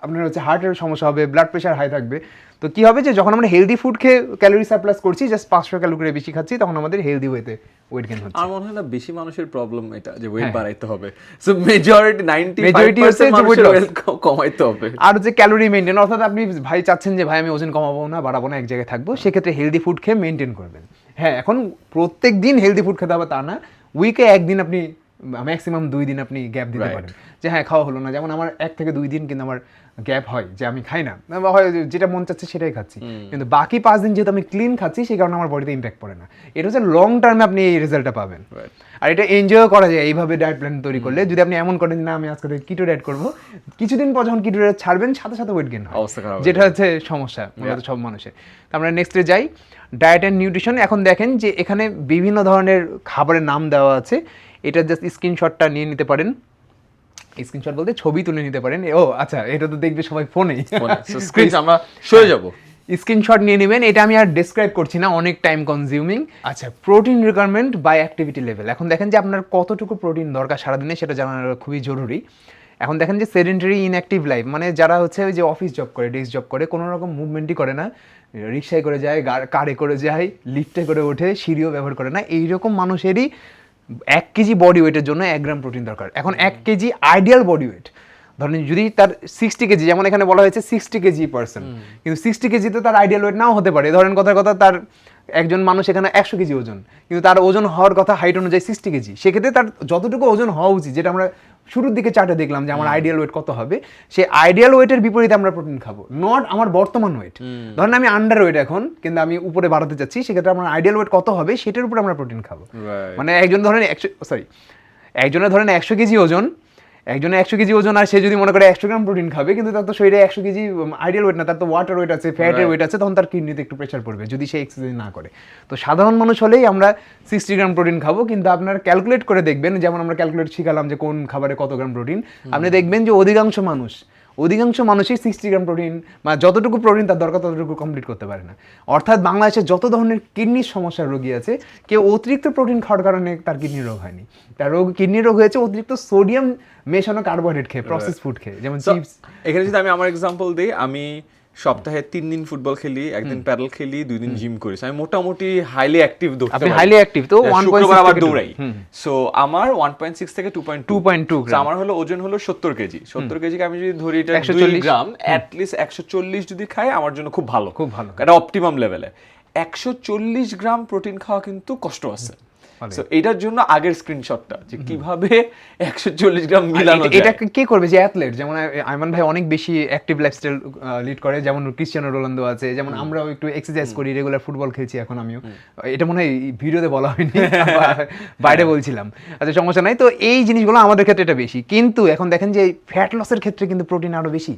আপনার হচ্ছে হার্টের সমস্যা হবে, ব্লাড প্রেশার হাই থাকবে। তো কি হবে যে যখন আমরা হেলদি ফুড খেয়ে ক্যালোরি সারপ্লাস করছি, জাস্ট 500 ক্যালোরি বেশি খাচ্ছি, তখন আমাদের হেলদি ওয়েতে ওয়েট গেইন হচ্ছে। আর মনে হয় না বেশি মানুষের প্রবলেম এটা যে ওয়েট বাড়াইতে হবে, সো মেজরিটি 95% হচ্ছে যে মানুষের weight ওয়েট কমাইতে হবে। আর হচ্ছে ক্যালোরি মেইনটেইন, অর্থাৎ আপনি ভাই চাচ্ছেন যে ভাই আমি ওজন কমাবো না, বাড়াবো না, এক জায়গায় থাকবো, সেক্ষেত্রে হেলদি ফুড খেয়ে মেইনটেইন করবেন। হ্যাঁ, এখন প্রত্যেক দিন হেলদি ফুড খেতে হবে তা না, উইকে একদিন আপনি ম্যাক্সিমাম 2 দিন আপনি গ্যাপ দিতে পারেন, যে হ্যাঁ খাওয়া হলো না। যেমন আমার 1 থেকে 2 দিন কিন্তু আমার গ্যাপ হয়, যে আমি খাই না, হয় যেটা মন চাচ্ছে সেটাই খাচ্ছি, কিন্তু বাকি 5 দিন যেহেতু আমি ক্লিন খাচ্ছি, সেই কারণে আমার বডিতে ইম্প্যাক্ট পড়ে না। এটা হচ্ছে লং টার্মে আপনি এই রেজাল্টটা পাবেন। আর এটা এনজয় করা যায় এইভাবে ডায়েট প্ল্যান তৈরি করলে। যদি আপনি এমন করেন না আমি আজকে থেকে কিটো ডায়েট করবো, কিছুদিন পর যখন কিটো ডায়েট ছাড়বেন, সাথে সাথে ওয়েট গেইন হয়, যেটা হচ্ছে সমস্যা মূলত সব মানুষের। তো আমরা নেক্সটে যাই, ডায়েট অ্যান্ড নিউট্রিশন। এখন দেখেন যে এখানে বিভিন্ন ধরনের খাবারের নাম দেওয়া আছে, এটা জাস্ট স্ক্রিনশটটা নিয়ে নিতে পারেন। স্ক্রিনশট বলতে ছবি তুলে নিতে পারেন। ও আচ্ছা, এটা তো দেখবে সবাই ফোনেই, স্ক্রিন আমরা সরে যাব, স্ক্রিনশট নিয়ে নেবেন। এটা আমি আর ডেসক্রাইব করছি না, অনেক টাইম কনজিউমিং। আচ্ছা, protein requirement by activity level. এখন দেখেন যে আপনার কতটুকু প্রোটিন দরকার সারাদিনে, সেটা জানা খুবই জরুরি। এখন দেখেন যে সেডেন্টারি ইনঅ্যাক্টিভ লাইফ, মানে যারা হচ্ছে ওই যে অফিস জব করে, ডেস্ক জব করে, কোনো রকম মুভমেন্টই করে না, রিক্সায় করে যায়, কারে করে যায়, লিফটে করে ওঠে, সিঁড়িও ব্যবহার করে না, এইরকম মানুষেরই 1 কেজি বডি ওয়েটের জন্য 1 গ্রাম প্রোটিন দরকার। এখন 1 কেজি আইডিয়াল বডি ওয়েট, ধরেন যদি তার 60 কেজি, যেমন এখানে বলা হয়েছে 60 কেজি পার্সন, কিন্তু 60 কেজিতে তার আইডিয়াল ওয়েট নাও হতে পারে। ধরেন কথার কথা, তার একজন মানুষ এখানে 100 কেজি ওজন, কিন্তু তার ওজন হওয়ার কথা হাইট অনুযায়ী 60 কেজি, সেক্ষেত্রে তার যতটুকু ওজন হওয়া উচিত, যেটা আমরা শুরুর দিকে চার্টে দেখলাম যে আমার আইডিয়াল ওয়েট কত হবে, সেই আইডিয়াল ওয়েটের বিপরীতে আমরা প্রোটিন খাবো, নট আমার বর্তমান ওয়েট। ধরেন আমি আন্ডার ওয়েট এখন, কিন্তু আমি উপরে বাড়াতে চাচ্ছি, সেক্ষেত্রে আমার আইডিয়াল ওয়েট কত হবে সেটার উপরে আমরা প্রোটিন খাবো। মানে একজনের ধরেন 100 কেজি ওজন, একজনে 100 কেজি ওজন, আর সে যদি মনে করে 100 গ্রাম প্রোটিন খাবে, কিন্তু তার তো শরীরে 100 কেজি আইডিয়াল ওয়েট না, তার তো ওয়াটার ওয়েট আছে, ফ্যাটের ওয়েট আছে, তখন তার কিডনিতে একটু প্রেশার পড়বে যদি সে এক্সারসাইজ না করে। তো সাধারণ মানুষ হলেই আমরা 60 গ্রাম প্রোটিন খাবো, কিন্তু আপনার ক্যালকুলেট করে দেখবেন, যেমন আমরা ক্যালকুলেট শিখালাম যে কোন খাবারে কত গ্রাম প্রোটিন, আপনি দেখবেন যে অধিকাংশ মানুষই 60 গ্রাম প্রোটিন বা যতটুকু প্রোটিন তার দরকার ততটুকু কমপ্লিট করতে পারে না। অর্থাৎ বাংলাদেশে যত ধরনের কিডনির সমস্যার রোগী আছে, কেউ অতিরিক্ত প্রোটিন খাওয়ার কারণে তার কিডনি রোগ হয়নি, তার কিডনি রোগ হয়েছে অতিরিক্ত সোডিয়াম মেশানো কার্বোহাইড্রেট খেয়ে, প্রসেস ফুড খেয়ে, যেমন চিপস। এখানে যদি আমি আমার এক্সাম্পল দিই, আমি সপ্তাহে 3 দিন ফুটবল খেলি, 1 দিন প্যাডেল খেলি, 2 দিন জিম করি, আমি মোটামুটি হাইলি অ্যাক্টিভ দৌড়তে পারি। আপনি হাইলি অ্যাক্টিভ, তো 1.6 আবার দৌড়াই। সো আমার 1.6 থেকে 2.2 গ্রাম, আমার হলো ওজন হলো 70 কেজি। 70 কেজিকে আমি যদি ধরি এটা 2 গ্রাম, অ্যাট লিস্ট 140 যদি খাই আমার জন্য খুব ভালো, এটা অপটিমাম লেভেলে। 140 গ্রাম প্রোটিন খাওয়া কিন্তু কষ্ট আছে। সো এটার জন্য আগের স্ক্রিনশটটা, যে কিভাবে 140 গ্রাম মিলানো যায়। এটা কে করবে? যে অ্যাথলেট, যেমন আইমান ভাই অনেক বেশি অ্যাক্টিভ লাইফস্টাইল লিড করে, যেমন ক্রিস্টিয়ানো রোনালদো আছে, যেমন আমরাও একটু এক্সারসাইজ করি, রেগুলার ফুটবল খেলছি এখন আমিও, এটা মনে হয় ভিডিওতে বলা হয়নি, বাইরে বলছিলাম। আচ্ছা, সমস্যা নাই। তো এই জিনিসগুলো আমাদের ক্ষেত্রে এটা বেশি, কিন্তু এখন দেখেন যে ফ্যাট লসের ক্ষেত্রে কিন্তু প্রোটিন আরো বেশি।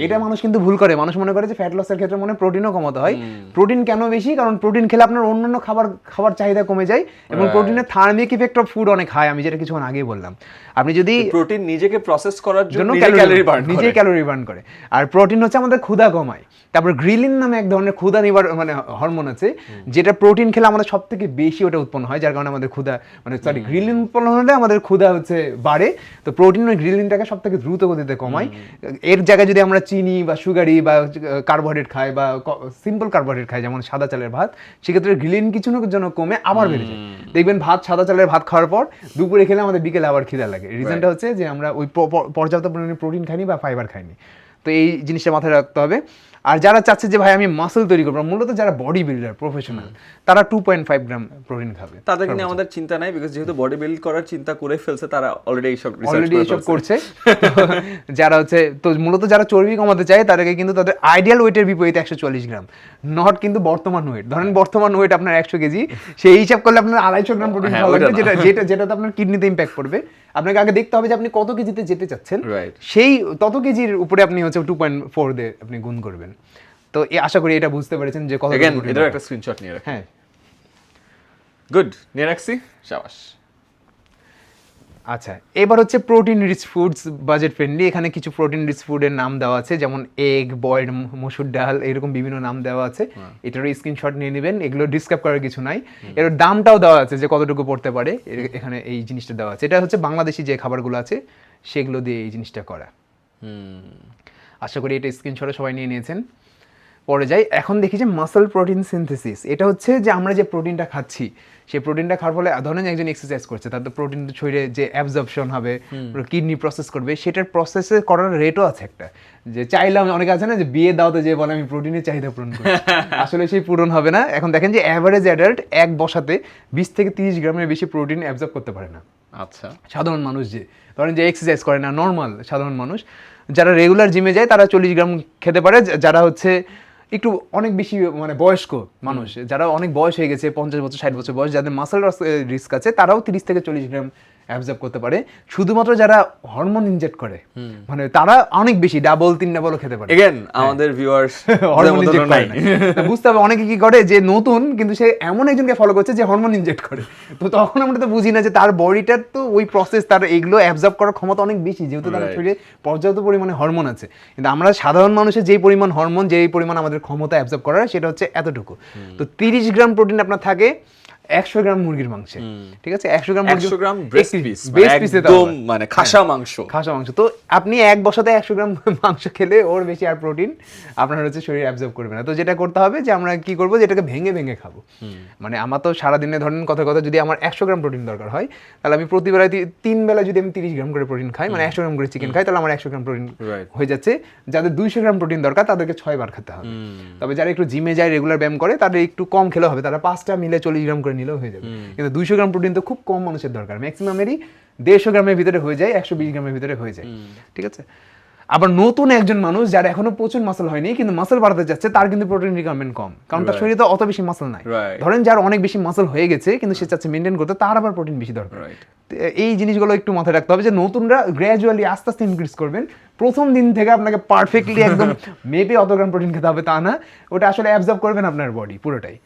এটা মানুষ কিন্তু ভুল করে, মানুষ মনে করে যে ফ্যাট লসের ক্ষেত্রে মনে প্রোটিনও কমাতে হয়। প্রোটিন কেন বেশি? কারণ প্রোটিন খেলে আপনার অন্যান্য খাবার চাহিদা কমে যায়, এবং প্রোটিনের থার্মিক ইফেক্ট অফ ফুড অনেক হাই, আমি যেটা কিছুক্ষণ আগেই বললাম। আপনি যদি প্রোটিন নিজেকে প্রসেস করার জন্য নিজে ক্যালোরি বার্ন করে, আর প্রোটিন হচ্ছে আমাদের ক্ষুধা কমায়। তারপর গ্রিলিন নামে এক ধরনের ক্ষুধা নিবার মানে হরমোন আছে, যেটা প্রোটিন খেলে আমাদের সব থেকে বেশি ওটা উৎপন্ন হয়, যার কারণে আমাদের ক্ষুধা গ্রিলিন উৎপন্ন হলে আমাদের ক্ষুধা হচ্ছে বাড়ে। তো প্রোটিন ওই গ্রিলিনটাকে সব থেকে দ্রুত গতিতে কমায়। এর জায়গায় যদি আমরা চিনি বা সুগারি বা কার্বোহাইড্রেট খাই বা সিম্পল কার্বোহাইড্রেট খাই, যেমন সাদা চালের ভাত, সেক্ষেত্রে গ্রিলিন কিছুর জন্য কমে আবার বেড়ে যায়। দেখবেন সাদা চালের ভাত খাওয়ার পর দুপুরে খেলে আমাদের বিকেলে আবার খিদা লাগে। রিজনটা হচ্ছে যে আমরা ওই পর্যাপ্ত পরিমাণে প্রোটিন খাইনি বা ফাইবার খাইনি। তো এই জিনিসটা মাথায় রাখতে হবে। আর যারা চাচ্ছে যে ভাই আমি মাসল তৈরি করবো, মূলত যারা বডি বিল্ডার প্রফেশনাল, তারা 2.5 গ্রাম প্রোটিন খাবে। তাদের নিয়ে আমাদের চিন্তা নাই, বিকজ যেহেতু বডি বিল্ড করার চিন্তা করে ফেলছে, তারা অলরেডি এইসব করছে। যারা হচ্ছে তো মূলত যারা চর্বি কমাতে চায় তাদেরকে কিন্তু তাদের আইডিয়াল ওয়েটের বিপরীতে 140 গ্রাম, নট কিন্তু বর্তমান ওয়েট। ধরেন বর্তমান ওয়েট আপনার 100 কেজি, সেই হিসাব করলে আপনার 250 গ্রাম প্রোটিন খাওয়া লাগবে, যেটাতে আপনার কিডনিতে ইম্প্যাক্ট করবে। আপনাকে আগে দেখতে হবে যে আপনি কত কেজিতে যেতে চাচ্ছেন, সেই তত কেজির উপরে আপনি হচ্ছে 2.4 দিয়ে আপনি গুণ করবেন। তো আশা করি এটা বুঝতে পেরেছেন যে কত। এটার একটা স্ক্রিনশট নিয়ে রাখি। হ্যাঁ, গুড, নিয়ে রাখছি, শাবাশ। আচ্ছা, এবার হচ্ছে protein rich foods, budget friendly. এখানে কিছু প্রোটিন রিচ ফুডের নাম দেওয়া আছে, যেমন এগ, বয়েলড মসুর ডাল, এরকম বিভিন্ন নাম দেওয়া আছে। এটারও স্ক্রিনশট নিয়ে নেবেন, এগুলো ডিসক্রাইব করার কিছু নাই। এর দামটাও দেওয়া আছে যে কতটুকু পড়তে পারে, এখানে এই জিনিসটা দেওয়া আছে। এটা হচ্ছে বাংলাদেশি যে খাবারগুলো আছে সেগুলো দিয়ে এই জিনিসটা করা। আশা করি এটা স্ক্রিনশটে সবাই নিয়ে নিয়েছেন। পরে যাই, এখন দেখি যে মাসল প্রোটিন সিনথেসিস। এটা হচ্ছে যে আমরা যে প্রোটিনটা খাচ্ছি, সেই প্রোটিনটা খাওয়ার ফলে ধরেন একজন এক্সারসাইজ করছে, তার তো প্রোটিন শরীরে যে অ্যাবজর্পশন হবে, কিডনি প্রসেস করবে, সেটার প্রসেসে করার রেটও আছে একটা। যে চাইলাম, অনেকে আছে না যে বিয়ে দাওতে যে বলে আমি প্রোটিনের চাহিদা পূরণ করি, আসলে সেই পূরণ হবে না। এখন দেখেন যে অ্যাভারেজ অ্যাডাল্ট এক বসাতে 20 থেকে 30 গ্রামের বেশি প্রোটিন অ্যাবজর্ব করতে পারে না। আচ্ছা, সাধারণ মানুষ যে ধরেন যে এক্সারসাইজ করে না, নর্মাল সাধারণ মানুষ যারা রেগুলার জিমে যায় তারা 40 গ্রাম খেতে পারে। যারা হচ্ছে একটু অনেক বেশি মানে বয়স্ক মানুষ, যারা অনেক বয়স হয়ে গেছে, 50 বছর 60 বছর বয়স, যাদের মাসল রিস্ক আছে, তারাও 30 থেকে 40 গ্রাম অ্যাবজর্ব করতে পারে। শুধুমাত্র যারা হরমোন ইনজেক্ট করে, মানে তারা অনেক বেশি, ডাবল 3 ডাবলও খেতে পারে। এগেন আমাদের ভিউয়ার্স হরমোন ইনজেক্ট করে না। বুঝতে হবে অনেকে কি করে, যে নতুন কিন্তু সে এমন একজনকে ফলো করছে যে হরমোন ইনজেক্ট করে, তো তখন আমরা তো বুঝি না যে তার বডিটার তো ওই প্রসেস, তার এগুলো অ্যাবজর্ব করার ক্ষমতা অনেক বেশি, যেহেতু তার শরীরে পর্যাপ্ত পরিমাণে হরমোন আছে। কিন্তু আমরা সাধারণ মানুষের যেই পরিমাণ হরমোন, যেই পরিমাণ আমাদের ক্ষমতা অ্যাবজর্ব করার, সেটা হচ্ছে এতটুকু। তো 30 গ্রাম প্রোটিন আপনার থাকে 100 গ্রাম মুরগির মাংসে, ঠিক আছে? 100 গ্রাম ব্রেস্ট পিস, একদম মানে খাসা মাংস। তো আপনি এক বসাতে 100 গ্রাম মাংস খেলে ওর বেশি আর প্রোটিন আপনার হচ্ছে শরীর অ্যাবজর্ব করবে না। তো যেটা করতে হবে যে আমরা কি করবো, যেটাকে ভেঙে ভেঙে খাবো। মানে আমার তো সারাদিনে ধরেন কথা যদি আমার 100 গ্রাম প্রোটিন দরকার হয়, তাহলে আমি প্রতি বেলায় 3 বেলা যদি আমি 30 গ্রাম করে প্রোটিন খাই, মানে 100 গ্রাম করে চিকেন খাই, তাহলে আমার 100 গ্রাম প্রোটিন হয়ে যাচ্ছে। যাদের 200 গ্রাম প্রোটিন দরকার তাদেরকে 6 বার খেতে হবে। তবে যারা একটু জিমে যায়, রেগুলার ব্যায়াম করে, তাদের একটু কম খেলে হবে, তারা 5টা মিলে 40 গ্রাম করে নিলেও হয়ে যাবে। কিন্তু 200 গ্রাম প্রোটিন তো খুব কম মানুষের দরকার, ম্যাক্সিমামেরই 150 গ্রামের ভিতরে হয়ে যায়, 120 গ্রামের ভিতরে হয়ে যায়, ঠিক আছে? আবার নতুন একজন মানুষ যার এখনো প্রচুর মাসল হয়নি কিন্তু মাসল বাড়াতে যাচ্ছে, তার কিন্তু প্রোটিন রিকোয়ারমেন্ট কম, কারণ তার শরীরে তো অত বেশি মাসল নাই। ধরেন যার অনেক বেশি মাসল হয়ে গেছে কিন্তু সে চাচ্ছে মেনটেন করতে, তার আবার প্রোটিন বেশি দরকার। এই জিনিসগুলো একটু মাথায় রাখতে হবে যে নতুনরা গ্র্যাজুয়ালি আস্তে আস্তে ইনক্রিজ করবেন। প্রথম দিন থেকে আপনাকে পারফেক্টলি একদম মেপে অত গ্রাম প্রোটিন খেতে হবে তা না, ওটা আসলে অ্যাবজর্ব করবেন আপনার বডি পুরোটাই।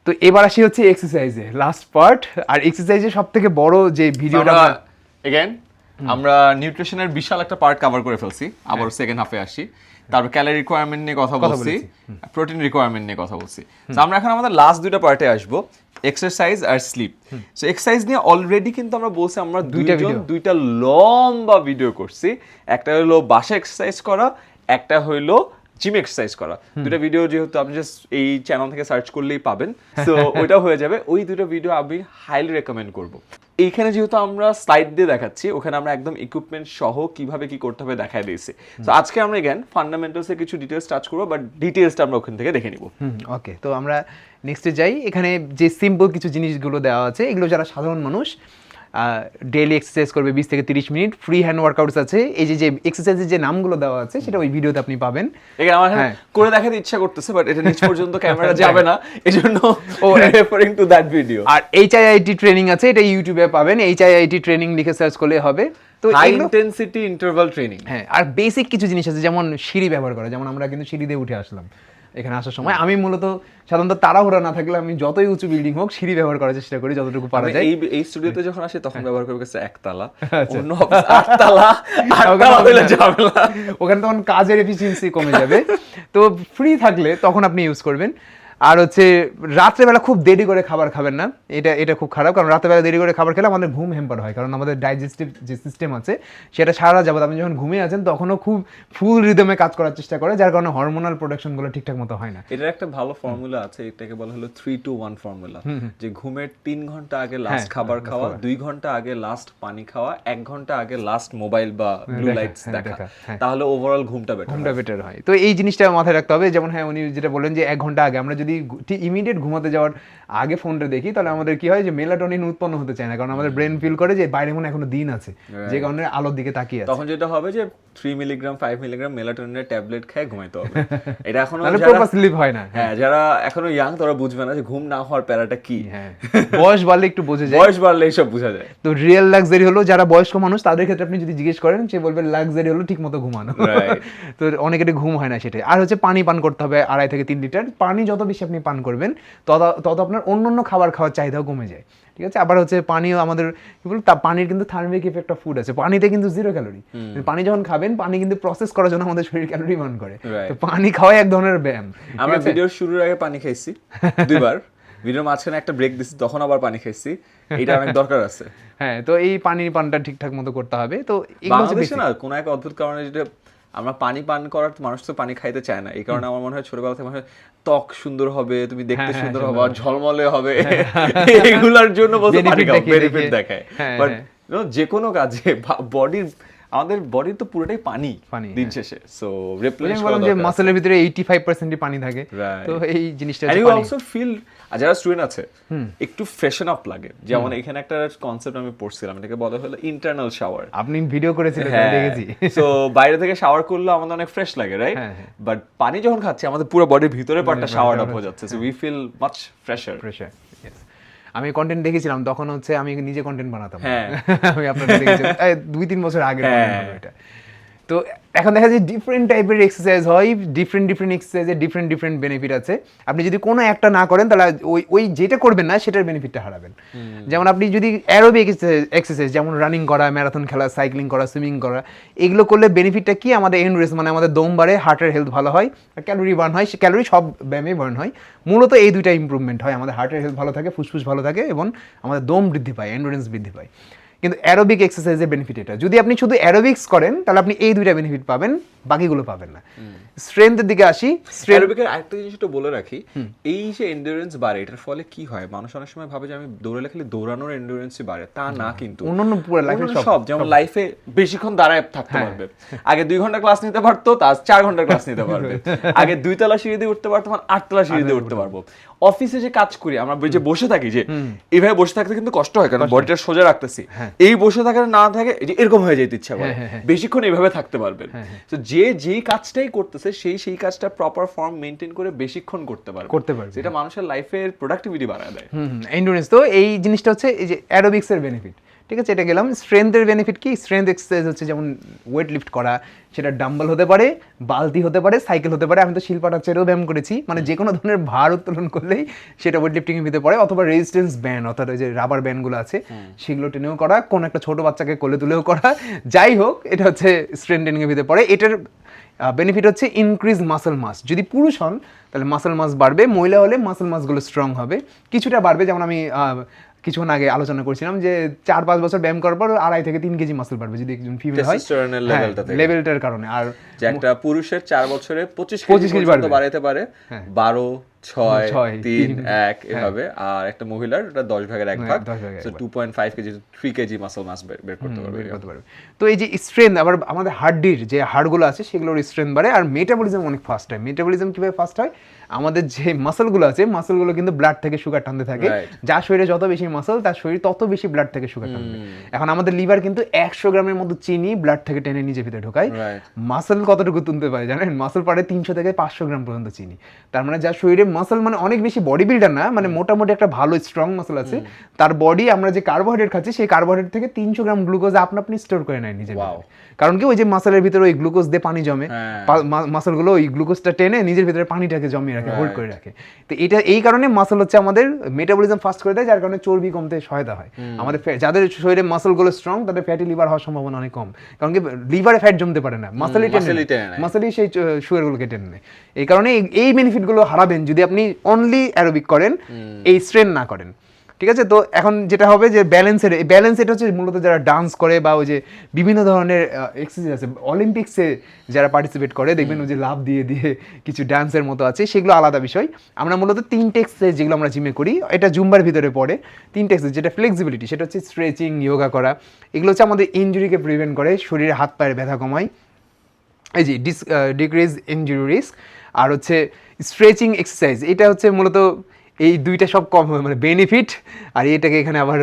তো এবার আসি হচ্ছে এক্সারসাইজে, লাস্ট পার্ট। আর এক্সারসাইজে সবথেকে বড় যে ভিডিওটা, এগেন আমরা নিউট্রিশনের বিশাল একটা পার্ট কভার করে ফেলছি, আবার সেকেন্ড হাফে আসি। তারপর ক্যালোরি রিকোয়ারমেন্ট নিয়ে কথা বলছি, প্রোটিন রিকোয়ারমেন্ট নিয়ে কথা বলছি। তো আমরা এখন আমাদের লাস্ট দুইটা পার্টে আসবো, এক্সারসাইজ আর স্লিপ। সো এক্সারসাইজ নিয়ে অলরেডি কিন্তু আমরা বলছি আমরা দুইটা লম্বা ভিডিও করছি। একটা হলো বাসা এক্সারসাইজ করা, একটা হইলো জিম এক্সারসাইজ করা। দুটো ভিডিও যেহেতু আপনি জাস্ট এই চ্যানেল থেকে সার্চ করলেই পাবেন, তো ওইটা হয়ে যাবে। ওই দুটো ভিডিও আমি হাইলি রেকমেন্ড করব। এইখানে যেহেতু আমরা স্লাইড দিয়ে দেখাচ্ছি, ওখানে আমরা একদম ইকুইপমেন্ট সহ কিভাবে কি করতে হবে দেখাই দিয়েছি। তো আজকে আমরা এগেন ফান্ডামেন্টালসে কিছু ডিটেইলস টাচ করবো, বাট ডিটেইলসটা আমরা ওখান থেকে দেখে নিব। ওকে, তো আমরা নেক্সটে যাই। এখানে যে সিম্পল কিছু জিনিসগুলো দেওয়া আছে, এগুলো যারা সাধারণ মানুষ ডেইলি এক্সারসাইজ করবে 20 থেকে 30 মিনিট, ফ্রি হ্যান্ড ওয়ার্কআউটস আছে। এই যে এক্সারসাইজের যে নামগুলো দেওয়া আছে সেটা ওই ভিডিওতে আপনি পাবেন। এখানে আমার করে দেখাতে ইচ্ছা করতেছে, বাট এটা নিচ পর্যন্ত ক্যামেরা যাবে না, এজন্য রেফারিং টু দ্যাট ভিডিও। আর HIIT ট্রেনিং আছে, এটা ইউটিউবে পাবেন, HIIT ট্রেনিং লিখে সার্চ করলে হবে। তো হাই ইন্টেনসিটি ইন্টারভাল ট্রেনিং। হ্যাঁ, আর বেসিক কিছু জিনিস আছে, যেমন সিঁড়ি ব্যবহার করা। যেমন আমরা কিন্তু সিঁড়ি দিয়ে উঠে আসলাম এখানে আসার সময়। আমি মূলত সাধারণত তাড়াহুড়া না থাকলে আমি যতই উঁচু বিল্ডিং হোক সিঁড়ি ব্যবহার করার চেষ্টা করি যতটুকু পারা যায়। এই স্টুডিওতে যখন আসি তখন ব্যবহার করব একতলা, অন্য অফিস আটতলা, আটতলা হলে ঝামেলা, ওখানে তখন কাজের এফিসিয়েন্সি কমে যাবে। তো ফ্রি থাকলে তখন আপনি ইউজ করবেন। আর হচ্ছে রাত্রেবেলা খুব দেরি করে খাবার খাবেন না, এটা খুব খারাপ, কারণ রাত্রেবেলা দেরি করে খাবার খেলে আমাদের ঘুম হ্যাম্পার হয়, কারণ আমাদের ডাইজেস্টিভ যে সিস্টেম আছে সেটা সারা যাবত আপনি যখন ঘুমিয়ে আছেন তখনও খুব ফুল রিদমে কাজ করার চেষ্টা করে, যার কারণে হরমোনাল প্রোডাকশনগুলো ঠিকঠাক মতো হয় না। এটার একটা ভালো ফর্মুলা আছে, এটাকে বলা হলো 3-to-1 ফর্মুলা, যে ঘুমের 3 ঘন্টা আগে লাস্ট খাবার খাওয়া, 2 ঘন্টা আগে লাস্ট পানি খাওয়া, 1 ঘন্টা আগে লাস্ট মোবাইল বা ব্লু লাইটস দেখা, তাহলে ওভারঅল ঘুমটা বেটার হয়। তো এই জিনিসটা মাথায় রাখতে হবে। যেমন হ্যাঁ, উনি যেটা বললেন যে 1 ঘন্টা আগে আমরা যদি ইমিডিয়েট ঘুমাতে যাওয়ার আগে ফোনটা দেখি, তাহলে আমাদের কি হয় যে মেলাটোনিন উৎপন্ন হতে চায় না, কারণ আমাদের ব্রেন ফিল করে যে বাইরে মনে এখনো দিন আছে, যে কারণে আলোর দিকে তাকিয়ে আছে। তখন যেটা হবে যে 3 মিলিগ্রাম 5 মিলিগ্রাম মেলাটোনিনের ট্যাবলেট খেয়ে ঘুমাইতে হবে। এটা এখনো প্রপার স্লিপ হয় না। হ্যাঁ, যারা এখনো ইয়াং তারা বুঝবে না যে ঘুম না হওয়ার প্যারাটা কি। হ্যাঁ, বয়স বাড়লে একটু বোঝা যায়, বয়স বাড়লে এইসব বোঝা যায়। তো রিয়েল লাক্সারি হলো যারা বয়স্ক মানুষ, তাদের ক্ষেত্রে আপনি যদি জিজ্ঞেস করেন, সে বলবে লাক্সারি হলো ঠিক মতো ঘুমানো। তো অনেকের ঘুম হয় না সেটাই। আর হচ্ছে পানি পান করতে হবে 2.5 থেকে 3 লিটার। পানি যত বেশি আপনি পান করবেন তত আপনার অন্যান্য খাবার খাওয়ার চাহিদাও কমে যায়, ঠিক আছে। আবার হচ্ছে পানিও আমাদের কি বলবো, পানির কিন্তু থার্মিক ইফেক্ট অফ ফুড আছে, পানিতে কিন্তু 0 ক্যালোরি। পানি যখন খাবেন, পানি কিন্তু প্রসেস করার জন্য আমাদের শরীর ক্যালোরি বার্ন করে, তো পানি খাওয়া এক ধরনের ব্যায়াম। আমরা ভিডিওর শুরুর আগে পানি খাইছি 2 বার, ভিডিওর মাঝখানে একটা ব্রেক দিছি, তখন আবার পানি খাইছি, এটা অনেক দরকার আছে। হ্যাঁ, তো এই পানটা ঠিকঠাক মতো করতে হবে। তো বাংলাদেশে না কোনো এক অদ্ভুত কারণে যেটা আমরা পানি পান করার, মানুষ তো পানি খাইতে চায় না, এই কারণে আমার মনে হয় ছোটবেলা থেকে মনে হয় ত্বক সুন্দর হবে, তুমি দেখতে সুন্দর হবে, আর ঝলমলে হবে, এগুলার জন্য বলতে পানি খাও, বেনিফিট দেখায়। বাট যে কোনো কাজে বডির, আমাদের বডির তো পুরোটাই পানি দিন শেষে, সো রিপ্লেস করা দরকার। যে মাসলের ভিতরে 85% পানি থাকে, তো এই জিনিসটা ইউ অলসো ফিল, আর যারা স্টুডেন্ট আছে একটু ফ্রেশন আপ লাগে। যেমন এখানে একটা কনসেপ্ট আমি পড়ছিলাম, এটাকে বলা হলো ইন্টারনাল শাওয়ার। আপনি ভিডিও করেছিলেন, দেখেছি। সো বাইরে থেকে শাওয়ার করলে আমাদের অনেক ফ্রেশ লাগে, রাইট? বাট পানি যখন খাচ্ছি আমাদের পুরো বডির ভিতরে পার্টটা শাওয়ার আপ হয়ে যাচ্ছে, so we feel much fresher. আমি কন্টেন্ট দেখেছিলাম, তখন হচ্ছে আমি নিজে কন্টেন্ট বানাতাম। আমি আপনাদের দেখেছিলাম 2-3 বছর আগে এটা। তো এখন দেখা যায় ডিফারেন্ট টাইপের এক্সারসাইজ হয়, ডিফারেন্ট এক্সারসাইজের ডিফারেন্ট বেনিফিট আছে। আপনি যদি কোনো একটা না করেন, তাহলে ওই যেটা করবেন না সেটার বেনিফিটটা হারাবেন। যেমন আপনি যদি অ্যারোবিক এক্সারসাইজ, যেমন রানিং করা, ম্যারাথন খেলা, সাইক্লিং করা, সুইমিং করা, এগুলো করলে বেনিফিটটা কি, আমাদের এন্ডুরেন্স মানে আমাদের দম বাড়ে, হার্টের হেলথ ভালো হয়, আর ক্যালোরি বার্ন হয়। ক্যালোরি সব ব্যায়ামে বার্ন হয়, মূলত এই দুইটা ইমপ্রুভমেন্ট হয়, আমাদের হার্টের হেলথ ভালো থাকে, ফুসফুস ভালো থাকে, এবং আমাদের দম বৃদ্ধি পায়, এন্ডুরেন্স বৃদ্ধি পায়। কিন্তু অ্যারোবিক এক্সারসাইজের বেনিফিট এটা, যদি আপনি শুধু অ্যারোবিক্স করেন তাহলে আপনি এই দুইটা বেনিফিট পাবেন, বাকিগুলো পাবেন না। স্ট্রেংথের দিকে আসি। অ্যারোবিকের আরেকটা জিনিস একটু বলে রাখি, এই যে এন্ডুরেন্স বাড়ে, এটার ফলে কি হয়, মানুষ অনেক সময় ভাবে যে আমি দৌড়ালে খালি দৌড়ানোর এন্ডুরেন্সই বাড়ে, তা না। কিন্তু অন্যান্য পুরো লাইফে সব, যেমন লাইফে বেশিক্ষণ দাঁড়ায় থাকতে পারবে, আগে 2 ঘন্টা ক্লাস নিতে পারতো, তার 4 ঘন্টা ক্লাস নিতে পারবে। আগে 2 তলা সিঁড়ি দিয়ে উঠতে পারতো, 8 তলা সিঁড়ি দিয়ে উঠতে পারবো। অফিসে যে কাজ করি আমরা, যে বসে থাকি, যে এইভাবে বসে থাকতে কিন্তু কষ্ট হয়, কারণ বডিটা সোজা রাখতেছি, এই বসে থাকার না থাকে যে এরকম হয়ে যেতে ইচ্ছা করে, বেশিক্ষণ এইভাবে থাকতে পারবেন। তো যেই কাজটাই করতেছে সেই কাজটা প্রপার ফর্ম মেইনটেইন করে বেশিক্ষণ করতে পারবে, যেটা মানুষের লাইফের প্রোডাক্টিভিটি বাড়ায় দেয়। এন্ডুরেন্স, তো এই জিনিসটা হচ্ছে এই যে অ্যারোবিক্সের বেনিফিট, ঠিক আছে। এটা গেলাম। স্ট্রেংথের বেনিফিট কি, স্ট্রেংথ এক্সারসাইজ হচ্ছে যেমন ওয়েট লিফট করা, সেটা ডাম্বল হতে পারে, বালতি হতে পারে, সাইকেল হতে পারে। আমি তো শিল্পাটা চেরেও ব্যায়াম করেছি, মানে যে কোনো ধরনের ভার উত্তোলন করলেই সেটা ওয়েট লিফটিং এর ভিতরে পড়ে, অথবা রেজিস্ট্যান্স ব্যান্ড, অর্থাৎ যে রাবার ব্যান্ডগুলো আছে সেগুলো টেনেও করা, কোন একটা ছোট বাচ্চাকে কোলে তুলেও করা, যাই হোক, এটা হচ্ছে স্ট্রেংথ ট্রেনিং এর ভিতরে পড়ে। এটার বেনিফিট হচ্ছে ইনক্রিজ মাসল মাস। যদি পুরুষ হন তাহলে মাসল মাস বাড়বে, মহিলা হলে মাসল মাসগুলো স্ট্রং হবে, কিছুটা বাড়বে। যেমন আমি কিছুক্ষণ আগে আলোচনা করছিলাম যে 4-5 বছর ব্যায়াম করার পর 2.5 থেকে 3 কেজি মাসল বাড়বে যদি একজন ফিমেল হয়, লেভেলটার কারণে। আর যে একটা পুরুষের 4 বছরে 25 কেজি বাড়াতে পারে, 12, 6, 3, 1 এভাবে, আর একটা মহিলার এটা 10 ভাগের 1 ভাগ, সো 2.5 কেজি 3 কেজি মাসল মাস বের করতে পারবে। তো এই যে স্ট্রেংথ, আবার আমাদের হাড়ের যে হাড়গুলো আছে সেগুলোর স্ট্রেংথ বাড়ে, আর মেটাবলিজম অনেক ফাস্ট হয়। মেটাবলিজম কিভাবে ফাস্ট হয়, আমাদের যে মাসলগুলো আছে, মাসলগুলো কিন্তু ব্লাড থেকে সুগার টানতে থাকে, যার শরীরে যত বেশি মাসল তার শরীর তত বেশি ব্লাড থেকে সুগার টানবে। এখন আমাদের লিভার কিন্তু 100 গ্রামের মতো চিনি ব্লাড থেকে টেনে নিজে ভিতরে ঢোকায়, মাসল কতটুকু তুলতে পারে জানেন, মাসল পারে 300 থেকে 500 গ্রাম পর্যন্ত চিনি। তার মানে যার শরীরে মাসল, মানে অনেক বেশি বডি বিল্ডার না, মানে মোটামুটি একটা ভালো স্ট্রং মাসল আছে, তার বডি আমরা যে কার্বোহাইড্রেট খাচ্ছি সেই কার্বোহাইড্রেট থেকে 300 গ্রাম গ্লুকোজ আপনি স্টোর করে নেয় নিজের ভিতরে। কারণ কি, ওই যে মাসলের ভিতরে ওই গ্লুকোজ দিয়ে পানি জমে, মাসলগুলো ওই গ্লুকোজটা টেনে নিজের ভিতরে পানিটাকে জমিয়ে রাখে, হোল্ড করে রাখে। তো এটা এই কারণে মাসল হচ্ছে আমাদের মেটাবলিজম ফাস্ট করে দেয়, যার কারণে চর্বি চর্বি কমতে সহায়তা হয়। আমাদের যাদের শরীরে মাসলগুলো স্ট্রং তাদের ফ্যাটি লিভার হওয়ার সম্ভাবনা অনেক কম, কারণ কি লিভারে ফ্যাট জমতে পারে না, মাসলই সেই সুগারগুলোকে টেনে নেয়। এই কারণে এই বেনিফিটগুলো হারাবেন যদি আপনি অনলি অ্যারোবিক করেন, এই স্ট্রেন না করেন। ঠিক আছে, তো এখন যেটা হবে যে ব্যালেন্স এটা হচ্ছে মূলত যারা ডান্স করে বা ওই যে বিভিন্ন ধরনের এক্সারসাইজ আছে, অলিম্পিক্সে যারা পার্টিসিপেট করে দেখবেন ওই যে লাভ দিয়ে দিয়ে কিছু ডান্সের মতো আছে, সেগুলো আলাদা বিষয়। আমরা মূলত 3টে এক্সারসাইজ যেগুলো আমরা জিমে করি, এটা জুম্বার ভিতরে পড়ে। 3টে এক্সারসাইজ, যেটা ফ্লেক্সিবিলিটি, সেটা হচ্ছে স্ট্রেচিং, ইয়োগা করা, এগুলো হচ্ছে আমাদের ইনজুরিকে প্রিভেন্ট করে, শরীরে হাত পায়ের ব্যথা কমায়, এই যে ডিক্রিজ ইনজুরি রিস্ক। আর হচ্ছে স্ট্রেচিং এক্সারসাইজ, এটা হচ্ছে মূলত এই দুইটা সব কম মানে বেনিফিট, আর এটাকে এখানে আবার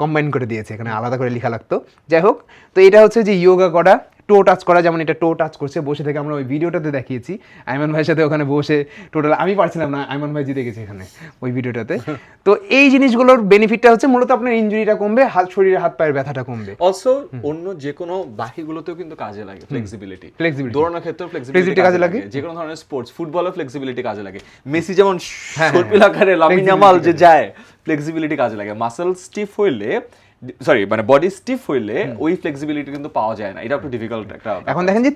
কম্বাইন করে দিয়েছে, এখানে আলাদা করে লেখা লাগতো। যাই হোক, তো এটা হচ্ছে যে ইয়োগা করা, টো টাচ করা, যেমন এটা টো টাচ করছে বসে থেকে, আমরা ওই ভিডিওটাতে দেখিয়েছি আইমান ভাইয়ের সাথে ওখানে বসে, টোটাল আমি পারছিলাম না, আইমান ভাই জিতে গেছে এখানে ওই ভিডিওটাতে। তো এই জিনিসগুলোর বেনিফিটটা হচ্ছে মূলত আপনার ইনজুরিটা কমবে, শরীরে হাত পায়ের ব্যথাটা কমবে। অলসো অন্য যে কোনো বাকিগুলোতেও কিন্তু কাজে লাগে ফ্লেক্সিবিলিটি, দৌড়ানোর ক্ষেত্রেও ফ্লেক্সিবিলিটি কাজে লাগে, যে কোনো ধরনের স্পোর্টস, ফুটবলে ফ্লেক্সিবিলিটি কাজে লাগে, মেসি যেমন সর্পিল আকারে লামিন ইয়ামাল যে যায়, ফ্লেক্সিবিলিটি কাজে লাগে। মাসল স্টিফ হইলে, সরি মানে বডি স্টিফ হইলে ওই ফ্লেক্সিবিলিটি কিন্তু পাওয়া যায় না, এটা একটু ডিফিকাল্ট একটা। এখন দেখেন যে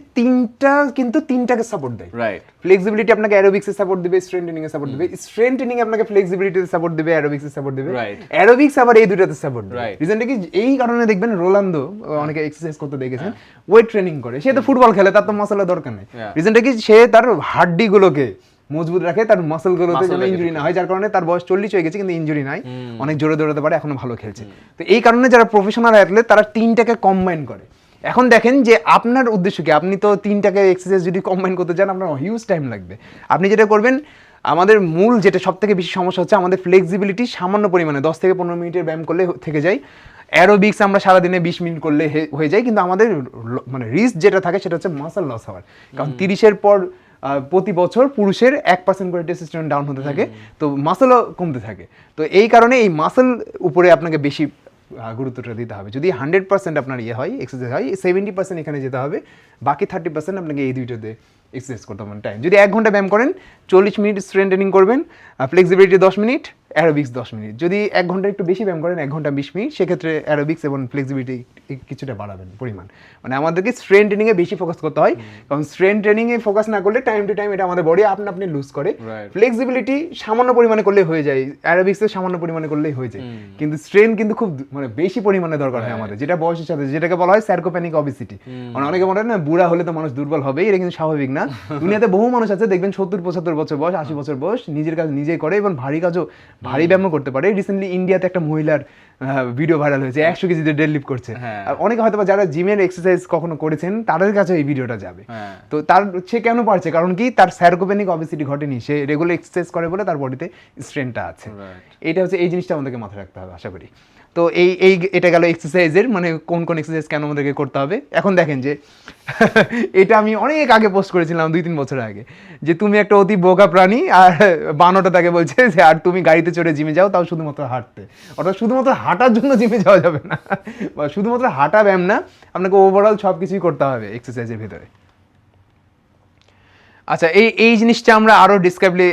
তিনটাকে সাপোর্ট দেয়, রাইট? ফ্লেক্সিবিলিটি আপনাকে অ্যারোবিক্সে সাপোর্ট দিবে, স্ট্রেন ট্রেনিং এ সাপোর্ট দিবে, স্ট্রেন ট্রেনিং আপনাকে ফ্লেক্সিবিলিটিতে সাপোর্ট দিবে, অ্যারোবিক্সে সাপোর্ট দিবে, অ্যারোবিক্স আবার এই দুটাতে সাপোর্ট দিবে। রিজনটা কি, এই কারণে দেখবেন রোনালদো অনেকে এক্সারসাইজ করতে দেখেছেন, ওয়েট ট্রেনিং করে, সে তো ফুটবল খেলে, তার তো মাসলের দরকার নেই। রিজনটা কি, সে তার হাড্ডিগুলোকে মজবুত রাখে, তার মাসলগুলোতে যেন ইনজুরি না হয়, যার কারণে তার বয়স 40 হয়ে গেছে কিন্তু ইনজুরি নাই, অনেক জোরে দৌড়াতে পারে, এখনো ভালো খেলছে। তো এই কারণে যারা প্রফেশনাল অ্যাথলেট তারা তিনটাকে কম্বাইন করে। এখন দেখেন যে আপনার উদ্দেশ্য কি, আপনি তো তিনটাকে এক্সারসাইজ যদি কম্বাইন করতে চান আপনার হিউজ টাইম লাগবে। আপনি যেটা করবেন, আমাদের মূল যেটা সব থেকে বেশি সমস্যা হচ্ছে আমাদের ফ্লেক্সিবিলিটি সামান্য পরিমাণে 10 থেকে 15 মিনিটের ব্যায়াম করলে থেকে যায়, অ্যারোবিক্স আমরা সারাদিনে 20 মিনিট করলে হয়ে যায়, কিন্তু আমাদের মানে রিস্ক যেটা থাকে সেটা হচ্ছে মাসল লস হওয়ার। কারণ 30-এর পর প্রতি বছর পুরুষের 1% করে টেস্টোস্টেরন ডাউন হতে থাকে, তো মাসলও কমতে থাকে। তো এই কারণে এই মাসল উপরে আপনাকে বেশি গুরুত্বটা দিতে হবে। যদি 100% আপনার ইয়ে হয়, এক্সারসাইজ হয়, 70% এখানে যেতে হবে, বাকি 30% আপনাকে এই দুইটাতে এক্সারসাইজ করতে হবে টাইম। যদি 1 ঘন্টা ব্যায়াম করেন, 40 মিনিট স্ট্রেন ট্রেনিং করবেন, ফ্লেক্সিবিলিটি 10 মিনিট, অ্যারোবিক্স 10 মিনিট। যদি 1 ঘন্টা একটু বেশি ব্যায়াম করেন, 1 ঘন্টা 20 মিনিট, সেক্ষেত্রে অ্যারোবিক্স এবং ফ্লেক্সিবিলিটি কিছুটা বাড়াবেন পরিমাণ। মানে আমাদেরকে স্ট্রেন ট্রেনিংয়ে বেশি ফোকাস করতে হয়, কারণ স্ট্রেন ট্রেনিংয়ে ফোকাস না করলে টাইম টু টাইম এটা আমাদের বডি আপনি লুজ করে। ফ্লেক্সিবিলিটি সামান্য পরিমাণে করলে হয়ে যায়, অ্যারোবিক্সে সামান্য পরিমাণে করলেই হয়ে যায়, কিন্তু স্ট্রেন কিন্তু খুব মানে বেশি পরিমাণে দরকার হয় আমাদের, যেটা বয়সের সাথে, যেটাকে বলা হয় স্যারকোপ্যানিক অবেসিটি। মানে অনেকে মনে হয় না বুড়া হলে তো মানুষ দুর্বল হবে, এটা কিন্তু স্বাভাবিক না। দুনিয়াতে বহু মানুষ আছে দেখবেন 70-75 বছর বয়স, 80 বছর বয়স, নিজের কাজ নিজেই করে এবং ভারী ব্যায়ামও করতে পারে। রিসেন্টলি ইন্ডিয়াতে একটা মহিলার ভিডিও ভাইরাল হয়েছে, 100 কেজিতে ডেডলিফট করছে। অনেকে হয়তো যারা জিমের এক্সারসাইজ কখনো করেছেন তাদের কাছে এই ভিডিওটা যাবে। তো সে কেন পারছে, কারণ কি তার স্যারকোপ্যানিক অবেসিটি ঘটেনি, সে রেগুলার এক্সারসাইজ করে বলে তার বডিতে স্ট্রেনটা আছে। এটা হচ্ছে, এই জিনিসটা আমাদেরকে মাথায় রাখতে হবে আশা করি। তো এটা গেল এক্সারসাইজের, মানে কোন কোন এক্সারসাইজ কেন আমাদেরকে করতে হবে। এখন দেখেন যে এটা আমি অনেক আগে পোস্ট করেছিলাম 2-3 বছর আগে, যে তুমি একটা অতি বোকা প্রাণী, আর বানোটা তাকে বলছে যে আর তুমি গাড়িতে চড়ে জিমে যাও, তাও শুধুমাত্র হাঁটতে। অর্থাৎ শুধুমাত্র হাঁটার জন্য জিমে যাওয়া যাবে না, বা শুধুমাত্র হাঁটা ব্যায়াম না, আপনাকে ওভারঅল সব কিছুই করতে হবে এক্সারসাইজের ভিতরে। আচ্ছা, এই জিনিসটা আমরা আরও ডিসক্রাইবলি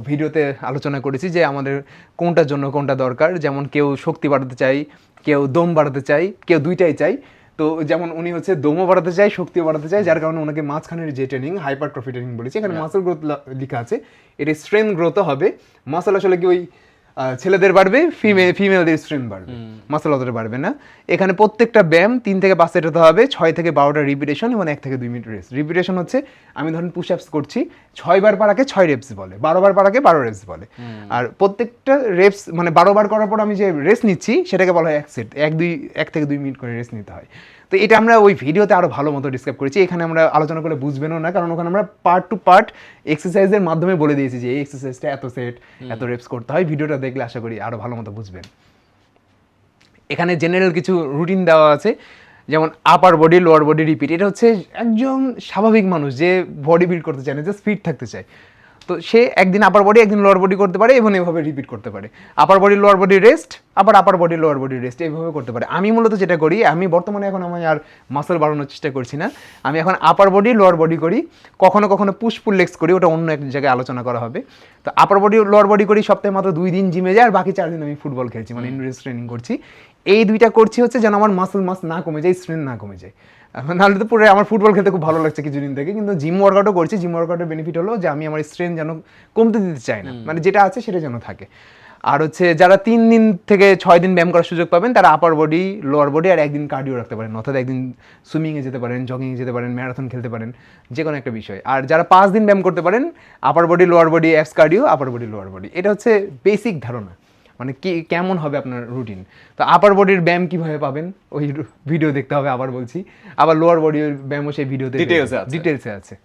ভিডিওতে আলোচনা করেছি যে আমাদের কোনটার জন্য কোনটা দরকার। যেমন কেউ শক্তি বাড়াতে চাই, কেউ দম বাড়াতে চাই, কেউ দুইটাই চাই। তো যেমন উনি হচ্ছে দমও বাড়াতে চাই, শক্তিও বাড়াতে চাই, যার কারণে ওনাকে মাঝখানের যে ট্রেনিং, হাইপারট্রফি ট্রেনিং বলেছি, এখানে মাসল গ্রোথ লেখা আছে, এটা স্ট্রেংথ গ্রোথও হবে। মাসল আসলে কি ওই ছেলেদের বাড়বে, ফিমেলদের স্ট্রেংথ বাড়বে, মাসল অতটা বাড়বে না। এখানে প্রত্যেকটা ব্যায়াম 3 থেকে 5 সেট হতে হবে, 6 থেকে 12টা রিপিটেশন এবং 1 থেকে 2 মিনিট রেস্ট। রিপিটেশন হচ্ছে, আমি ধরুন পুশ আপস করছি, 6 বার পারাকে 6 রেপস বলে, 12 বার পারাকে 12 রেপস বলে। আর প্রত্যেকটা রেপস মানে 12 বার করার পর আমি যে রেস্ট নিচ্ছি সেটাকে বলা হয় 1 সেট, 1 থেকে 2 মিনিট করে রেস্ট নিতে হয়। তো এটা আমরা ওই ভিডিওতে আরো ভালো মতো ডিসক্রাইব করেছি, এখানে আমরা আলোচনা করে বুঝবেনও না, কারণ ওখানে আমরা পার্ট টু পার্ট এক্সারসাইজের মাধ্যমে বলে দিয়েছি যে এই এক্সারসাইজটা এত সেট, এত রেপস করতে হয়। ভিডিওটা দেখলে আশা করি আরো ভালো মতো বুঝবেন। এখানে জেনারেল কিছু রুটিন দেওয়া আছে, যেমন আপার বডি, লোয়ার বডি রিপিট। এটা হচ্ছে একজন স্বাভাবিক মানুষ যে বডি বিল্ড করতে চায় না, জাস্ট ফিট থাকতে চায়। তো সে একদিন আপার বডি একদিন লোয়ার বডি করতে পারে এবং এভাবে রিপিট করতে পারে, upper body lower body rest, আবার upper body lower body rest, এইভাবে করতে পারে। আমি মূলত যেটা করি, আমি বর্তমানে এখন আমি আর মাসল বাড়ানোর চেষ্টা করছি না, আমি এখন আপার বডি লোয়ার বডি করি, কখনো কখনো পুশ পুল লেগস করি, ওটা অন্য এক জায়গায় আলোচনা করা হবে। তো আপার বডি লোয়ার বডি করি, সপ্তাহে মাত্র 2 দিন জিমে যায়, আর বাকি 4 দিন আমি ফুটবল খেলছি, মানে ইন্ডোরেন্স ট্রেনিং করছি। এই দুইটা করছি হচ্ছে যেন আমার মাসল মাস না কমে যায়, স্ট্রেংথ না কমে যায়। নাহলে তো পুরো আমার ফুটবল খেলতে খুব ভালো লাগছে কিছুদিন থেকে, কিন্তু জিম ওয়ার্কআউটও করছি। জিম ওয়ার্কআউটের বেনিফিট হলো যে আমি আমার স্ট্রেংথ যেন কমতে দিতে চাই না, মানে যেটা আছে সেটা যেন থাকে। আর হচ্ছে যারা 3 দিন থেকে 6 দিন ব্যায়াম করার সুযোগ পাবেন, তারা আপার বডি লোয়ার বডি আর একদিন কার্ডিও রাখতে পারেন, অর্থাৎ একদিন সুইমিংয়ে যেতে পারেন, জগিংয়ে যেতে পারেন, ম্যারাথন খেলতে পারেন, যে কোনো একটা বিষয়। আর যারা 5 দিন ব্যায়াম করতে পারেন, আপার body lower body apps cardio, আপার বডি লোয়ার বডি। এটা হচ্ছে বেসিক ধারণা, মানে কি কেমন হবে আপনার রুটিন। তো আপার বডির ব্যায়াম কিভাবে পাবেন, ওই ভিডিও দেখতে হবে, আবার বলছি। আবার লোয়ার বডির ব্যায়ামও সেই ভিডিওতে ডিটেলসে আছে।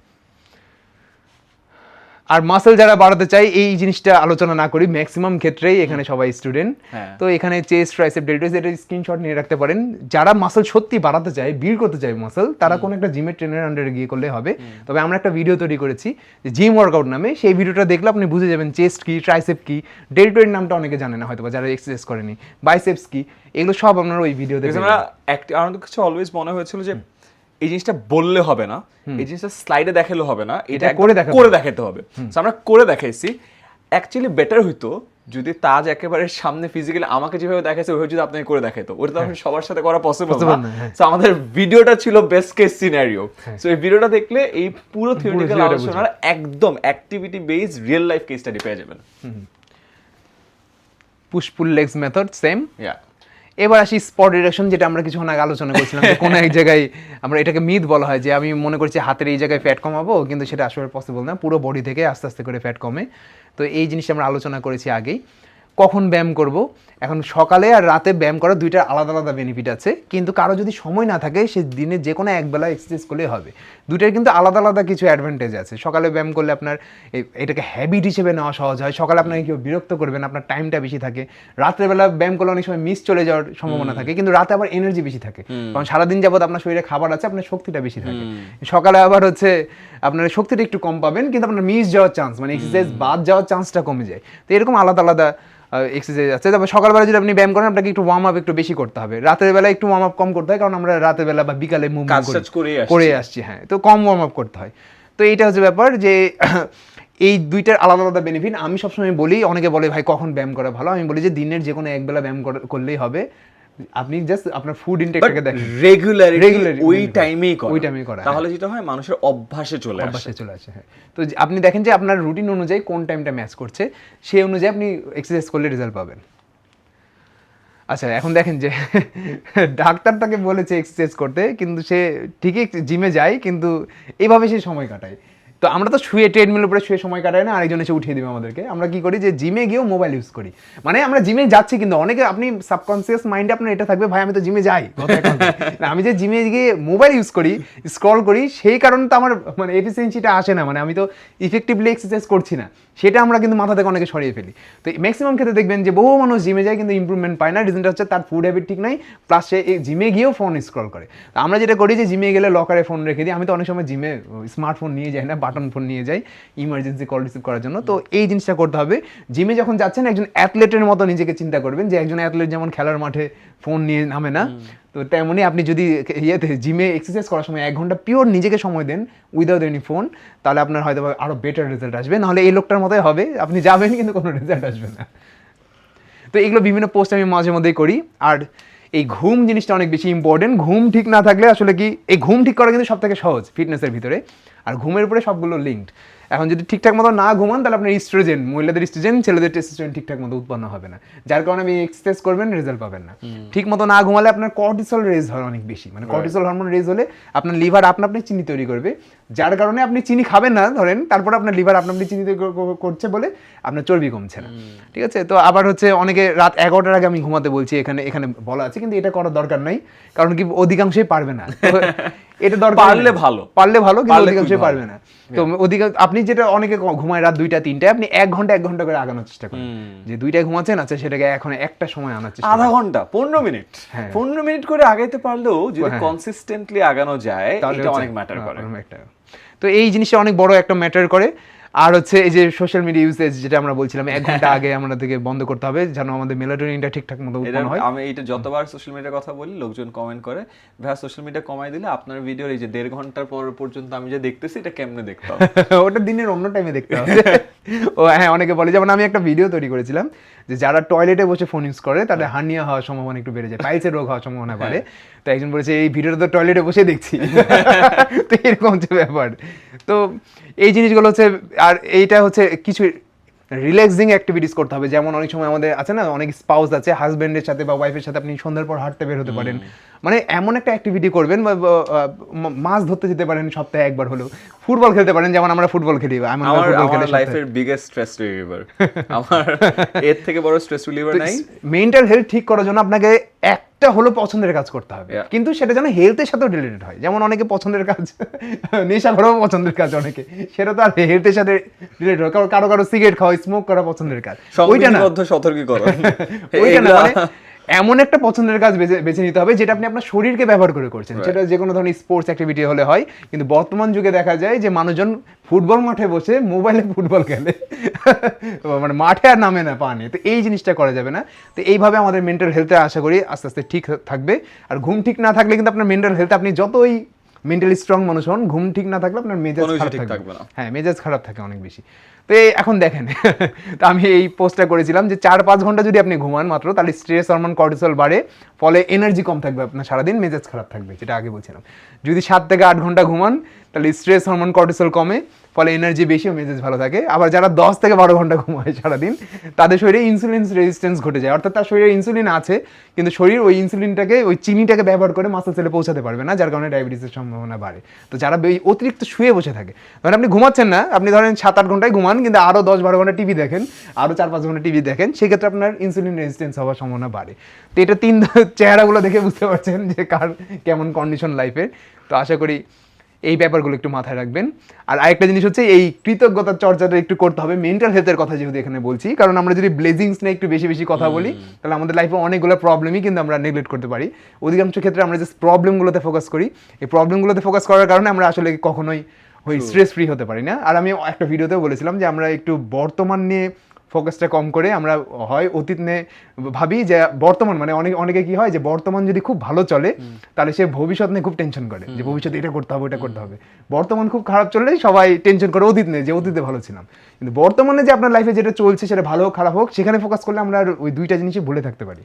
আর মাসল যারা বাড়াতে চাই, এই জিনিসটা আলোচনা না করি, ম্যাক্সিমাম ক্ষেত্রেই এখানে সবাই স্টুডেন্ট। তো এখানে চেস্ট, ট্রাইসেপ, ডেল্টোইডস, এটা স্ক্রিনশট নিয়ে রাখতে পারেন। যারা মাসল সত্যি বাড়াতে চায়, বিল্ড করতে চায় মাসল, তারা কোনো একটা জিমের ট্রেনার আন্ডারে গিয়ে করলে হবে। তবে আমরা একটা ভিডিও তৈরি করেছি জিম ওয়ার্কআউট নামে, সেই ভিডিওটা দেখলে আপনি বুঝে যাবেন চেস্ট কি, ট্রাইসেপ কি, ডেল্টোইড নামটা অনেকে জানে না হয়তো, যারা এক্সারসাইজ করেনি, বাইসেপস কি, এগুলো সব আপনারা ওই ভিডিও দেখে। আমার কাছে অলওয়েজ মনে হয়েছিল যে এই জিনিসটা বললে হবে না, এই জিনিসটা স্লাইডে দেখালে হবে না, এটা করে দেখাতে হবে। আমরা করে দেখাইছি। অ্যাকচুয়ালি বেটার হইতো যদি তাজ একেবারে সামনে ফিজিক্যালি আমাকে যেভাবে দেখাইছে ওইভাবে যদি আপনাকে করে দেখাইতো, ওটা তো সবার সাথে করা পসিবল না। সো আমাদের ভিডিওটা ছিল বেস্ট কেস সিনারিও। সো এই ভিডিওটা দেখলে এই পুরো থিওরিটিক্যাল আলোচনার একদম activity based real life case study পেয়ে যাবেন। পুশ পুল লেগস মেথড সেম। এবার আসি স্পট রিডাকশন, যেটা আমরা কিছুক্ষণ আগে আলোচনা করছিলাম। কোনো এক জায়গায় আমরা এটাকে মিথ বলা হয়, যে আমি মনে করছি হাতের এই জায়গায় ফ্যাট কমাবো, কিন্তু সেটা আসলে পসিবল না, পুরো বডি থেকে আস্তে আস্তে করে ফ্যাট কমে। তো এই জিনিসটা আমরা আলোচনা করেছি আগেই। কখন ব্যায়াম করব, এখন সকালে আর রাতে ব্যায়াম করার দুইটা আলাদা আলাদা বেনিফিট আছে, কিন্তু কারো যদি সময় না থাকে সে দিনে যে কোনো একবেলা এক্সারসাইজ করলেই হবে। দুইটার কিন্তু আলাদা আলাদা কিছু অ্যাডভান্টেজ আছে। সকালে ব্যায়াম করলে আপনার এটাকে হ্যাবিট হিসেবে নেওয়া সহজ হয়, সকালে আপনাকে কেউ বিরক্ত করবেন, আপনার টাইমটা বেশি থাকে। রাত্রেবেলা ব্যায়াম করলে অনেক সময় মিস চলে যাওয়ার সম্ভাবনা থাকে, কিন্তু রাতে আবার এনার্জি বেশি থাকে, কারণ সারাদিন যাবত আপনার শরীরে খাবার আছে, আপনার শক্তিটা বেশি থাকে। সকালে আবার হচ্ছে আপনার শক্তিটা একটু কম পাবেন, কিন্তু আপনার মিস যাওয়ার চান্স, মানে এক্সারসাইজ বাদ যাওয়ার চান্সটা কমে যায়। তো এরকম আলাদা আলাদা এক্সারসাইজ আছে। তারপর সকালবেলা যদি আপনি ব্যায়াম করেন, আপনাকে একটু ওয়ার্ম আপ একটু বেশি করতে হবে, রাতের বেলা একটু ওয়ার্ম আপ কম করতে হয়, কারণ আমরা রাতের বেলা বা বিকালে মুভমেন্ট করে আসছি, হ্যাঁ, তো কম ওয়ার্ম আপ করতে হয়। তো এইটা হচ্ছে ব্যাপার, যে এই দুইটার আলাদা আলাদা বেনিফিট। আমি সবসময় বলি, অনেকে বলে ভাই কখন ব্যায়াম করা ভালো, আমি বলি যে দিনের যে কোনো একবেলা ব্যায়াম করলেই হবে। আপনি জাস্ট আপনার ফুড ইনটেকটাকে দেখেন, রেগুলারলি ওই টাইমেই করা, তাহলে হ্যাঁ, যেটা হয় মানুষের অভ্যাসে চলে আসে। হ্যাঁ। তো আপনি দেখেন যে আপনার রুটিন অনুযায়ী কোন টাইমটা ম্যাচ করছে, সেই অনুযায়ী আপনি এক্সারসাইজ করলে রেজাল্ট পাবেন। আচ্ছা, এখন দেখেন যে ডাক্তার তাকে বলেছে এক্সারসাইজ করতে, কিন্তু সে ঠিকই জিমে যায়, কিন্তু এইভাবে সে সময় কাটায়। তো আমরা তো শুয়ে ট্রেডমিলের উপরে শুয়ে সময় কাটাই না, আরেকজন এসে উঠিয়ে দেবে আমাদেরকে। আমরা কি করি, যে জিমে গিয়েও মোবাইল ইউজ করি, মানে আমরা জিমে যাচ্ছি, কিন্তু অনেকে আপনি সাবকনসিয়াস মাইন্ডে আপনার এটা থাকবে, ভাই আমি তো জিমে যাই, আমি যে জিমে গিয়ে মোবাইল ইউজ করি, স্ক্রল করি, সেই কারণে তো আমার মানে এফিসিয়েন্সিটা আসে না, মানে আমি তো ইফেক্টিভলি এক্সারসাইজ করছি না, সেটা আমরা কিন্তু মাথা থেকে অনেকে সরিয়ে ফেলি। তো ম্যাক্সিমাম ক্ষেত্রে দেখবেন যে বহু মানুষ জিমে যায় কিন্তু ইমপ্রুভমেন্ট পায় না। রিজনটা হচ্ছে তার ফুড হ্যাবিট ঠিক নাই, প্লাস সে জিমে গিয়েও ফোন স্ক্রল করে। তো আমরা যেটা করি, যে জিমে গেলে লকারে ফোন রেখে দিই। আমি তো অনেক সময় জিমে স্মার্টফোন নিয়ে যাই না, বাটন ফোন নিয়ে যাই ইমার্জেন্সি কল রিসিভ করার জন্য। তো এই জিনিসটা করতে হবে। জিমে যখন যাচ্ছেন, একজন অ্যাথলেটের মতো নিজেকে চিন্তা করবেন, যে একজন অ্যাথলেট যেমন খেলার মাঠে ফোন নিয়ে নামে না, তো তেমনি আপনি যদি জিমে এক্সারসাইজ করার সময় 1 ঘন্টা পিওর নিজেকে সময় দেন উইদাউট এনি ফোন, তাহলে আপনার হয়তো আরো বেটার রেজাল্ট আসবে। নাহলে এই লোকটার মতোই হবে, আপনি যাবেন কিন্তু কোনো রেজাল্ট আসবে না। তো এগুলো বিভিন্ন পোস্ট আমি মাঝে মধ্যেই করি। আর এই ঘুম জিনিসটা অনেক বেশি ইম্পর্টেন্ট। ঘুম ঠিক না থাকলে আসলে কি, এই ঘুম ঠিক করা কিন্তু সব থেকে সহজ ফিটনেসের ভিতরে, আর ঘুমের উপরে সবগুলো লিঙ্কড। এখন যদি ঠিকঠাক মতো না ঘুমান, তাহলে আপনার ইস্ট্রোজেন, মহিলাদের ইস্ট্রোজেন, ছেলেদের টেস্টোস্টেরন ঠিকঠাক মতো উৎপন্ন হবে না, যার কারণে আপনি এক্সারসাইজ করবেন, রেজাল্ট পাবেন না। ঠিক মতো না ঘুমালে আপনার কর্টিসল রেজ হয় অনেক বেশি, মানে কর্টিসল হরমোন রেজ হলে আপনার লিভার আপনি চিনি তৈরি করবে, যার কারণে আপনি চিনি খাবেন না ধরেন, তারপর আপনার লিভার আপনি চিনি তৈরি করছে বলে আপনার চর্বি কমছে না। ঠিক আছে, তো আবার হচ্ছে অনেকে রাত 11টার আগে আমি ঘুমাতে বলছি, এখানে বলা আছে, কিন্তু এটা করার দরকার নাই, কারণ কি অধিকাংশই পারবে না। এটা দরকার, পারলে ভালো, কিন্তু অধিকাংশই পারবে না। তো আপনি যেটা অনেকে ঘুমায় রাত 2টা 3টায়, আপনি 1 ঘন্টা করে আগানোর চেষ্টা করেন, যে 2টায় ঘুমাচ্ছেন, আচ্ছা সেটাকে এখন একটা সময় আনার চেষ্টা, আধা ঘন্টা 15 মিনিট 15 মিনিট করে আগাইতে পারলেও যদি কনসিস্টেন্টলি আগানো যায়, এটা অনেক ম্যাটার করে। তো এই জিনিসটা অনেক বড় একটা ম্যাটার করে। আর হচ্ছে এই যে সোশ্যাল মিডিয়া ইউসেজ যেটা আমরা বলছিলাম 1 ঘন্টা আগে আমাদেরকে বন্ধ করতে হবে যেন আমাদের মেলাটোনিনটা ঠিকঠাক মতো উৎপন্ন হয়। আমি এইটা যতবার সোশ্যাল মিডিয়ার কথা বলি লোকজন কমেন্ট করে ভাই সোশ্যাল মিডিয়া কমাই দিলে আপনার ভিডিওর এই যে 1.5 ঘন্টার পর পর্যন্ত আমি যে দেখতেছি এটা কেমনে দেখতে হবে ওটা দিনের অন্য টাইমে দেখতে হবে। ও হ্যাঁ, অনেকে বলে, যেমন আমি একটা ভিডিও তৈরি করেছিলাম যে যারা টয়লেটে বসে ফোন ইউজ করে তাদের হার্নিয়া হওয়ার সম্ভাবনা একটু বেড়ে যায়, পাইলসের রোগ হওয়ার সম্ভাবনা বাড়ে। তো একজন বলেছে এই ভিডিওটা তো টয়লেটে বসে দেখছি। তো এরকম হচ্ছে ব্যাপার। তো এই জিনিসগুলো হচ্ছে, আর এইটা হচ্ছে কিছু রিল্যাক্সিং অ্যাক্টিভিটিস করতে হবে। যেমন অনেক সময় আমাদের আছে না, অনেক স্পাউস আছে, হাজবেন্ডের সাথে বা ওয়াইফের সাথে আপনি সন্ধ্যার পর হাঁটতে বের হতে পারেন, মানে এমন একটা অ্যাক্টিভিটি করবেন, বা মাছ ধরতে যেতে পারেন সপ্তাহে একবার হলেও, ফুটবল খেলতে পারেন যেমন আমরা ফুটবল খেলি। আমার লাইফের বিগেস্ট স্ট্রেস রিলিভার, আমার এর থেকে বড় স্ট্রেস রিলিভার নাই। মেন্টাল হেলথ ঠিক করার জন্য আপনাকে একটা হলো পছন্দের কাজ করতে হবে, কিন্তু সেটা যেন হেলথের সাথেও রিলেটেড হয়। যেমন অনেকে পছন্দের কাজ নেশা করাও পছন্দের কাজ, অনেকে সেটা তো আর হেলথের সাথে রিলেটেড হয়। কারো কারো সিগারেট খাওয়া, স্মোক করা পছন্দের কাজ, ওইটা না, সতর্কীকরণ ওইটা না, মানে এমন একটা পছন্দের কাজ বেছে নিতে হবে যেটা আপনি আপনার শরীরকে ব্যবহার করে করছেন। সেটা যে কোনো ধরনের স্পোর্টস অ্যাক্টিভিটি হলে হয়, কিন্তু বর্তমান যুগে দেখা যায় যে মানুষজন ফুটবল মাঠে বসে মোবাইলে ফুটবল খেলে, মানে মাঠে আর নামে না পা নিয়ে। তো এই জিনিসটা করা যাবে না। তো এইভাবে আমাদের মেন্টাল হেলথে আশা করি আস্তে আস্তে ঠিক থাকবে। আর ঘুম ঠিক না থাকলে কিন্তু আপনার মেন্টাল হেলথ, আপনি যতই মেন্টালি স্ট্রং মানুষ হন, ঘুম ঠিক না থাকলে আপনার মেজাজ খারাপ থাকবে না। হ্যাঁ, মেজাজ খারাপ থাকে অনেক বেশি। তো এখন দেখেন, তো আমি এই পোস্টটা করেছিলাম যে 4-5 ঘন্টা যদি আপনি ঘুমান মাত্র, তাহলে স্ট্রেস হরমোন কর্টিসল বাড়ে, ফলে এনার্জি কম থাকবে আপনার, সারাদিন মেজাজ খারাপ থাকবে, যেটা আগে বলছিলাম। যদি 7 থেকে 8 ঘন্টা ঘুমান, তাহলে স্ট্রেস হরমোন কর্টিসল কমে, ফলে এনার্জি বেশি ও মেজাজ ভালো থাকে। আবার যারা 10 থেকে 12 ঘন্টা ঘুমায় সারাদিন, তাদের শরীরে ইনসুলিন রেজিস্ট্যান্স ঘটে যায়। অর্থাৎ তার শরীরে ইনসুলিন আছে, কিন্তু শরীর ওই ইনসুলিনটাকে, ওই চিনিটাকে ব্যবহার করে মাসল সেলে পৌঁছাতে পারবে না, যার কারণে ডায়াবেটিসের সম্ভাবনা বাড়ে। তো যারা অতিরিক্ত শুয়ে বসে থাকে, ধরেন আপনি ঘুমাচ্ছেন না, আপনি ধরেন 7-8 ঘন্টায় ঘুমান, কিন্তু আরও 10-12 ঘন্টা টিভি দেখেন, আরও 4-5 ঘন্টা টিভি দেখেন, সেক্ষেত্রে আপনার ইনসুলিন রেজিস্ট্যান্স হওয়ার সম্ভাবনা বাড়ে। তো এটা 3 চেহারাগুলো দেখে বুঝতে পারছেন যে কার কেমন কন্ডিশন লাইফের। তো আশা করি এই ব্যাপারগুলো একটু মাথায় রাখবেন। আর আরেকটা জিনিস হচ্ছে, এই কৃতজ্ঞতার চর্চাটা একটু করতে হবে মেন্টাল হেলথের কথা যেহেতু এখানে বলছি, কারণ আমরা যদি ব্লেসিংস নিয়ে একটু বেশি বেশি কথা বলি, তাহলে আমাদের লাইফে অনেকগুলো প্রবলেমই কিন্তু আমরা নেগলেক্ট করতে পারি। অধিকাংশ ক্ষেত্রে আমরা জাস্ট প্রবলেমগুলোতে ফোকাস করি। এই প্রবলেমগুলোতে ফোকাস করার কারণে আমরা আসলে কখনোই ওই স্ট্রেস ফ্রি হতে পারি না। আর আমি একটা ভিডিওতেও বলেছিলাম যে আমরা একটু বর্তমান নিয়ে ফোকাসটা কম করে আমরা হয় অতীত নিয়ে ভাবি, যে বর্তমান মানে অনেকে কি হয় যে বর্তমান যদি খুব ভালো চলে, তাহলে সে ভবিষ্যৎ নিয়ে খুব টেনশন করে যে ভবিষ্যতে এটা করতে হবে, এটা করতে হবে। বর্তমান খুব খারাপ চললে সবাই টেনশন করে অতীত নিয়ে, যে অতীতে ভালো ছিলাম। কিন্তু বর্তমানে যে আপনার লাইফে যেটা চলছে, সেটা ভালো হোক খারাপ হোক, সেখানে ফোকাস করলে আমরা আর ওই দুইটা জিনিসই ভুলে থাকতে পারি।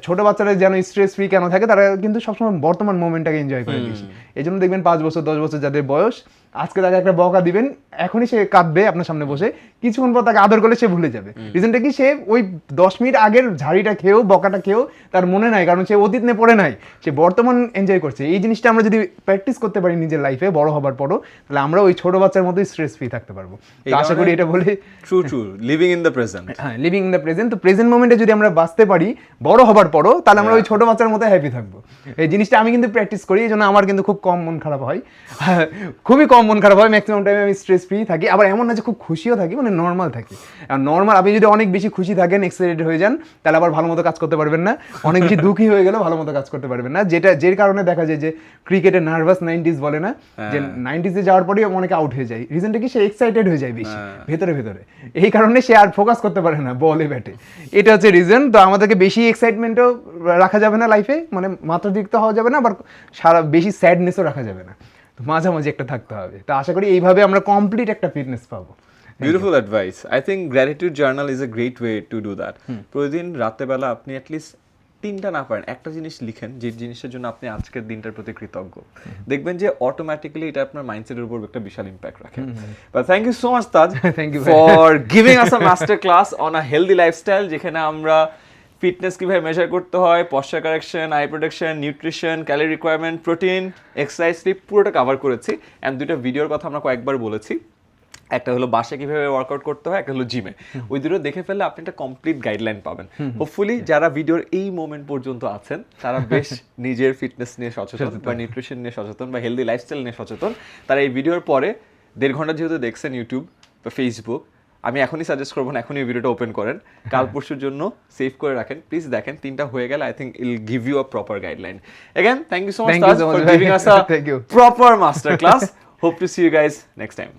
ছোট বাচ্চারা যেন স্ট্রেস ফ্রি কেন থাকে, তারা কিন্তু সবসময় বর্তমান মোমেন্টটাকে এনজয় করে বেশি। এই জন্য দেখবেন 5 বছর 10 বছর যাদের বয়স, আজকে তাকে একটা বকা দিবেন, এখনই সে কাঁদবে আপনার সামনে বসে, কিছুক্ষণ পর তাকে আদর করলে সে ভুলে যাবে। রিজনটা কি, সে ওই 10 মিনিট আগের ঝাড়িটা খেয়েও, বকাটা খেয়েও তার মনে নাই, কারণ সে অতীত নিয়ে পড়ে নাই, সে বর্তমান এনজয় করছে। এই জিনিসটা আমরা যদি প্র্যাকটিস করতে পারি নিজের লাইফে বড় হবার পরও, তাহলে আমরা ওই ছোট বাচ্চার মতোই স্ট্রেস ফ্রি থাকতে পারবো। আশা করি এটা বলে true living in the present. হ্যাঁ, লিভিং ইন দ্য প্রেজেন্ট। তো প্রেজেন্ট মোমেন্টে যদি আমরা বাঁচতে পারি বড় হবার পরও, তাহলে আমরা ওই ছোট বাচ্চার মতো হ্যাপি থাকবো। এই জিনিসটা আমি কিন্তু প্র্যাকটিস করি, এই জন্য আমার কিন্তু খুব কম মন খারাপ হয়, খুবই কম মন খারাপ হয়। ম্যাক্সিমাম টাইমে আমি স্ট্রেস ফ্রি থাকি। আবার এমন না যে খুব খুশিও থাকি, মানে নর্মাল থাকি। আর নর্মাল, আপনি যদি অনেক বেশি খুশি থাকেন, এক্সাইটেড হয়ে যান, তাহলে আবার ভালো মতো কাজ করতে পারবেন না। অনেক বেশি দুঃখী হয়ে গেলেও ভালো মতো কাজ করতে পারবেন না, যের কারণে দেখা যায় যে ক্রিকেটে নার্ভাস 90s বলে না, যে 90s যাওয়ার পরেই অনেকে আউট হয়ে যায়। রিজনটা কি, সে এক্সাইটেড হয়ে যায় বেশি ভেতরে ভেতরে, এই কারণে সে আর ফোকাস করতে পারে না বলে ব্যাটে। এটা হচ্ছে রিজন। তো আমাদেরকে বেশি এক্সাইটমেন্টও রাখা যাবে না লাইফে, মানে মাত্রাতিরিক্ত হওয়া যাবে না, আবার সারা বেশি স্যাডনেসও রাখা যাবে না, মাঝামাঝি একটা থাকতে হবে। তো আশা করি এইভাবে আমরা কমপ্লিট একটা ফিটনেস পাবো। Beautiful advice. I think gratitude journal is a great way to do that. প্রতিদিন রাতেবেলা আপনি অ্যাটলিস্ট 3টা না পারেন একটা জিনিস লিখেন, যে জিনিসের জন্য আপনি আজকের দিনটার প্রতি কৃতজ্ঞ। দেখবেন যে অটোমেটিক্যালি এটা আপনার মাইন্ডসেটের উপর একটা বিশাল ইম্প্যাক্ট রাখে। But thank you so much Taj for giving us a master class on a healthy lifestyle, যেখানে আমরা ফিটনেস কিভাবে মেজার করতে হয়, posture correction, eye protection, nutrition, calorie requirement, protein, exercise, sleep পুরোটা কভার করেছি। অ্যান্ড 2টা ভিডিওর কথা আমরা কয়েকবার বলেছি। একটা হলো বাসায় কিভাবে ওয়ার্কআউট করতে হয়, একটা হলো জিমে। ওই দুটো দেখে ফেললে আপনি একটা কমপ্লিট গাইডলাইন পাবেন। হোপফুলি যারা ভিডিওর এই মোমেন্ট পর্যন্ত আছেন, তারা বেশ নিজের ফিটনেস নিয়ে সচেতন, বা নিউট্রিশন নিয়ে সচেতন, বা হেলদি লাইফস্টাইল নিয়ে সচেতন। তারা এই ভিডিওর পরে 1.5 ঘন্টা যেহেতু দেখছেন ইউটিউব বা ফেসবুক, আমি এখনই সাজেস্ট করবো না এখনই ভিডিওটা ওপেন করেন, কাল পরশুর জন্য সেভ করে রাখেন প্লিজ। দেখেন 3টা হয়ে গেলে I think I'll give you a proper guideline. Again thank you so much for giving us a proper master class. Hope to see you guys next time.